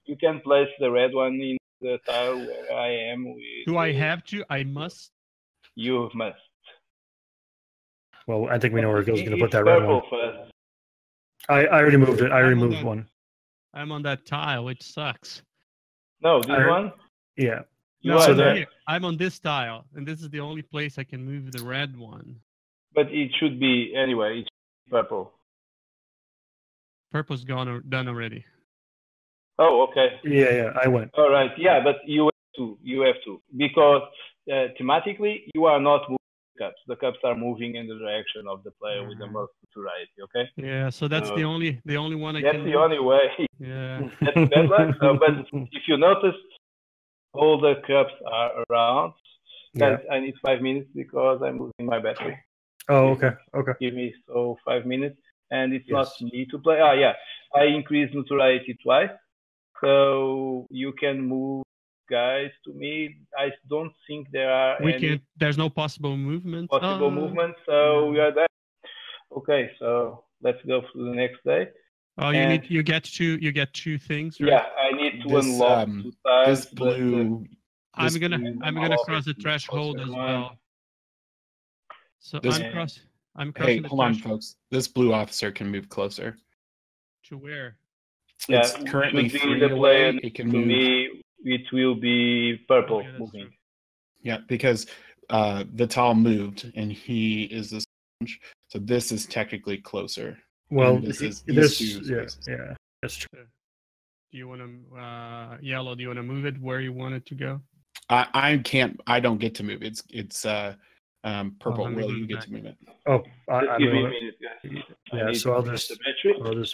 You can place the red one in the tile where I am. Do I have to? I must. You must. Well, I think we know where Gil's going to put that red one. First. I already moved it. I already moved one. I'm on that tile, which sucks. No, this one? Yeah. No, so I'm on this tile, and this is the only place I can move the red one. But it should be, anyway, it's purple. Purple's done already. Oh, okay. Yeah, I went. All right, yeah, but you have to. Because thematically, you are not moving the cups. The cups are moving in the direction of the player with the most neutrality, okay? Yeah, so that's the only one I can That's the only way. Yeah. That's bad luck. But if you notice, all the cups are around. I need 5 minutes because I'm losing my battery. Oh, okay. Give me 5 minutes, and it's not me to play. I increased neutrality twice, so you can move guys to me. I don't think there are There's no possible movement. Movement, so we are there. Okay, so let's go to the next day. Oh, you get two things, right? Yeah, I need to unlock 2 tiles. This blue. I'm gonna cross the threshold as well. So I'm crossing. Hey, hold on, folks. This blue officer can move closer. To where? It's currently 3 away. It can move. Me, it will be purple moving. True. Yeah, because the tile moved, and he is the sponge, so this is technically closer. Well, that's true. Do you want to Yellow? Do you want to move it where you want it to go? I can't. I don't get to move. It's purple. Will you get to move it? Oh, give me a minute, guys. Yeah, so I'll just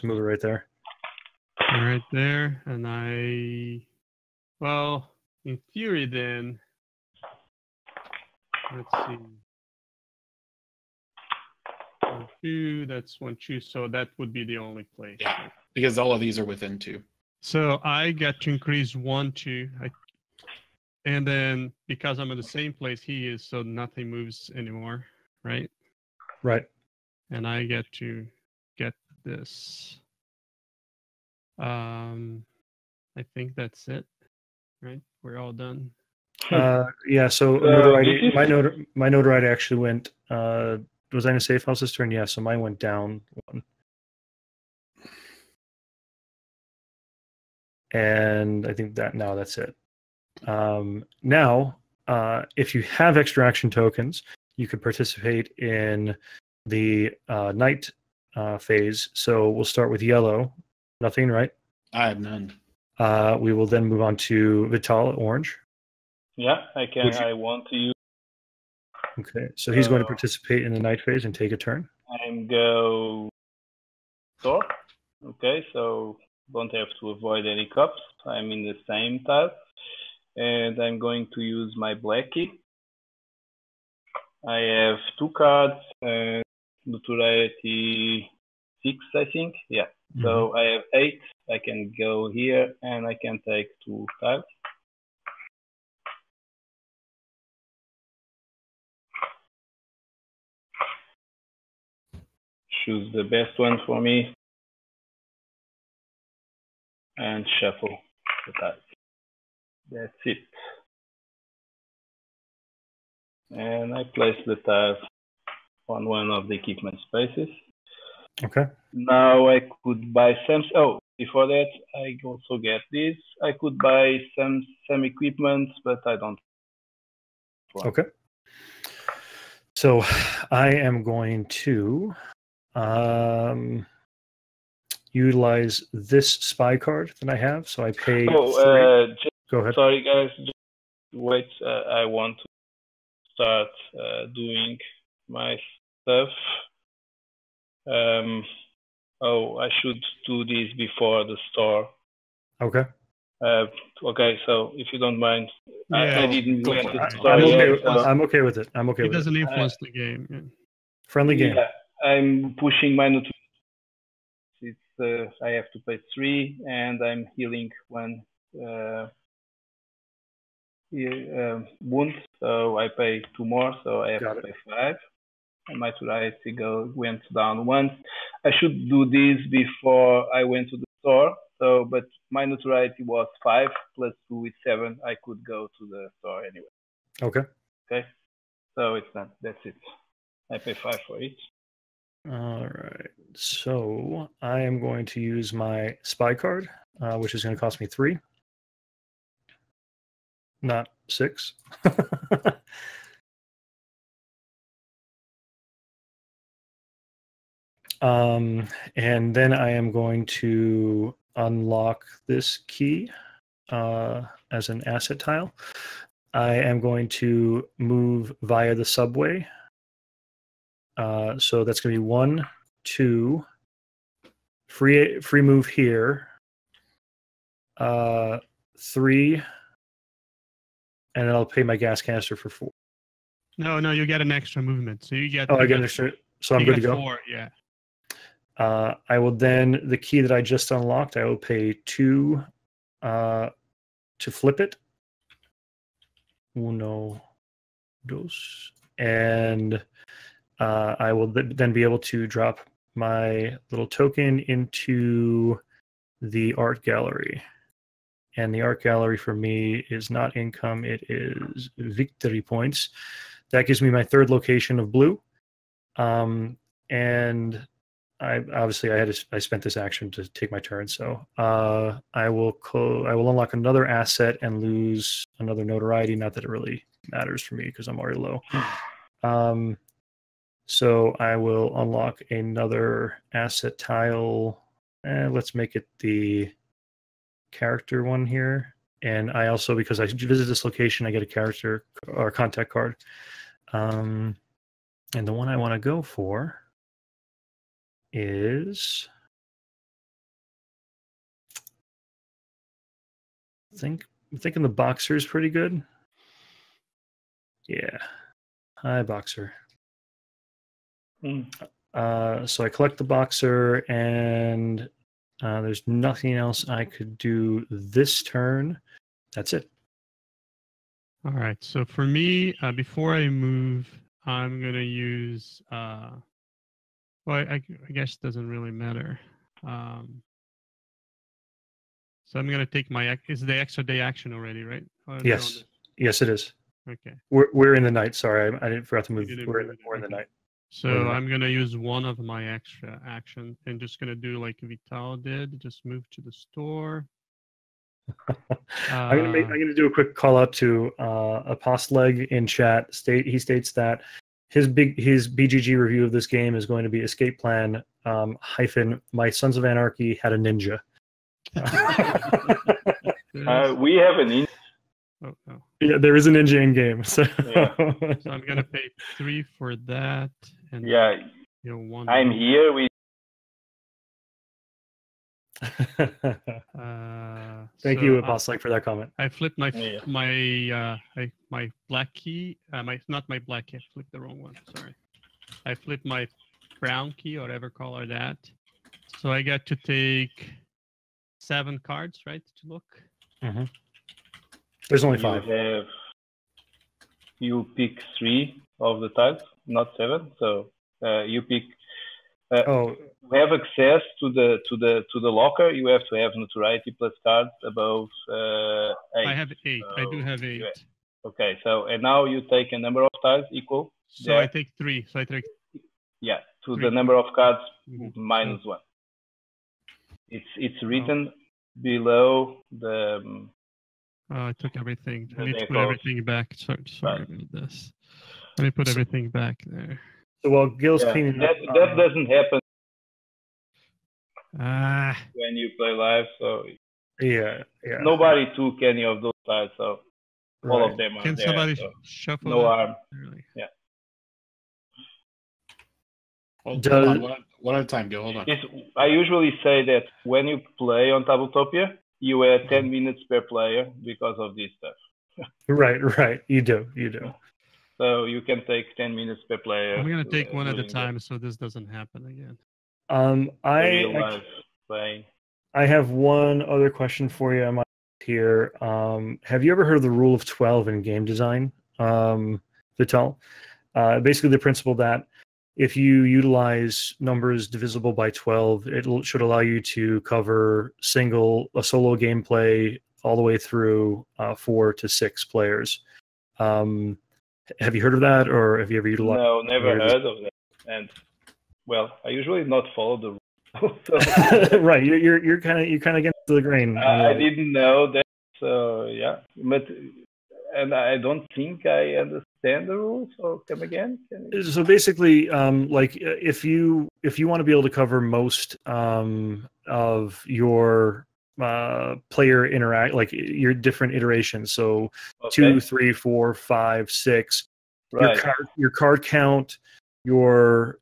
move it right there. Right there, and in theory, then let's see. 1, 2. That's 1, 2. So that would be the only place. Yeah, because all of these are within 2. So I get to increase 1, 2. And then because I'm in the same place he is, so nothing moves anymore, right? Right. And I get to get this. I think that's it, right? We're all done. Yeah. So notoriety, my notoriety actually went. Was I in a safe house's turn? Yeah. So mine went down 1. And I think that's it. Now, if you have extraction tokens, you could participate in the night phase. So we'll start with yellow. Nothing, right? I have none. We will then move on to Vital, orange. Yeah, I can. I want to use. Okay, so he's going to participate in the night phase and take a turn. And go store. Okay, so don't have to avoid any cups. I'm in the same tile. And I'm going to use my black key. I have 2 cards and notoriety 6, I think. Yeah. Mm-hmm. So I have 8. I can go here and I can take 2 tiles. Choose the best one for me. And shuffle the tiles. That's it. And I place the tiles on one of the equipment spaces. Okay. Now I could buy some. Oh, before that, I also get this. I could buy some equipment, but I don't. Okay. So I am going to utilize this spy card that I have. So I pay 3. Go ahead. Sorry, guys. Just wait. I want to start doing my stuff. Oh, I should do this before the store. Okay. Okay, so if you don't mind, Yeah, I didn't Go went for to it. the store yet. So, I'm okay with it. I'm okay it with it. doesn't influence the game. Yeah. Friendly game. yeah, I'm pushing my nutrition. It's I have to pay 3, and I'm healing 1 wound, so I pay 2 more, so I have to pay 5. And my notoriety went down once. I should do this before I went to the store. So, but my notoriety was 5 plus 2 is 7. I could go to the store anyway. Okay. Okay. So it's not. That's it. I pay 5 for it. All right. So I am going to use my spy card, which is going to cost me 3, not 6. And then I am going to unlock this key as an asset tile. I am going to move via the subway. So that's going to be 1, 2, free move here, 3, and then I'll pay my gas canister for 4. No, you get an extra movement. So you get. Oh, I get an extra. So I'm good to go. 4, yeah. I will then, the key that I just unlocked, I will pay 2 to flip it. 1, 2, and I will then be able to drop my little token into the art gallery. And the art gallery for me is not income, it is victory points. That gives me my 3rd location of blue. And I spent this action to take my turn, so I will unlock another asset and lose another notoriety. Not that it really matters for me because I'm already low. So I will unlock another asset tile. Let's make it the character one here. And I also, because I visit this location, I get a character or contact card. And the one I want to go for is, I'm thinking the boxer is pretty good. Yeah. Hi, boxer. So I collect the boxer, and there's nothing else I could do this turn. That's it. All right. So for me, before I move, I'm gonna use. Well, I guess it doesn't really matter. So I'm gonna take my. Is the extra day action already, right? Yes. Yes, it is. Okay. We're in the night. Sorry, I didn't forgot to move. We're in the night. So I'm gonna use one of my extra actions and just gonna do like Vital did. Just move to the store. I'm gonna do a quick call out to Apostleg in chat. He states that his BGG review of this game is going to be Escape Plan hyphen My Sons of Anarchy had a ninja. We have a ninja. Oh, no. Yeah, there is a ninja in game. So, yeah. So I'm gonna pay 3 for that, and yeah, 1. I'm here with. Thank you, Apostolic, for that comment. I flipped my my black key. Not my black key. I flipped the wrong one. Sorry. I flipped my brown key, or whatever color that. So I get to take 7 cards, right? To look. Mm-hmm. There's only 5. You pick 3 of the tiles, not 7. So you pick. We have access to the locker. You have to have notoriety plus cards above 8. I have 8. So I do have 8. Okay, so and now you take a number of tiles equal. So there. I take 3. So I take. Yeah, to 3. The number of cards minus 1. It's written below the. I took everything. I need to put everything back. Sorry about this. Let me put everything back there. So while Gil's cleaning that doesn't happen when you play live. So yeah. Nobody took any of those tiles, so all of them are Can there. Somebody so shuffle? No harm. Really? Yeah. Hold on, one at a time, Gil. Hold on. I usually say that when you play on Tabletopia, you add 10 minutes per player because of this stuff. Right. You do. So you can take 10 minutes per player. I'm gonna take one at a time so this doesn't happen again. I have one other question for you. I'm here. Have you ever heard of the rule of 12 in game design, Vital? Basically, the principle that if you utilize numbers divisible by 12, it should allow you to cover a solo gameplay all the way through 4 to 6 players. Have you heard of that, or have you ever utilized? No, never heard of that. And well, I usually not follow the rules. So. Right, you're kind of against the grain. I didn't know that. So yeah, and I don't think I understand the rules. So come again. So basically, like if you want to be able to cover most of your player interact, like your different iterations, so 2, 3, 4, 5, 6, right. your card count, your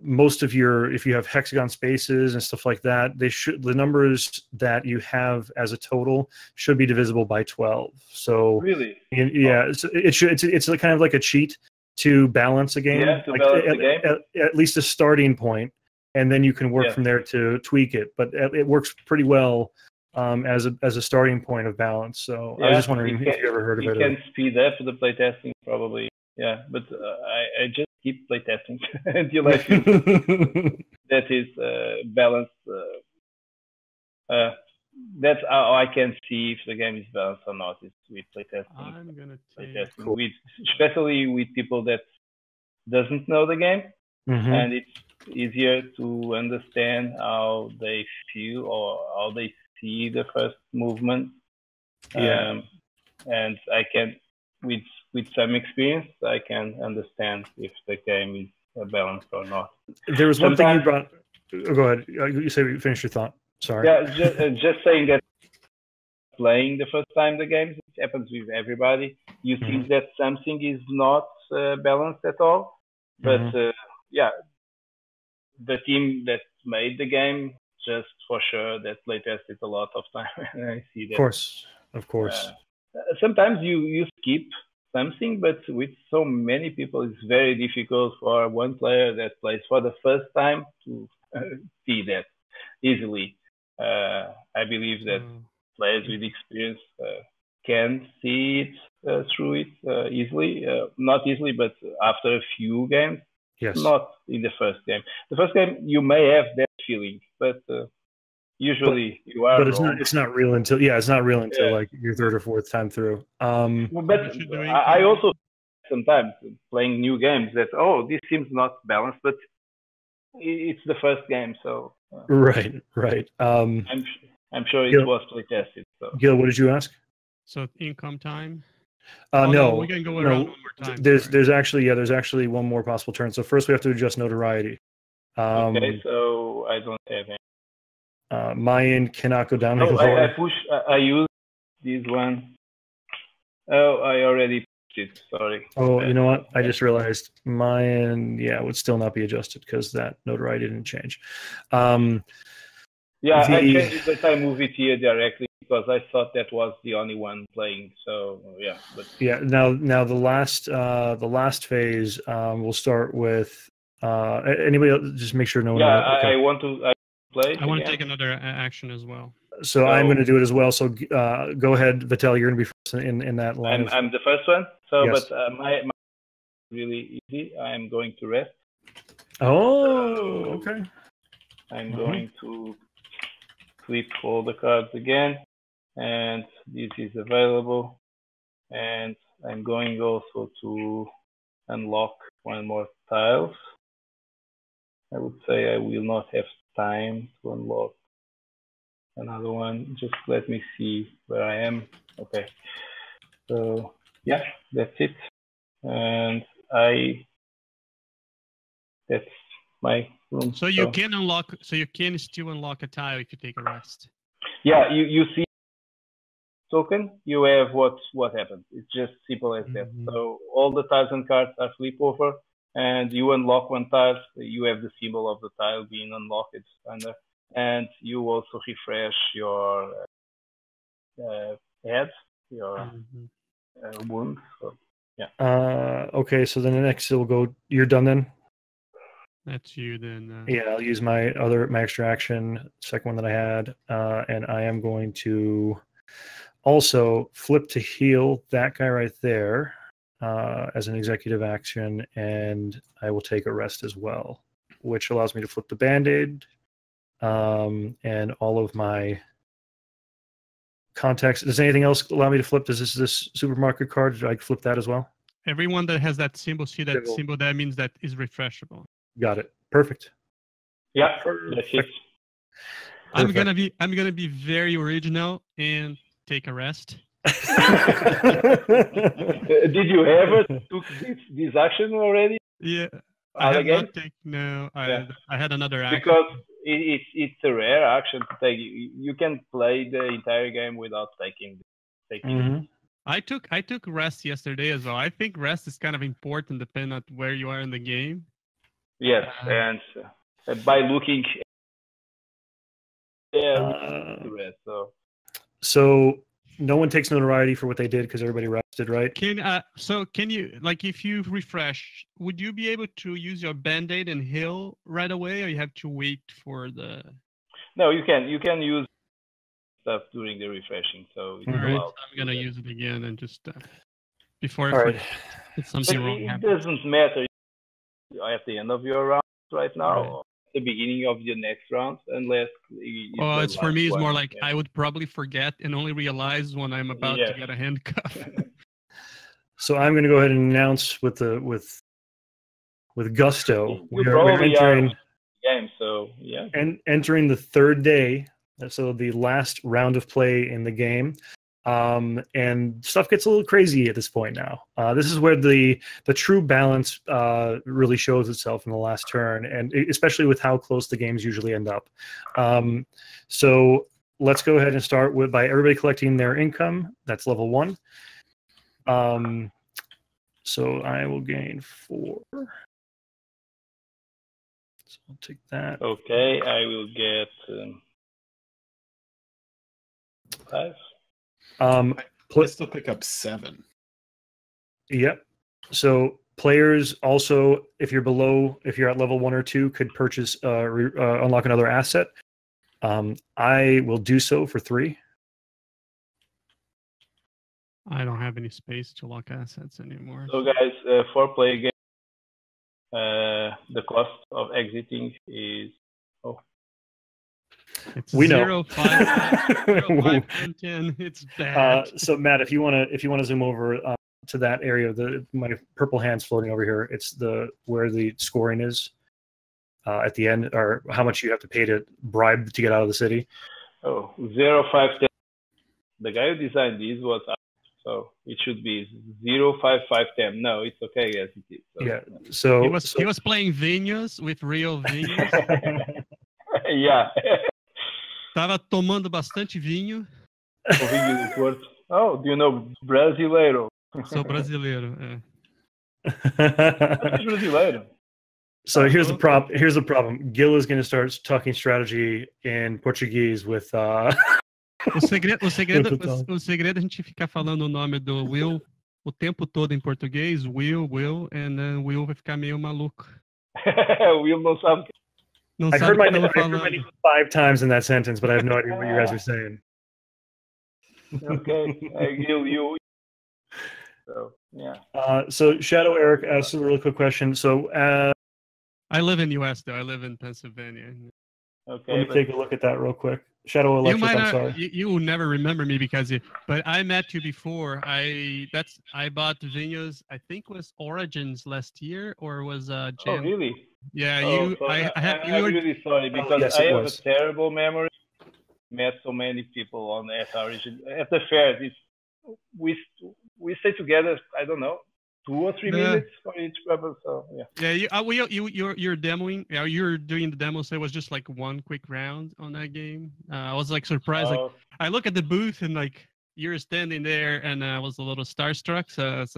most of your, if you have hexagon spaces and stuff like that, the numbers that you have as a total should be divisible by 12. So really, yeah, so it's kind of like a cheat to balance a game. Yeah, to balance the game. At least a starting point, and then you can work from there to tweak it. But it works pretty well as a starting point of balance. So I was just wondering if you ever heard of it. You can speed up the playtesting probably. Yeah, but I just keep playtesting until I feel that is balanced. That's how I can see if the game is balanced or not. It's with playtesting. I'm gonna take especially with people that doesn't know the game, and it's easier to understand how they feel or how they see the first movement. And I can, with some experience, I can understand if the game is balanced or not. There was one thing you brought. Oh, go ahead. You finish your thought. Sorry. Yeah, just saying that playing the first time the game, it happens with everybody. You think that something is not balanced at all, but yeah, the team that made the game just for sure that playtested a lot of time. And I see that. Of course. Sometimes you skip something, but with so many people, it's very difficult for one player that plays for the first time to see that easily. I believe that players with experience can see it through it easily. Not easily, but after a few games. Yes. Not in the first game. The first game you may have that feeling, but usually you are. But it's not real until like your third or fourth time through. But I also sometimes playing new games that this seems not balanced, but it's the first game, so right. I'm sure it was playtested. So. Gil, what did you ask? So income time. No, we can go around one more time. There's actually one more possible turn. So first we have to adjust notoriety. Okay, so I don't have any. Mayan cannot go down any lower. I use this one. Oh, I already pushed it. Sorry. Oh, you know what? I just realized Mayan, would still not be adjusted because that notoriety didn't change. I changed it, but I move it here directly because I thought that was the only one playing. So Now the last phase we'll start with anybody else. Just make sure no one. I want to play. I want to take another action as well. So I'm going to do it as well. So go ahead, Vital. You're going to be first in that line. I'm the first one. So, yes. But my really easy. I'm going to rest. Oh, okay. I'm going to flip all the cards again, and this is available. And I'm going also to unlock one more tiles. I would say I will not have time to unlock another one. Just let me see where I am. Okay. So yeah, that's it. And that's my room. So you can unlock. So you can still unlock a tile if you take a rest. Yeah, you see token. You have what happens. It's just simple as that. So all the tiles and cards are flip over. and you unlock one tile. You have the symbol of the tile being unlocked, kinda, and you also refresh your head, your wound. So, yeah. Okay, so then the next will go. You're done then. That's you then. Yeah, I'll use my extra action, second one that I had, and I am going to also flip to heal that guy right there as an executive action, and I will take a rest as well, which allows me to flip the Band-Aid and all of my contacts. Does anything else allow me to flip? Does this supermarket card, do I flip that as well? Everyone that has that symbol, see that symbol, that means that is refreshable. Got it. Perfect. Yeah, that's it. I'm gonna be very original and take a rest. Did you ever took this action already? Yeah, I have not taken. No, I had another action. Because it's a rare action to take. You can play the entire game without taking. I took rest yesterday as well. I think rest is kind of important depending on where you are in the game. Yes, and by looking, so no one takes notoriety for what they did because everybody rested, right? Can you, like, if you refresh, would you be able to use your Band-Aid and heal right away, or you have to wait for the? No, you can use stuff during the refreshing. So I'm gonna use it again and just before it's something wrong happens. It doesn't matter at the end of your round right now, or at the beginning of your next round, unless. It's for me. It's more like I would probably forget and only realize when I'm about to get a handcuff. So I'm going to go ahead and announce with gusto. We're entering game. So yeah, and entering the third day. So the last round of play in the game. And stuff gets a little crazy at this point now. This is where the true balance really shows itself in the last turn, and especially with how close the games usually end up. So let's go ahead and start by everybody collecting their income. That's level 1. So I will gain 4. So I'll take that. Okay, I will get 5. I still pick up 7. Yep. So players also, if you're at level 1 or 2, could purchase unlock another asset. I will do so for 3. I don't have any space to lock assets anymore. So guys, for play game, the cost of exiting is it's we 0, know. 5, 0, 5, 10. It's bad. So Matt, if you want to zoom over to that area, my purple hand's floating over here. It's where the scoring is at the end, or how much you have to pay to bribe to get out of the city. 0, 5, 10. The guy who designed these was so it should be 0, 5, 5, 10. No, it's okay as it is. So, yeah. So he was playing vinhos with real vinhos. Yeah. Tava tomando bastante vinho. O vinho do Porto. Oh, do you know brasileiro? Sou brasileiro. Brasileiro. So here's the problem. Gil is going to start talking strategy in Portuguese with. O segredo é a gente ficar falando o nome do Will o tempo todo em português. Will, and then Will vai ficar meio maluco. Will não sabe. I heard my name 5 times in that sentence, but I have no idea what you guys are saying. Okay, you. So yeah. So Shadow Eric asked a really quick question. So I live in the U.S. though. I live in Pennsylvania. Okay. Let me take a look at that real quick. Shadow Electric. I'm sorry. You will never remember me but I met you before. I bought Vinhos. I think it was Origins last year, or was Jan. Oh really? Yeah, I'm really sorry because I have a terrible memory. Met so many people on Origin at the fair. We stay together. I don't know, 2 or 3 minutes for each purpose. So yeah. Yeah, you're demoing. You're doing the demo. So it was just like 1 quick round on that game. I was like surprised. Like I look at the booth and like you're standing there, and I was a little starstruck. So it's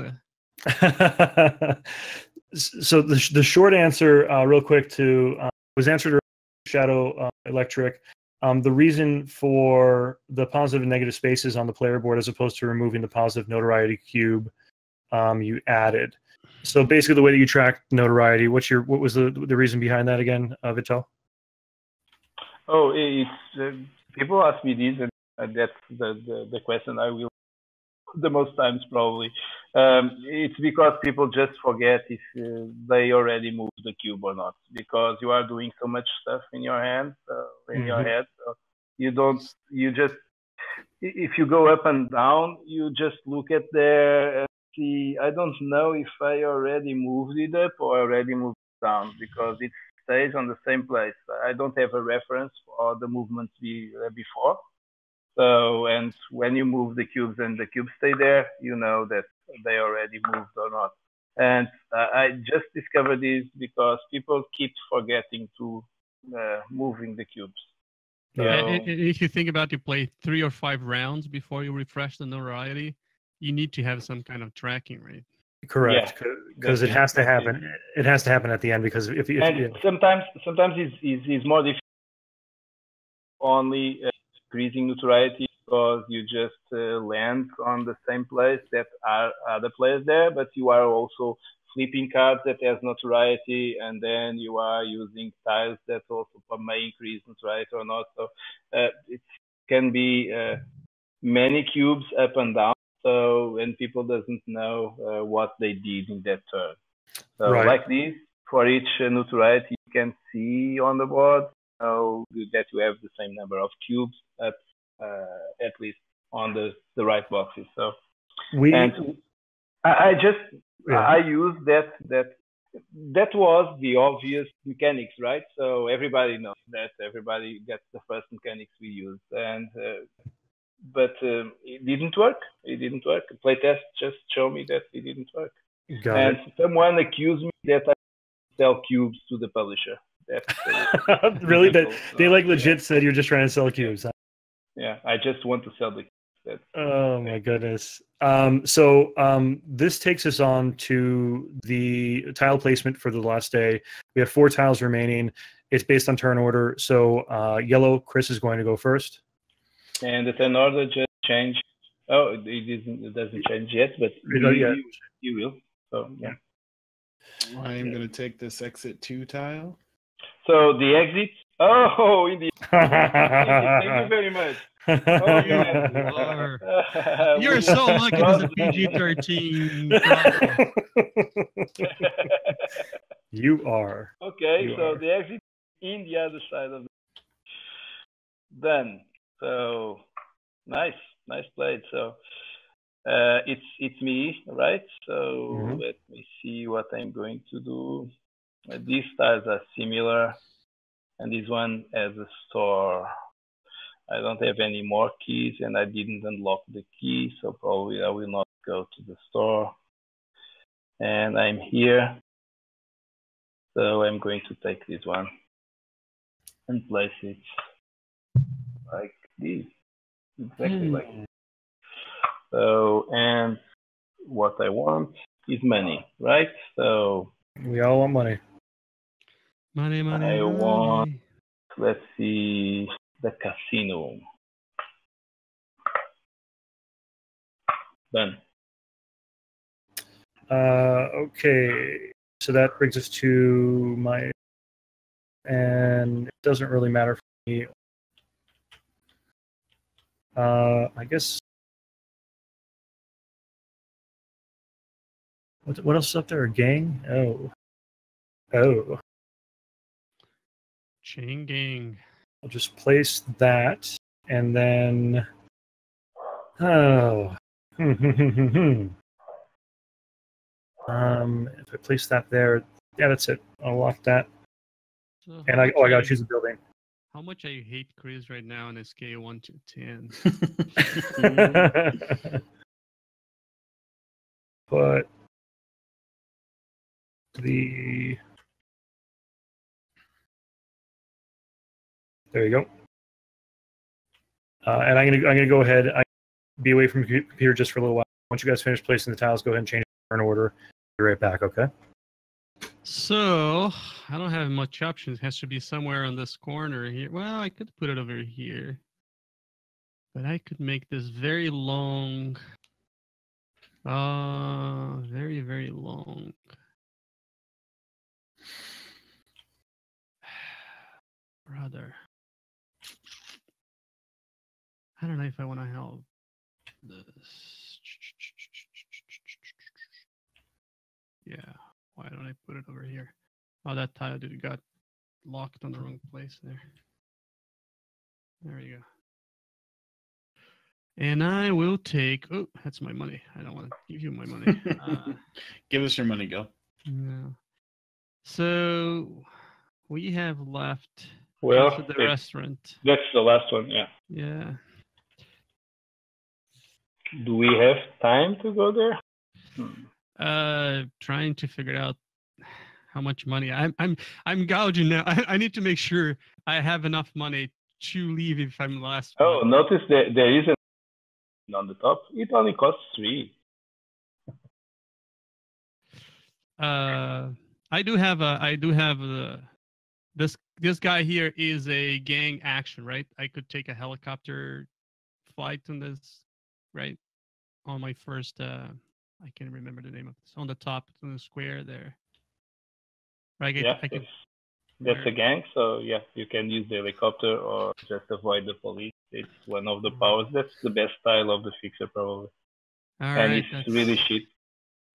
So the short answer, real quick, to was answered Shadow Electric. The reason for the positive and negative spaces on the player board, as opposed to removing the positive notoriety cube, you added. So basically, the way that you track notoriety, what was the reason behind that again, Vital? Oh, it's people ask me this, and that's the question I will the most times probably. It's because people just forget if they already moved the cube or not, because you are doing so much stuff in your hand, in your head. So if you go up and down, you just look at there and see, I don't know if I already moved it up or already moved it down, because it stays on the same place. I don't have a reference for the movements before. So, and when you move the cubes and the cubes stay there, you know that they already moved or not. And I just discovered this because people keep forgetting to moving the cubes. So, if you think about, you play 3 or 5 rounds before you refresh the notoriety, you need to have some kind of tracking, right? Correct, because it has to happen. It has to happen at the end, because if sometimes it's more difficult only increasing notoriety, because you just land on the same place that are other players there, but you are also flipping cards that has notoriety, and then you are using tiles that also may increase notoriety or not. So it can be many cubes up and down. So when people doesn't know what they did in that turn. So like this, for each notoriety you can see on the board, that you have the same number of cubes up, at least on the right boxes. So I use that was the obvious mechanics, right? So everybody knows that, everybody gets the first mechanics we used, and but it didn't work. It didn't work. Playtest just showed me that it didn't work. Someone accused me that I sell cubes to the publisher. Really? They like legit said you're just trying to sell cubes. Huh? Yeah, I just want to sell the cubes. My goodness. This takes us on to the tile placement for the last day. We have 4 tiles remaining. It's based on turn order. So yellow, Chris is going to go first. And the turn order just changed. Oh, it doesn't change yet, but you will. So yeah. I'm going to take this exit 2 tile. So the exit. Oh, indeed. Thank you very much. Oh, you're so lucky it's a PG-13. You are. Okay, the exit in the other side of the done. So nice played. So it's me, right? So let me see what I'm going to do. These tiles are similar, and this one has a store. I don't have any more keys, and I didn't unlock the key, so probably I will not go to the store. And I'm here, so I'm going to take this one and place it like this, exactly like this. So, and what I want is money, right? So we all want money. Money. I want, let's see, the casino. Done. Okay, so that brings us to my, and it doesn't really matter for me. I guess. What else is up there? A gang? Oh. Chain gang. I'll just place that, and then if I place that there, yeah, that's it. I'll lock that. So and I gotta choose a building. How much I hate Chris right now on a scale 1 to 10. But there you go. And I'm gonna go ahead. I be away from the computer just for a little while. Once you guys finish placing the tiles, go ahead and change the turn order. Be right back, okay? So I don't have much options. It has to be somewhere on this corner here. Well, I could put it over here, but I could make this very long. Very, very long. Brother. I don't know if I want to help this. Yeah. Why don't I put it over here? Oh, that tile got locked on the wrong place there. There you go. And I will take. Oh, that's my money. I don't want to give you my money. Give us your money, Gil. No. So we have left. Well, the restaurant. That's the last one. Yeah. Yeah. Do we have time to go there? Trying to figure out how much money I'm gouging now. I need to make sure I have enough money to leave if I'm the last. Oh, notice that there is an on the top. It only costs 3. I do have this guy here is a gang action, right? I could take a helicopter flight on this, right? On my first I can't remember the name of this. On the top, on the square there. Right? That's a gang, so yeah, you can use the helicopter or just avoid the police. It's one of the powers. That's the best style of the fixer, probably. And it's really cheap.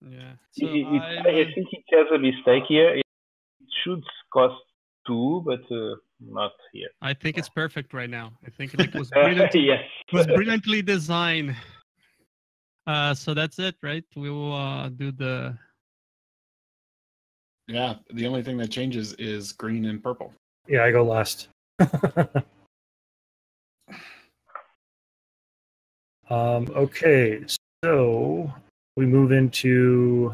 Yeah. So I think it has a mistake here. It should cost 2, but not here. I think it's perfect right now. I think it was brilliant. Yes. Was brilliantly designed. So that's it, right? We will do the. Yeah, the only thing that changes is green and purple. Yeah, I go last. Okay, so we move into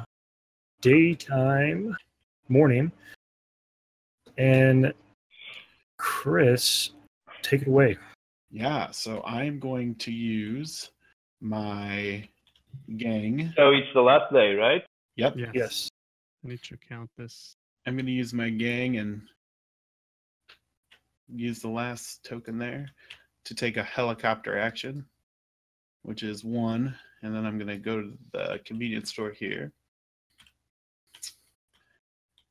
daytime, morning, and Chris, take it away. Yeah, so I'm going to use my gang. So it's the last day, right? Yep. Yes. I need to count this. I'm going to use my gang and use the last token there to take a helicopter action, which is 1. And then I'm going to go to the convenience store here.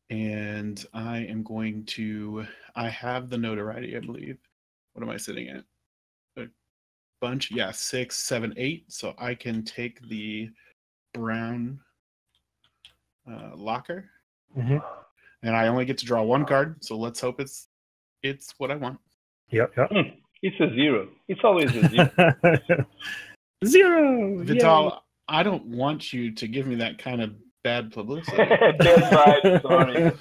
And I am going to, I have the notoriety, I believe. What am I sitting at? A bunch? Yeah, 6, 7, 8. So I can take the brown locker. Mm-hmm. And I only get to draw 1 card. So let's hope it's what I want. Yep. It's a 0. It's always a 0. 0. Vital, Yay. I don't want you to give me that kind of bad publicity. Bad vibes, sorry.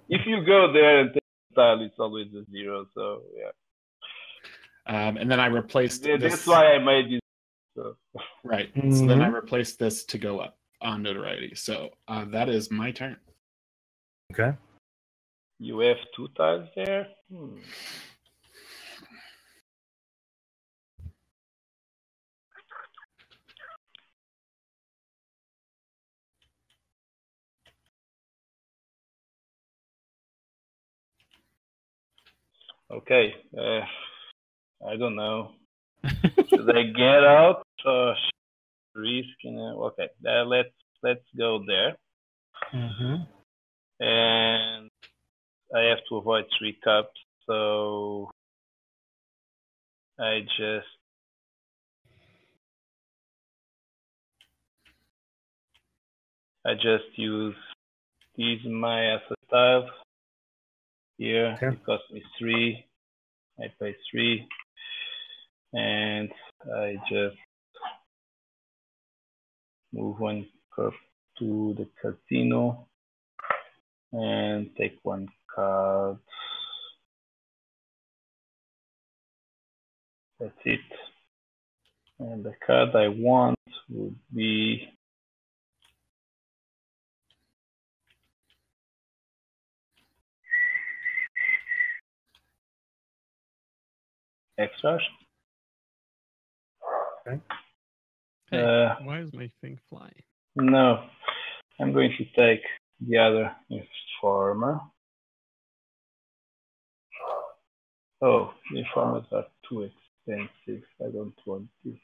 If you go there and take the style, it's always a 0. So yeah. And then I replaced this. That's why I made this. So. Right. So then I replaced this to go up on notoriety. So that is my turn. Okay. You have 2 tiles there. Okay. I don't know. Should I get out or risk? Okay. Let's go there. Mm-hmm. And I have to avoid 3 cups, so I just use these my asset tiles here. Okay. It costs me 3. I pay 3, and I just move 1 cup to the casino and take 1 card. That's it. And the card I want would be extra. Okay. Hey, why is my thing flying? No. I'm going to take the other informer. Oh, the informers are too expensive. I don't want this.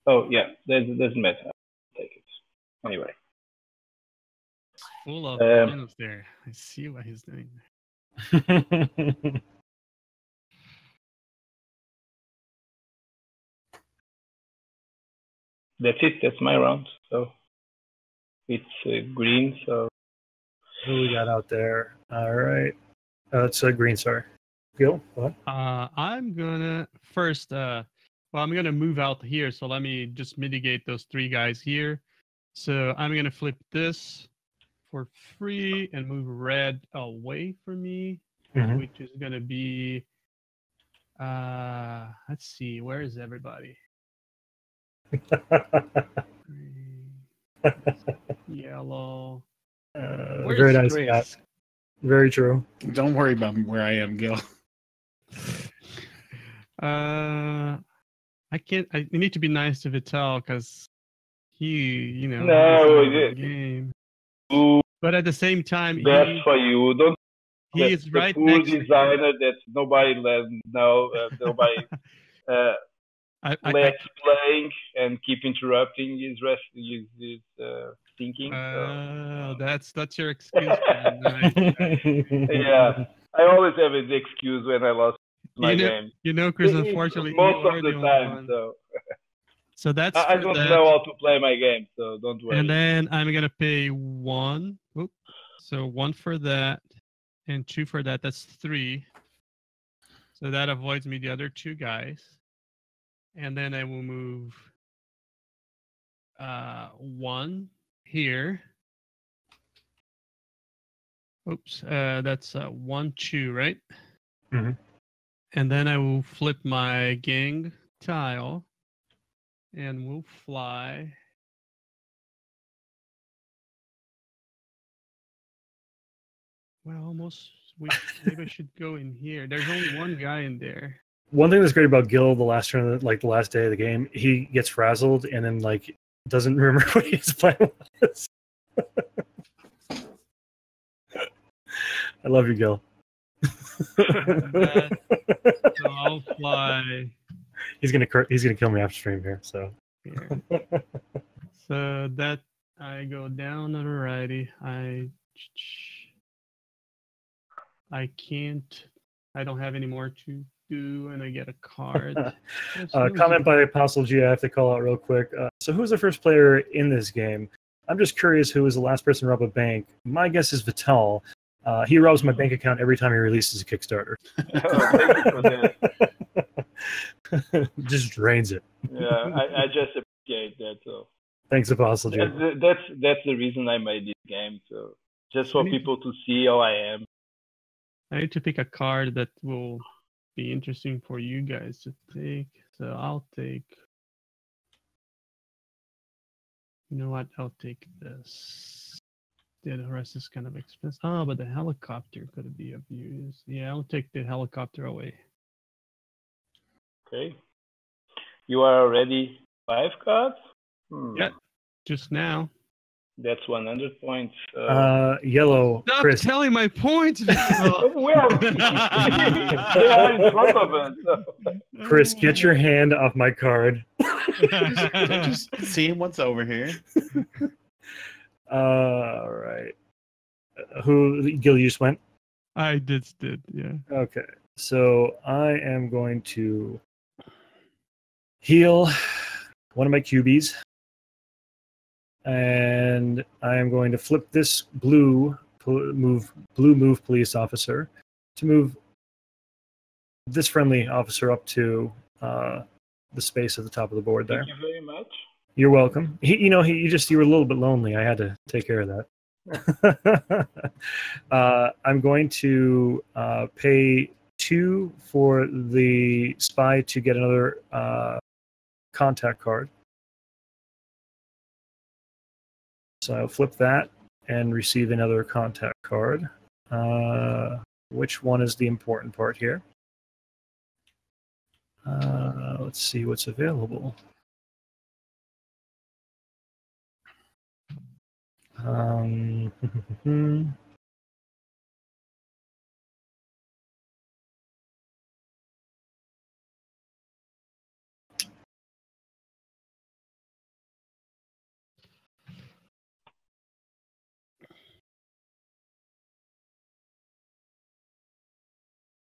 Oh, yeah, doesn't matter. I'll take it. Anyway. Full of minutes there. I see what he's doing. That's it. That's my round. So it's green. So who we got out there? All right. It's green, sorry. Gil, what? I'm gonna first. Well, I'm gonna move out here. So let me just mitigate those three guys here. So I'm gonna flip this for free and move red away from me, which is gonna be. Let's see. Where is everybody? Yellow. Very nice, Scott. Very true. Don't worry about where I am, Gil. I can't. I need to be nice to Vital because he, no, game. But at the same time, best for you. Don't. He is right poor next. Designer that nobody nobody. Let's playing and keep interrupting his thinking. That's your excuse. Yeah, I always have an excuse when I lost my game. Chris, unfortunately, most of the time. So that's. I don't know how to play my game, so don't worry. And then I'm gonna pay 1. Oops. So 1 for that, and 2 for that. That's 3. So that avoids me the other 2 guys. And then I will move 1 here. Oops, that's 1, 2, right? Mm-hmm. And then I will flip my gang tile, and we'll fly. Well, almost. Maybe I should go in here. There's only 1 guy in there. One thing that's great about Gil, the last turn, like the last day of the game, he gets frazzled and then doesn't remember what his plan was. I love you, Gil. So I'll fly. He's gonna kill me after stream here. So. Here. So that I go down on the righty. I can't. I don't have any more to do, and I get a card. Comment by Apostle G. I have to call out real quick. So who was the first player in this game? I'm just curious who was the last person to rob a bank. My guess is Vital. He robs my bank account every time he releases a Kickstarter. Just drains it. Yeah, I just appreciate that. So thanks, Apostle G. That's the reason I made this game. So just for people to see how I am. I need to pick a card that will be interesting for you guys to take. So I'll take. You know what? I'll take this. Yeah, the rest is kind of expensive. Oh, but the helicopter could be of use. Yeah, I'll take the helicopter away. Okay. You are already 5 cards? Yeah, just now. That's 100 points. Yellow. Stop Chris. telling my points. Well, they are in front of us. So. Chris, get your hand off my card. just seeing what's over here. All right. Gil, you just went? I did, yeah. Okay. So I am going to heal one of my cubies. And I am going to flip this blue move police officer to move this friendly officer up to the space at the top of the board there. Thank you very much. You're welcome. You were a little bit lonely. I had to take care of that. I'm going to pay 2 for the spy to get another contact card. So I'll flip that and receive another contact card. Which one is the important part here? Let's see what's available. Um,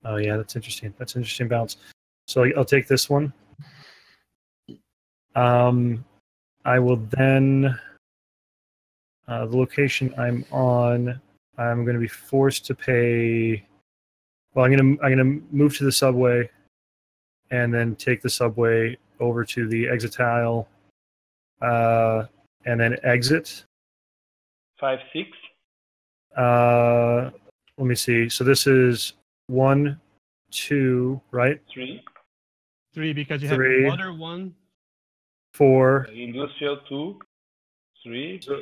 oh yeah, that's interesting. That's an interesting balance. So I'll take this one. I will then the location I'm on. I'm going to be forced to pay. Well, I'm gonna move to the subway, and then take the subway over to the exit tile, and then exit. 5, 6. Let me see. So this is 1, 2, right? 3. 3 because you 3. have water 1. 4. Industrial 2. 3. So,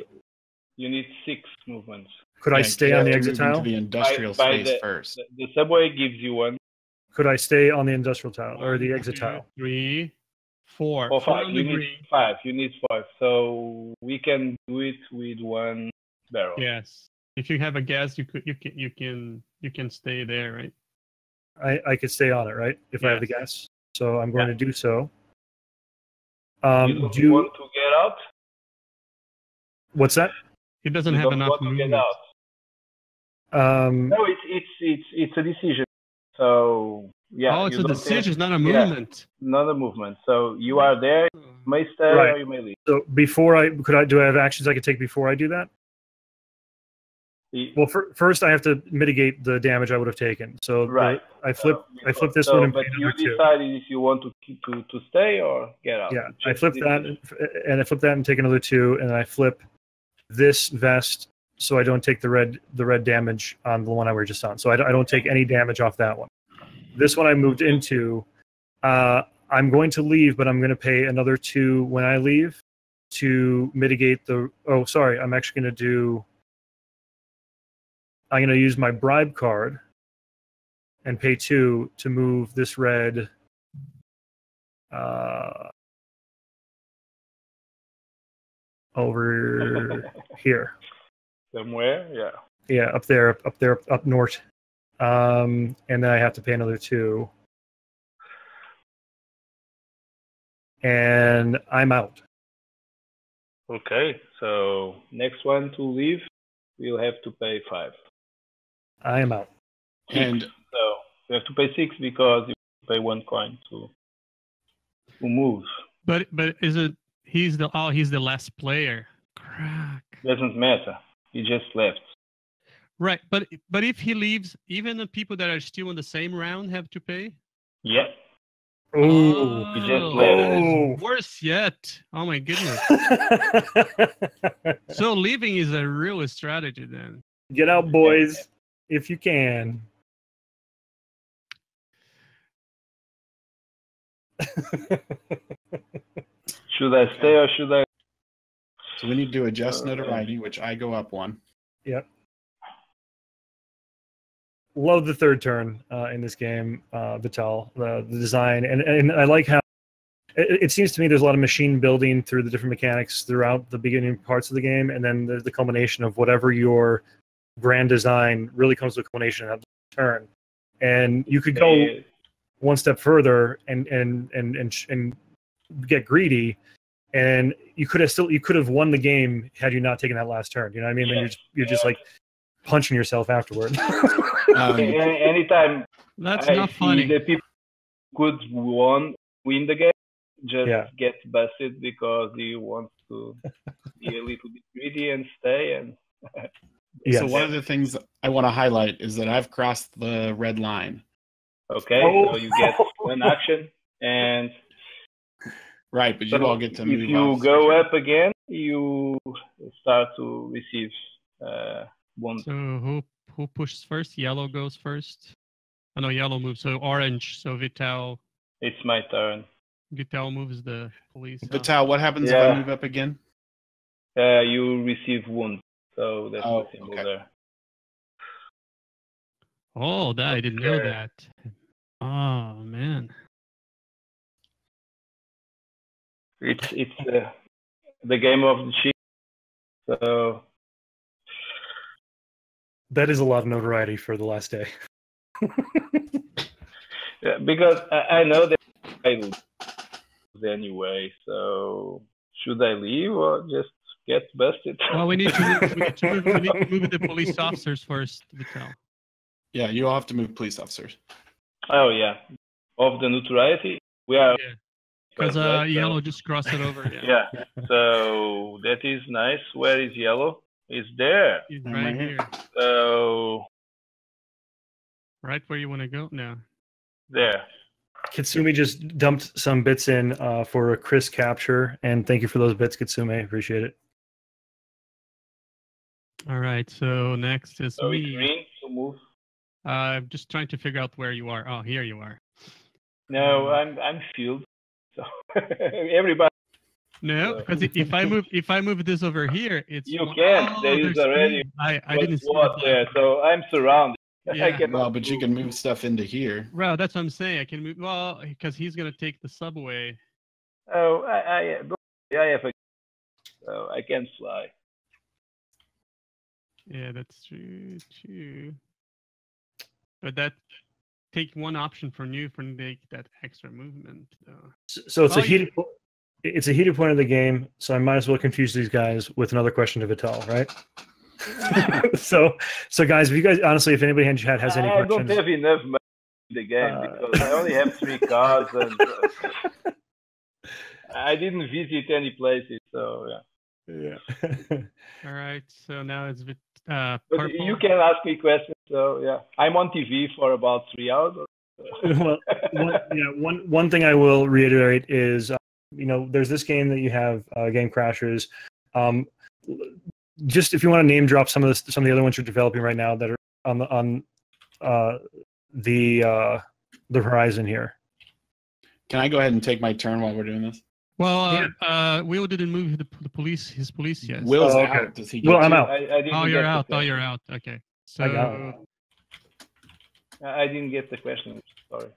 You need 6 movements. could I stay on the exit Move into tile? the industrial space first. The subway gives you 1. Could I stay on the industrial tile or the exit 2, tile? 3, 4. Or 4 5. on You the need green. 5. You need 5. So we can do it with 1 barrel. Yes. If you have a gas, you can stay there, right? I could stay on it, right? If I have the Yes. gas. So I'm going to do so. You don't want to get out? What's that? He doesn't You have don't enough want to get movement. out. No, it's a decision. So yeah. Oh, it's you a don't decision, it's not a yeah, movement. not a movement. So you are there, you may stay Right. or you may leave. So do I have actions I could take before I do that? Well, first I have to mitigate the damage I would have taken. So Right. I flip this one and but pay you another 2. decided if you want to stay or get out. Yeah, It's I just flip a that decision. and I flip that and take another 2, and I flip this vest so I don't take the red damage on the one I were just on. So I don't take any damage off that one. This one I moved into. I'm going to leave, but I'm going to pay another 2 when I leave to mitigate the. Oh, sorry. I'm actually going to do. I'm going to use my bribe card and pay 2 to move this red. Over here. Somewhere, yeah. Yeah, up there, up north. And then I have to pay another 2. And I'm out. Okay, so next one to leave, we'll have to pay 5. I am out. 6. And so you have to pay 6 because you pay 1 coin to move. But is it he's the last player? Crack. Doesn't matter. He just left. Right, but if he leaves, even the people that are still in the same round have to pay. Yeah. Oh, He just left. That is worse yet. Oh my goodness. So leaving is a real strategy then. Get out, boys, if you can. Should I stay or should I? so we need to adjust notoriety, which I go up 1. Yep. Love the third turn in this game, Vital. The design and I like how it seems to me there's a lot of machine building through the different mechanics throughout the beginning parts of the game, and then the culmination of whatever your grand design really comes to a culmination at the turn. And you could go one step further and get greedy, and you could have won the game had you not taken that last turn. You know what I mean? Yeah. And you're just like punching yourself afterward. Anytime That's I not see funny. the people could win the game, just Yeah. get busted because he wants to be a little bit greedy and stay. And Yes. So one of the things I want to highlight is that I've crossed the red line. okay, Oh. so you get 1 action, and Right, but you all get to move. if you off go schedule. up again, you start to receive wounds. So who pushes first? Yellow goes first. Oh no, yellow moves. So orange. So Vital It's my turn. moves the police. Vital, what happens if Yeah. I move up again? You receive wounds, so that's the symbol okay. there. Oh, that I didn't know Okay. that. Oh man. It's the game of the cheat. So That is a lot of notoriety for the last day. Yeah, because I know that I lose anyway. So should I leave or just get busted? Well, we need to move the police officers first, Vital. Yeah, you'll have to move police officers. Oh yeah, of the notoriety we are. Yeah. Because right? Yellow just crossed it over. Yeah. Yeah. So that is nice. Where is Yellow? It's there. He's I'm right right here. here. So Right where you want to go? No. there. Kitsumi just dumped some bits in for a Chris capture, and thank you for those bits, Kitsumi. Appreciate it. All right. So next is So it's me. green to move. I'm just trying to figure out where you are. Oh, here you are. No, I'm field. So everybody. No, because if I move this over here, it's You can't. Oh, There is there's already three. I didn't see what the there. black. So I'm surrounded. Yeah. I cannot Well, but you move. can move stuff into here. Well, that's what I'm saying. I can move. Well, because he's gonna take the subway. Oh, I have a. So I can fly. Yeah, that's true too. But that take one option from you for that extra movement. Though. So it's Oh, a heated. It's a heated point of the game, so I might as well confuse these guys with another question to Vital, right? so guys, if you guys honestly, if anybody in chat has any I questions, don't have enough money in the game because I only have 3 cars and I didn't visit any places. So yeah. All right. So now it's But purple. you can ask me questions. So yeah, I'm on TV for about 3 hours. well, one thing I will reiterate is, there's this game that you have, Game Crashers. Just if you want to name drop some of the other ones you're developing right now that are on the horizon here. Can I go ahead and take my turn while we're doing this? Well, Will didn't move his police yet. Will's Oh, okay. out. Does he get Well, I'm to? out. I didn't Oh, get you're the out. Oh, question. you're out. Okay. So I got it. I didn't get the question. Sorry.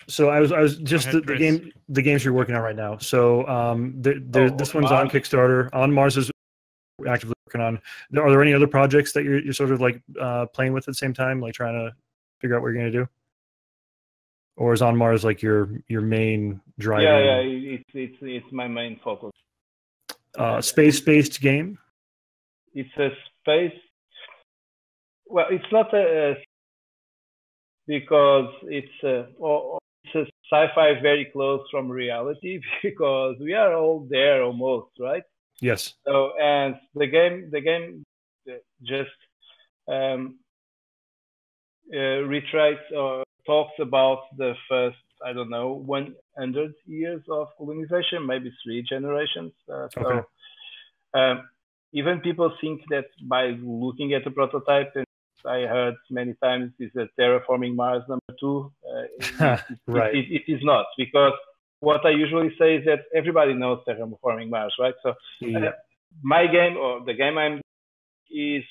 So I was just ahead, the games you're working on right now. So this one's on Mars. Kickstarter. On Mars is actively working on. Are there any other projects that you're sort of like playing with at the same time, like trying to figure out what you're gonna do? Or is On Mars like your main driver? Yeah, it's my main focus. Space-based game. It's a space. Well, it's not because it's a sci-fi very close from reality because we are all there almost, right? Yes. So and the game just retreats or talks about the first 100 years of colonization, maybe 3 generations. Okay. Even people think that by looking at the prototype, and I heard many times, is a terraforming Mars #2. Right. It is not, because what I usually say is that everybody knows terraforming Mars, right? So my game, or the game is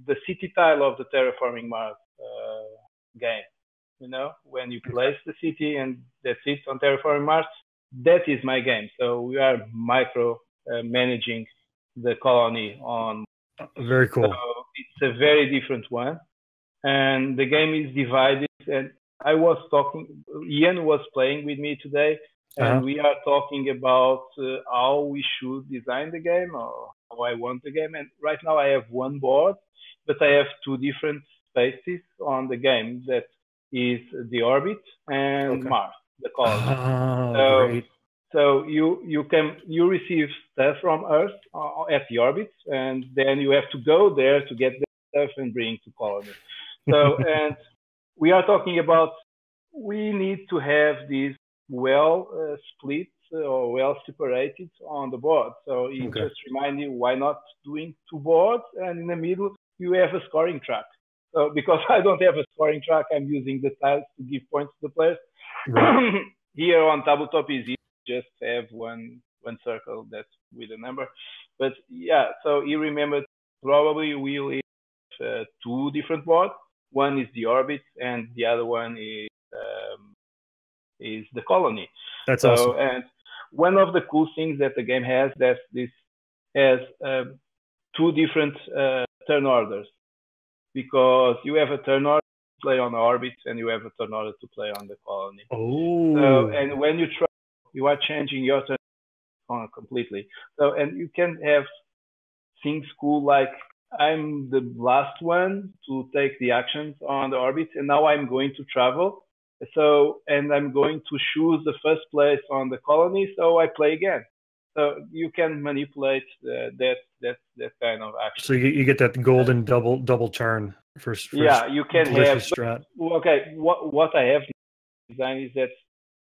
the city tile of the terraforming Mars game. When you place the city and that's it on terraforming Mars, that is my game. So we are micro managing the colony on. Very cool. So it's a very different one, and the game is divided. And Ian was playing with me today, and we are talking about how we should design the game, or how I want the game. And right now I have one board, but I have 2 different spaces on the game. That is the orbit and Mars, the colony. Great. So you receive stuff from Earth at the orbit, and then you have to go there to get the stuff and bring to colony. So and we are talking about, we need to have this well split or well separated on the board. So it just reminds you, why not doing 2 boards, and in the middle you have a scoring track. So because I don't have a scoring track, I'm using the tiles to give points to the players. Right. Here on tabletop is easy. Just have one circle that's with a number. But yeah, so you remember, probably we'll have 2 different boards. One is the orbit, and the other one is the colony. That's awesome. And one of the cool things that the game has, that this has 2 different turn orders. because you have a turn order to play on the orbit and you have a turn order to play on the colony. Oh. So, and when you travel, you are changing your turn on completely. So, and you can have things cool like I'm the last one to take the actions on the orbit, and now I'm going to travel. So, and I'm going to choose the first place on the colony, so I play again. So you can manipulate that kind of action. So you get that golden double turn for yeah, you can have. Strat. Okay, what I have designed is that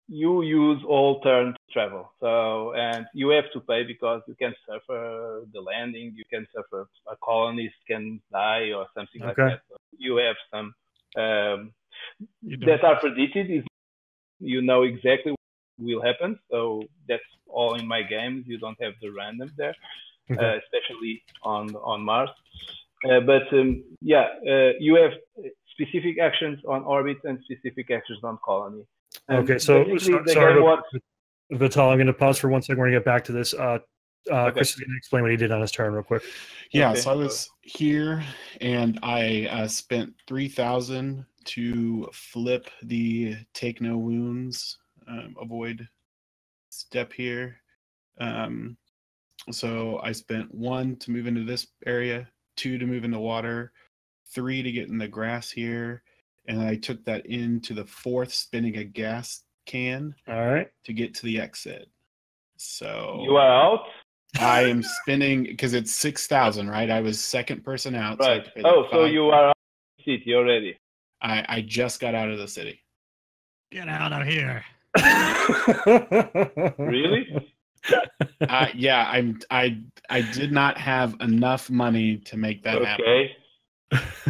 you use all turn to travel. So, and you have to pay because you can suffer the landing, you can suffer a colonist can die or something like that. So you have some that are predicted. You know exactly what will happen. So that's all in my games. You don't have the random there, especially on Mars. You have specific actions on orbit and specific actions on colony. Okay, so sorry, Vital, I'm going to pause for 1 second. We're going to get back to this. Chris is going to explain what he did on his turn real quick. Yeah, so I was here, and I spent 3,000 to flip the take no wounds, avoid step here. So I spent 1 to move into this area, 2 to move into water, 3 to get in the grass here, and I took that into the 4th, spinning a gas can. All right. To get to the exit. So you are out. I am spinning because it's 6,000, right? I was second person out. Right. So so you are out of the city already. I just got out of the city. Get out of here. Really? Yeah, I did not have enough money to make that happen. Okay.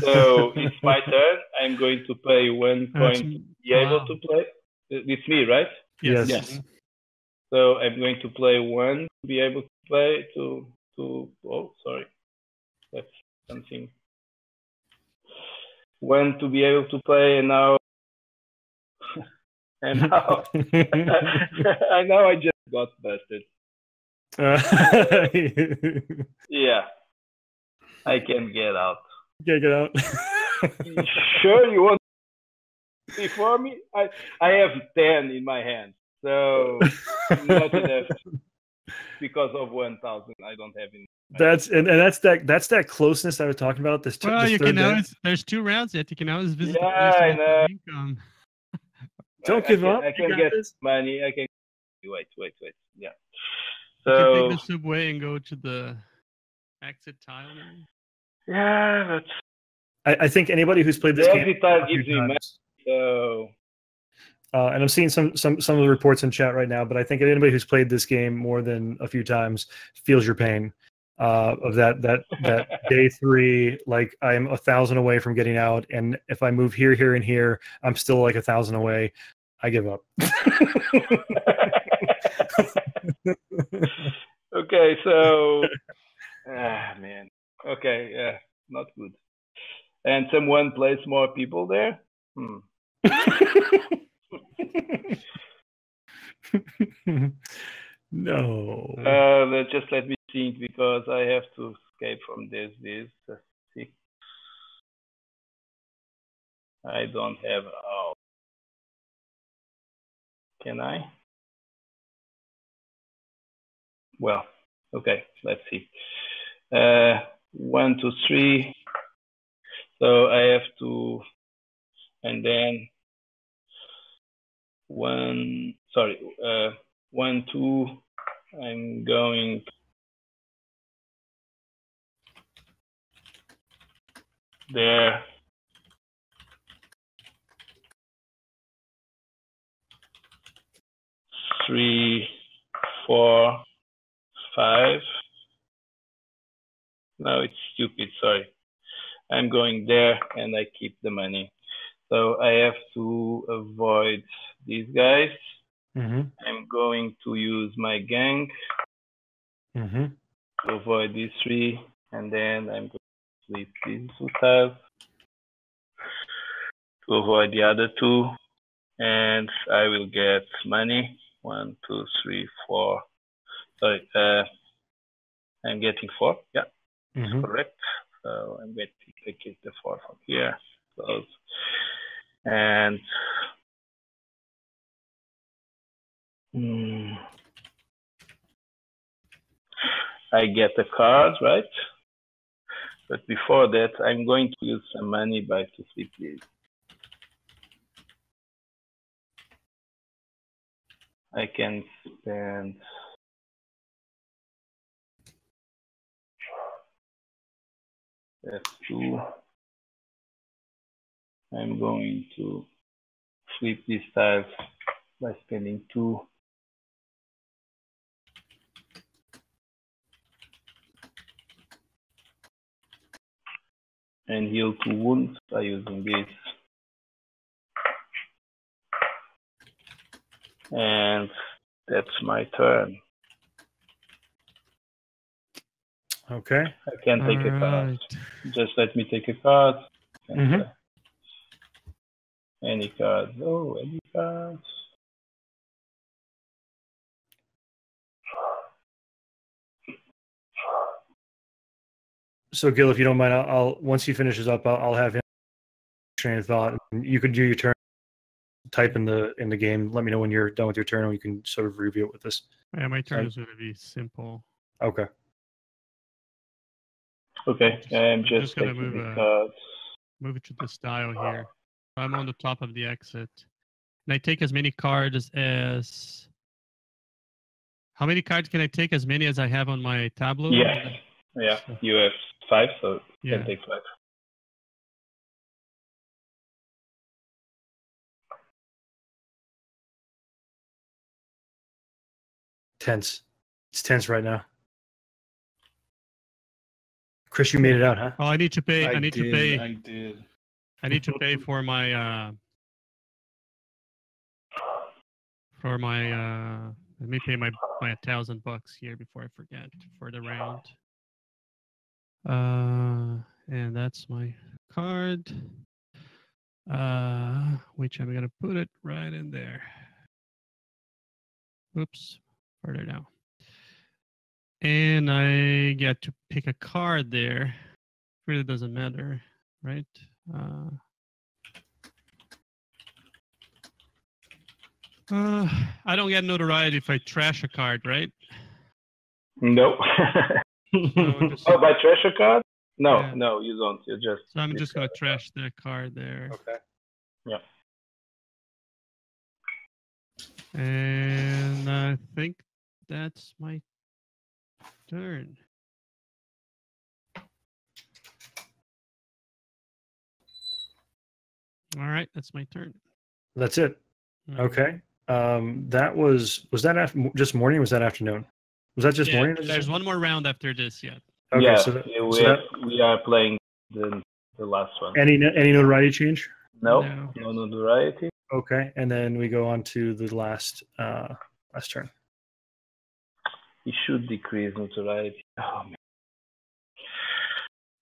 So it's my turn. I'm going to pay 1 coin to be able to play. It's me, right? Yes. So I'm going to play 1 to be able to play oh, sorry. That's something. 1 to be able to play, and now I know I just got busted. Yeah. I can get out. Can't get out. Sure, you want before me? I have 10 in my hand, so not enough because of 1,000. I don't have enough. That's that closeness I was talking about. You can always. There's 2 rounds yet. You can always visit. Yeah, I know. Income. Don't give up. I can get money. I can wait. Yeah. So you can take the subway and go to the exit tile now. Yeah, that's. I think anybody who's played this game exit tile gives me money. So. And I'm seeing some of the reports in chat right now, but I think anybody who's played this game more than a few times feels your pain of that day 3. Like I am 1,000 away from getting out, and if I move here, and here, I'm still like 1,000 away. I give up. Okay, so man. Okay, yeah, not good. And someone plays more people there. No. Just let me think, because I have to escape from this. I don't have. Oh, can I? Well, okay. Let's see. 1, 2, 3. So I have to, and then 1. Sorry. 1, 2. I'm going. There. 3, 4, 5. No, it's stupid. Sorry. I'm going there and I keep the money. So I have to avoid these guys. I'm going to use my gang to avoid these 3, and then I'm going to sleep these 2 tiles to avoid the other 2, and I will get money. 1, 2, 3, 4. Sorry, I'm getting 4. Yeah, correct. So I'm going to take the 4 from here. Close. And I get a card, right? But before that, I'm going to use some money to flip this. I can spend that's 2. I'm going to flip these tiles by spending 2. And heal 2 wounds by using this. And that's my turn. Okay. I can take a card. Just let me take a card. Any card. Oh, any cards. So Gil, if you don't mind, I'll once he finishes up, I'll have him train of thought. You can do your turn. Type in the game. Let me know when you're done with your turn, and we can sort of review it with this. Yeah, my turn is going to be simple. Okay. Okay, I'm just going to move it to this tile here. I'm on the top of the exit, and I take as many cards as. How many cards can I take? As many as I have on my tableau. Yeah. So, you have 5, so you can take 5. Tense. It's tense right now. Chris, you made it out, huh? Oh, I need to pay. I need to pay. I did. I need to pay for my let me pay my $1,000 here before I forget for the round. And that's my card. Which I'm gonna put it right in there. Oops, further down. And I get to pick a card there. Really doesn't matter, right? I don't get notoriety if I trash a card, right? No. So by trash a card? No, no, you don't. You just. So I'm just gonna trash that card there. Okay. Yeah. And I think that's my turn. All right, that's my turn. That's it. Okay. That was that after just morning? Or was that afternoon? Was that just morning? There's one more round after this yet. Okay, yeah, so we are playing the last one. Any notoriety change? No notoriety. Okay, and then we go on to the last turn. It should decrease notoriety. Oh man.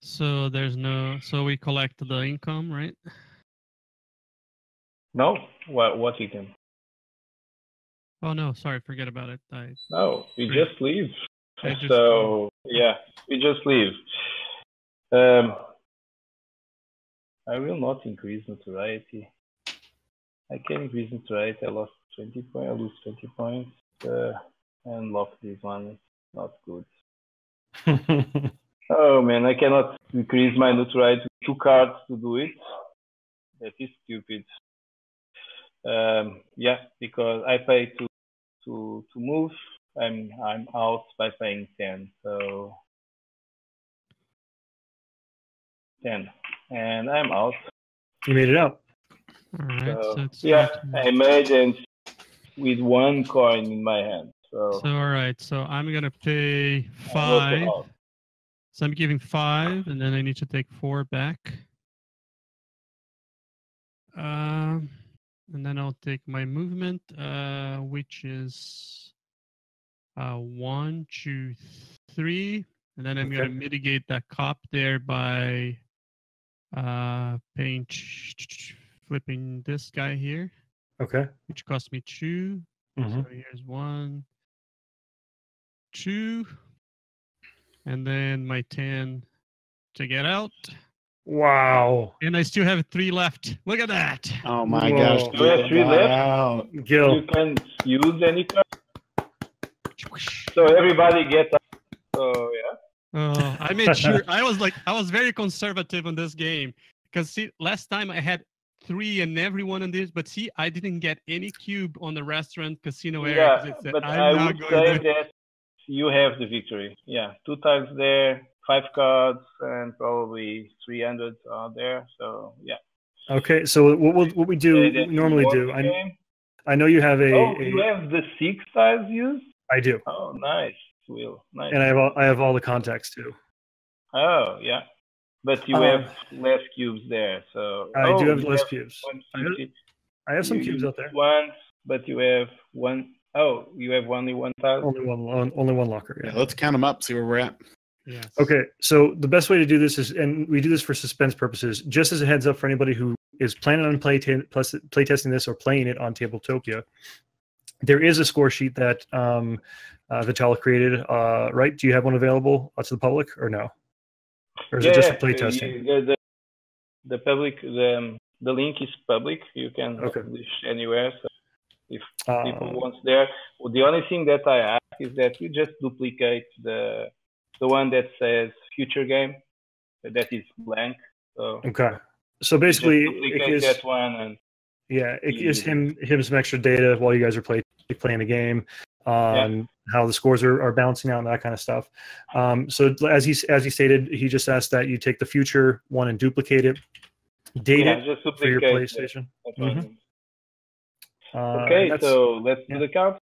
So there's no. So we collect the income, right? No. What you can? Oh no, sorry, forget about it. No, we just leave. We just leave. I will not increase notoriety. I can increase notoriety. I lost 20 points. I lose 20 points. And lock this one. It's not good. Oh man, I cannot increase my notoriety with 2 cards to do it. That is stupid. Because I pay to move. I'm out by paying 10. So 10, and I'm out. You made it out. All right. So I made it with 1 coin in my hand. So all right. So I'm gonna pay 5. So I'm giving 5, and then I need to take 4 back. And then I'll take my movement, which is 1, 2, 3, and then I'm gonna mitigate that cop there by flipping this guy here. Okay. Which cost me 2. So here's 1, 2, and then my 10 to get out. Wow. And I still have 3 left. Look at that. Oh my Whoa. gosh. You have 3 left? Out. Gil. You can use any card. So everybody gets up. So yeah. Oh, I made sure. I was very conservative on this game because see, last time I had 3 and everyone in this, but see, I didn't get any cube on the restaurant casino area. 'Cause it said, but I'm I not would going say that you have the victory. Yeah, 2 times there, 5 cards, and probably 300 are there. So yeah. Okay, so what we do normally do. I know you have you have the 6 tiles used. I do. Oh, nice, Will. Nice. And I have all the contacts too. Oh yeah, but you have less cubes there. So I do have less cubes. 150. I have some cubes out there. One, but you have one. Oh, you have only 1 tile. Only one locker. Yeah, let's count them up. See where we're at. Yes. Okay, so the best way to do this is, and we do this for suspense purposes, just as a heads up for anybody who is planning on play testing this or playing it on Tabletopia, there is a score sheet that Vital created. Right? Do you have one available to the public or no? Or is it just for play testing? The public, the link is public. You can publish anywhere. So if people want there, well, the only thing that I ask is that you just duplicate the one that says future game, that is blank. So okay. So basically, it gives that one, and it gives him some extra data while you guys are playing the game on how the scores are balancing out and that kind of stuff. So as he stated, he just asked that you take the future one and duplicate it, date it for your PlayStation. Okay, so let's do the count.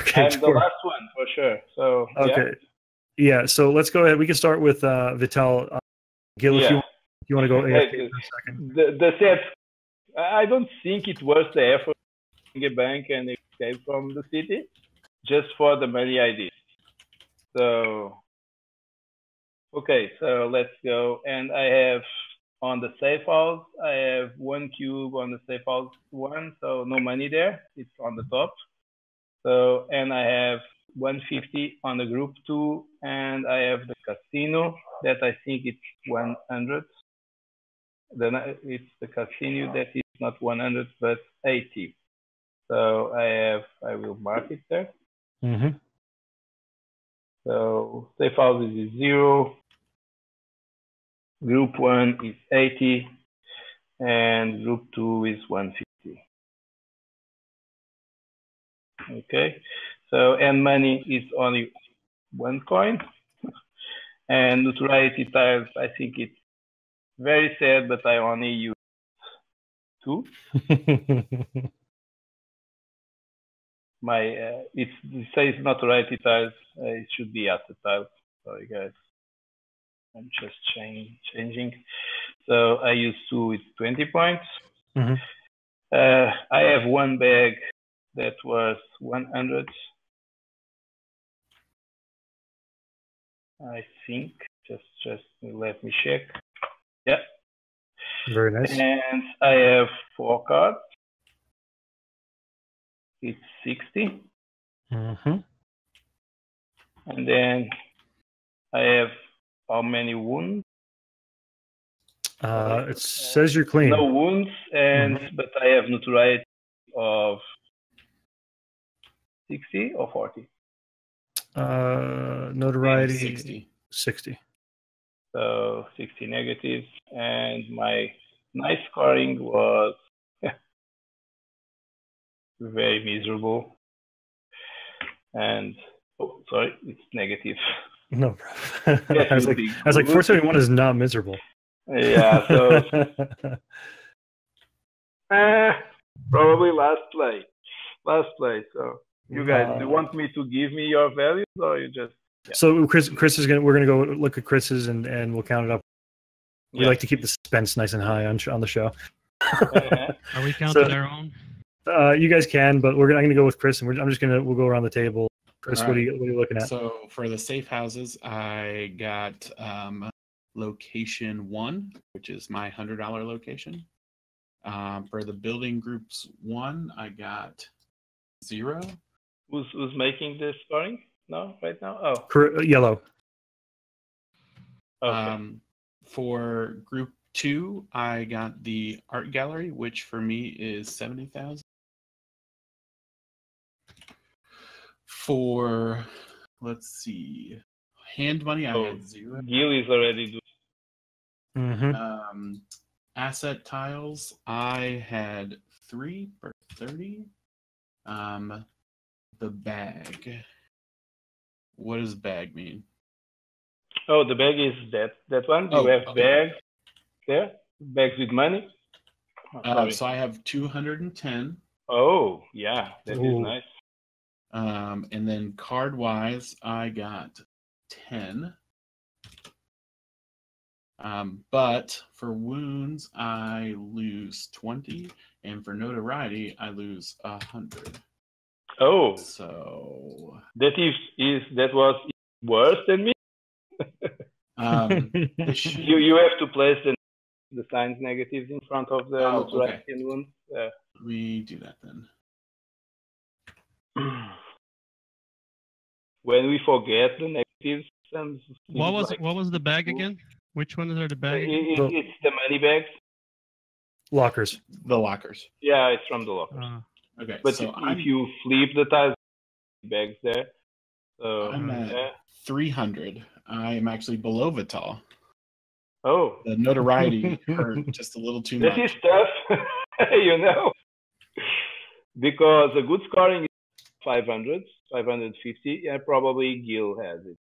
Okay, and the last one for sure. So okay. Yeah, so let's go ahead. We can start with Vital. Gil, if you want to go AFK for a second. The set, I don't think it was the effort to get bank and escape from the city, just for the money ID. So, okay, so let's go. And I have on the safe house, I have 1 cube on the safe house 1, so no money there. It's on the top. So, and I have 150 on the group 2, and I have the casino that I think it's 100. Then it's the casino that is not 100 but 80. So I will mark it there. So safe houses is 0, group 1 is 80, and group 2 is 150. Okay. So, and money is only 1 coin. And neutrality tiles, I think it's very sad, but I only use 2. It says neutrality tiles, it should be asset tiles. Sorry guys, I'm just changing. So I use 2 with 20 points. I have 1 bag that was 100. I think, just let me check. Yeah. Very nice. And I have 4 cards. It's 60. And then I have how many wounds? It says you're clean. No wounds, and but I have notoriety of 60 or 40. Notoriety 60. So 60 negatives, and my nice scoring was very miserable. And oh, sorry, it's negative. No problem. I was like 471 is not miserable. Yeah, so probably last play. So you guys, do you want me to give me your values, or you just? Yeah. So Chris is we're gonna go look at Chris's and we'll count it up. We like to keep the suspense nice and high on the show. Are we counting our own? You guys can, but I'm gonna go with Chris, and we'll go around the table. Chris, what are you looking at? So for the safe houses, I got location 1, which is my $100 location. For the building groups 1, I got 0. Who's making the scoring? No, right now. Oh, Yellow. Okay. For group 2, I got the art gallery, which for me is 70,000. For, let's see, hand money, I had 0. Gil is already doing. Asset tiles, I had 3 for 30. The bag. What does bag mean? Oh, the bag is that one. Do you have bags there? Bags with money? So I have 210. Oh, yeah, that is nice. And then card-wise, I got 10. But for wounds, I lose 20, and for notoriety, I lose 100. Oh, so that was worse than me. You have to place the signs negatives in front of the notoriety and wounds. We do that then. When we forget the negatives, what was the bag again? Which ones are the bag? It's the money bags. Lockers. The lockers. Yeah, it's from the lockers. Okay. But so if you flip the tiles, bags there. So I'm at 300. I am actually below Vital. Oh. The notoriety hurt just a little too much. That is tough, you know. Because a good scoring is 500, 550, and probably Gil has it.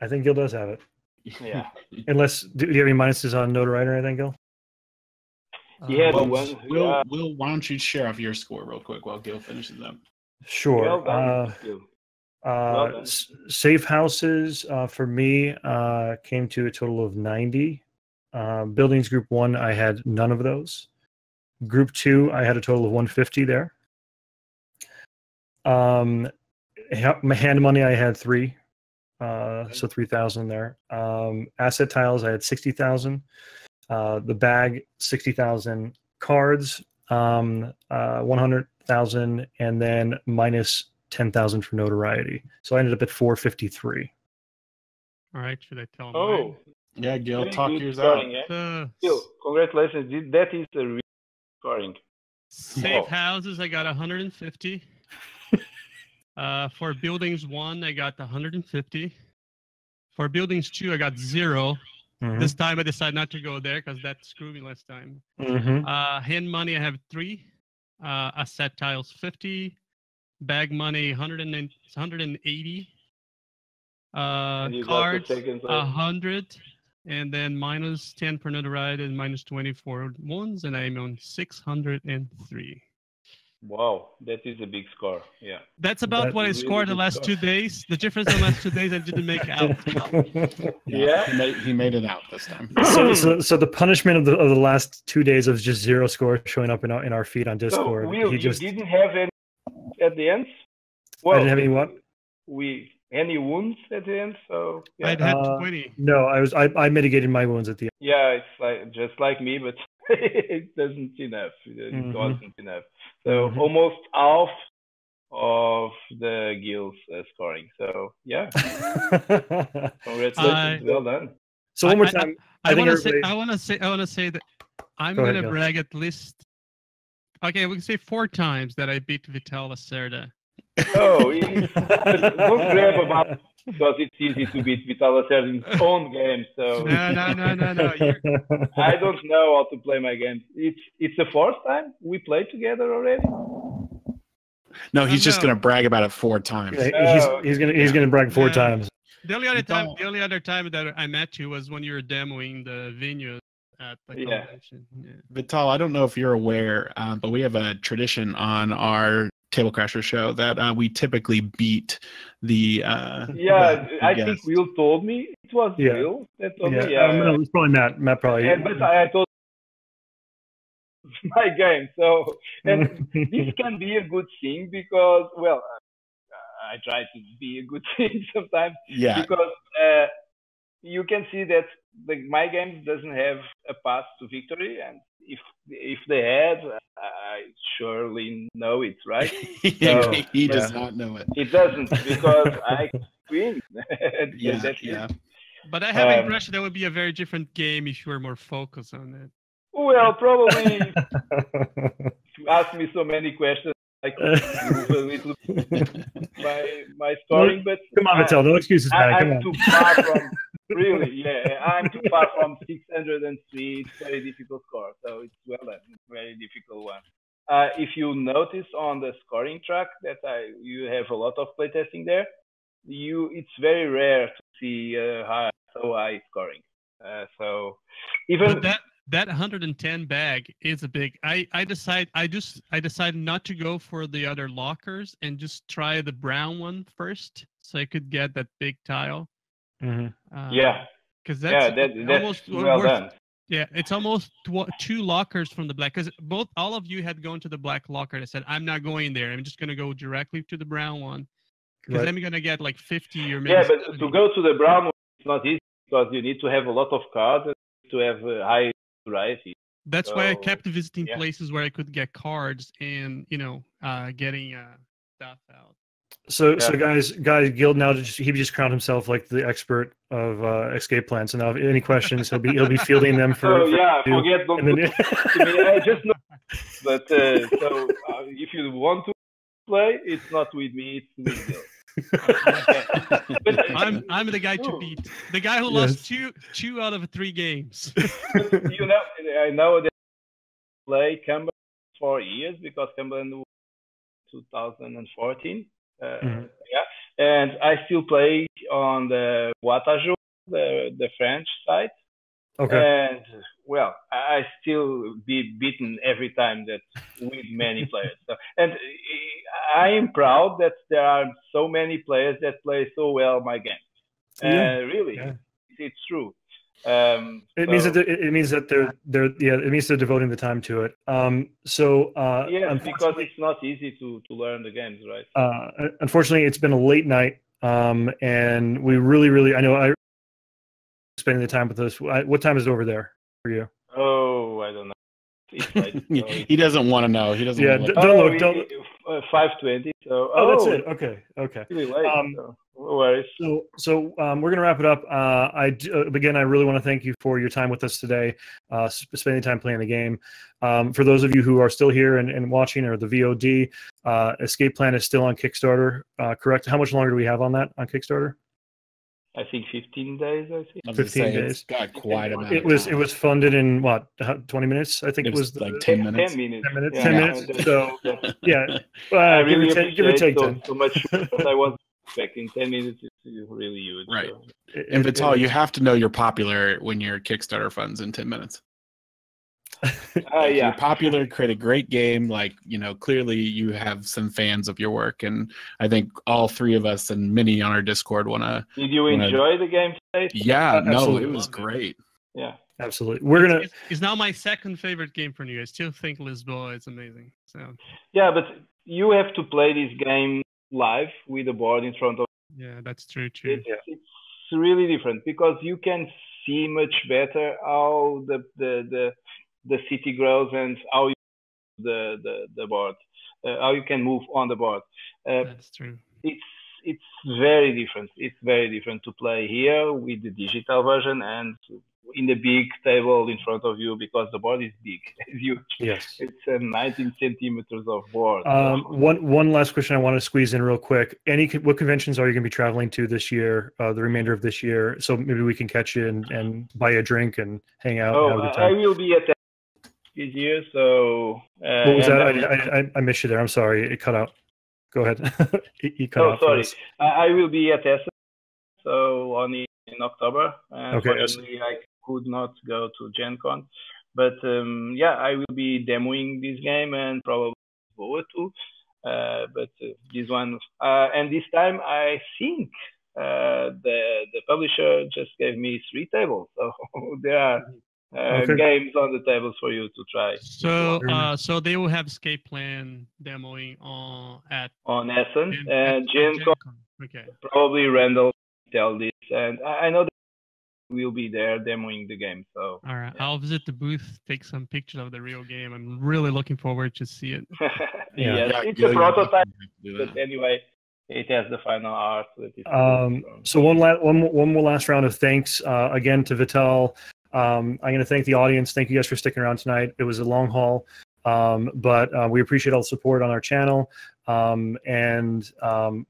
I think Gil does have it. Yeah. Unless, do you have any minuses on notoriety or anything, Gil? Yeah, Will, why don't you share off your score real quick while Gil finishes up? Sure. Well done, safe houses for me came to a total of 90. Buildings group 1, I had none of those. Group 2, I had a total of 150 there. Hand money, I had 3. So 3,000 there. Asset tiles, I had 60,000. The bag, 60,000. Cards, 100,000, and then minus 10,000 for notoriety. So I ended up at 453. All right, should I tell him? Oh, yeah, Gil, talk yours scoring, out. Gil, congratulations. That is a real scoring. Safe houses, I got 150. For buildings 1, I got 150. For buildings 2, I got 0. This time I decided not to go there because that screwed me last time. Hand money, I have 3. Asset tiles, 50. Bag money, 180. Cards, 100. And then minus 10 for notoriety and minus 20 for wounds, and I'm on 603. Wow, that is a big score. Yeah. That's about what I scored the last 2 days. The difference in the last 2 days, I didn't make out. He made it out this time. So the punishment of the last 2 days of just 0 score showing up in our feed on Discord. So, Will, you didn't have any at the end? Well, I didn't have any what? Any wounds at the end? So yeah. I'd had 20. No, I mitigated my wounds at the end. Yeah, it's like just like me, but it wasn't enough. So almost half of the Gil's scoring. So yeah, congratulations, well done. So one more time, I want to say that I'm going to brag at least. Okay, we can say 4 times that I beat Vital Lacerda. Oh, don't grab about it because it's easy to beat Vital Lacerda in his own game. So no. I don't know how to play my game. It's the 4th time we played together already. No, he's just going to brag about it 4 times. Yeah, he's gonna brag 4 times. The only other time that I met you was when you were demoing the vineyard at the convention. Yeah. Vital, I don't know if you're aware, but we have a tradition on our Table Crasher show that we typically beat the I think Will told me it was Will that told me. No, it was probably Matt probably. But I told my game. So and this can be a good thing because I try to be a good thing sometimes. Yeah. Because you can see that my game doesn't have a path to victory, and if they had, I surely know it, right? So, he does not know it. It doesn't because I win. But I have the impression that would be a very different game if you were more focused on it. Well, probably. If you ask me so many questions, I could move a little my scoring, but come on, Mattel, no excuses, man. I'm too far from I'm too far from 603. It's very difficult score, so it's very difficult one. If you notice on the scoring track that you have a lot of playtesting there, it's very rare to see so high scoring. So even that 110 bag is a big. I decided not to go for the other lockers and just try the brown one first, so I could get that big tile. Because that's almost well done. Yeah, it's almost 2 lockers from the black. Because all of you had gone to the black locker. I said, I'm not going there. I'm just gonna go directly to the brown one. Because then we're gonna get like 50 or maybe. Yeah, but 70. to go to the brown one, it's not easy because you need to have a lot of cards and to have a high variety. That's why I kept visiting places where I could get cards and getting stuff out. So guys, Guild now he just crowned himself like the expert of escape plans. So now, if any questions, he'll be fielding them for. Forget don't to me. I just know. But if you want to play, it's not with me. It's with Gil. I'm the guy to beat. The guy who lost two out of 3 games. I know that I play Cumberland for years because Cumberland was 2014. And I still play on the Watajou, the French side. Okay. And well, I still be beaten every time that with many players. And I am proud that there are so many players that play so well my game. Really, it's true. It means that they're devoting the time to it. Because it's not easy to learn the games, right? Unfortunately, it's been a late night, and we really I know I spending the time with us. What time is it over there for you? Oh, I don't know. It's late, he doesn't want to know. He doesn't. Yeah, don't look. 5:20. So that's it. Okay. Really late. No worries. So we're gonna wrap it up. Again, I really want to thank you for your time with us today, spending time playing the game. For those of you who are still here and watching, or the VOD, Escape Plan is still on Kickstarter. Correct? How much longer do we have on that on Kickstarter? I think 15 days. I think 15 days. It's got quite a amount. It was funded in what, 20 minutes? I think it was like 10 minutes. 10 minutes. 10 minutes. Yeah. 10 minutes. So I really give or take 10. So much as I was expecting. 10 minutes is really huge. Right. So. And Vital, you have to know you're popular when your Kickstarter funds in 10 minutes. You're popular, create a great game. Clearly you have some fans of your work, and I think all 3 of us and many on our Discord want to. Did you enjoy the game today? Yeah, no, it was great. Yeah, absolutely. It's now my second favorite game for you. I still think Lisboa is amazing. So. Yeah, but you have to play this game live with the board in front of. Yeah, that's true. It's really different because you can see much better how the city grows and how you the board, how you can move on the board. That's true. It's very different. It's very different to play here with the digital version and in the big table in front of you because the board is big. It's huge. Yes. It's 19 centimeters of board. One last question I want to squeeze in real quick. What conventions are you going to be traveling to this year, the remainder of this year? So maybe we can catch you and buy you a drink and hang out. And have a good time. I will be at this year. So what was that? I missed you there. I'm sorry. It cut out. Go ahead. You cut out. Sorry. I will be at Essen. So only in October. Unfortunately, I could not go to Gen Con. But I will be demoing this game and probably Boa too. But this one, and this time I think the publisher just gave me 3 tables. So there are games on the tables for you to try. So they will have Escape Plan demoing on Essen and Gen Con. Okay. Probably Randall tell this, and I know that we'll be there demoing the game. So all right, I'll visit the booth, take some pictures of the real game. I'm really looking forward to see it. It's a prototype, but anyway, it has the final art. So one more last round of thanks again to Vital. I'm going to thank the audience. Thank you guys for sticking around tonight. It was a long haul, but we appreciate all the support on our channel.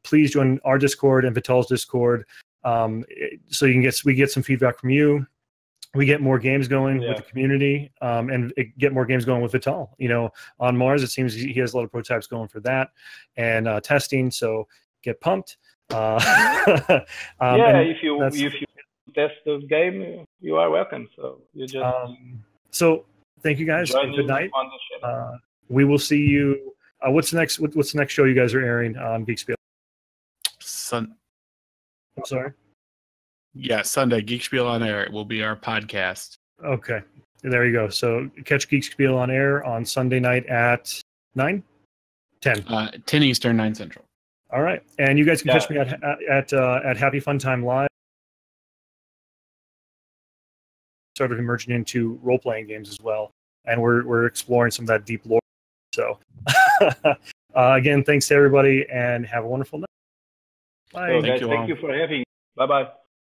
Please join our Discord and Vital's Discord, so we get some feedback from you. We get more games going with the community, and get more games going with Vital. You know, on Mars, it seems he has a lot of prototypes going for that and testing. So get pumped. If you test those game, you are welcome. So you just so thank you guys. Good night. We will see you. What's the next show you guys are airing on Geekspiel? I'm sorry. Yeah, Sunday, Geekspiel on Air will be our podcast. Okay, there you go. So catch Geekspiel on Air on Sunday night at 9, 10. 10 Eastern, 9 Central. All right, and you guys can catch me at HappyFunTimeLIVE. Started emerging into role-playing games as well, and we're exploring some of that deep lore. So again, thanks to everybody, and have a wonderful night. Bye. Thank you for having me. Bye-bye.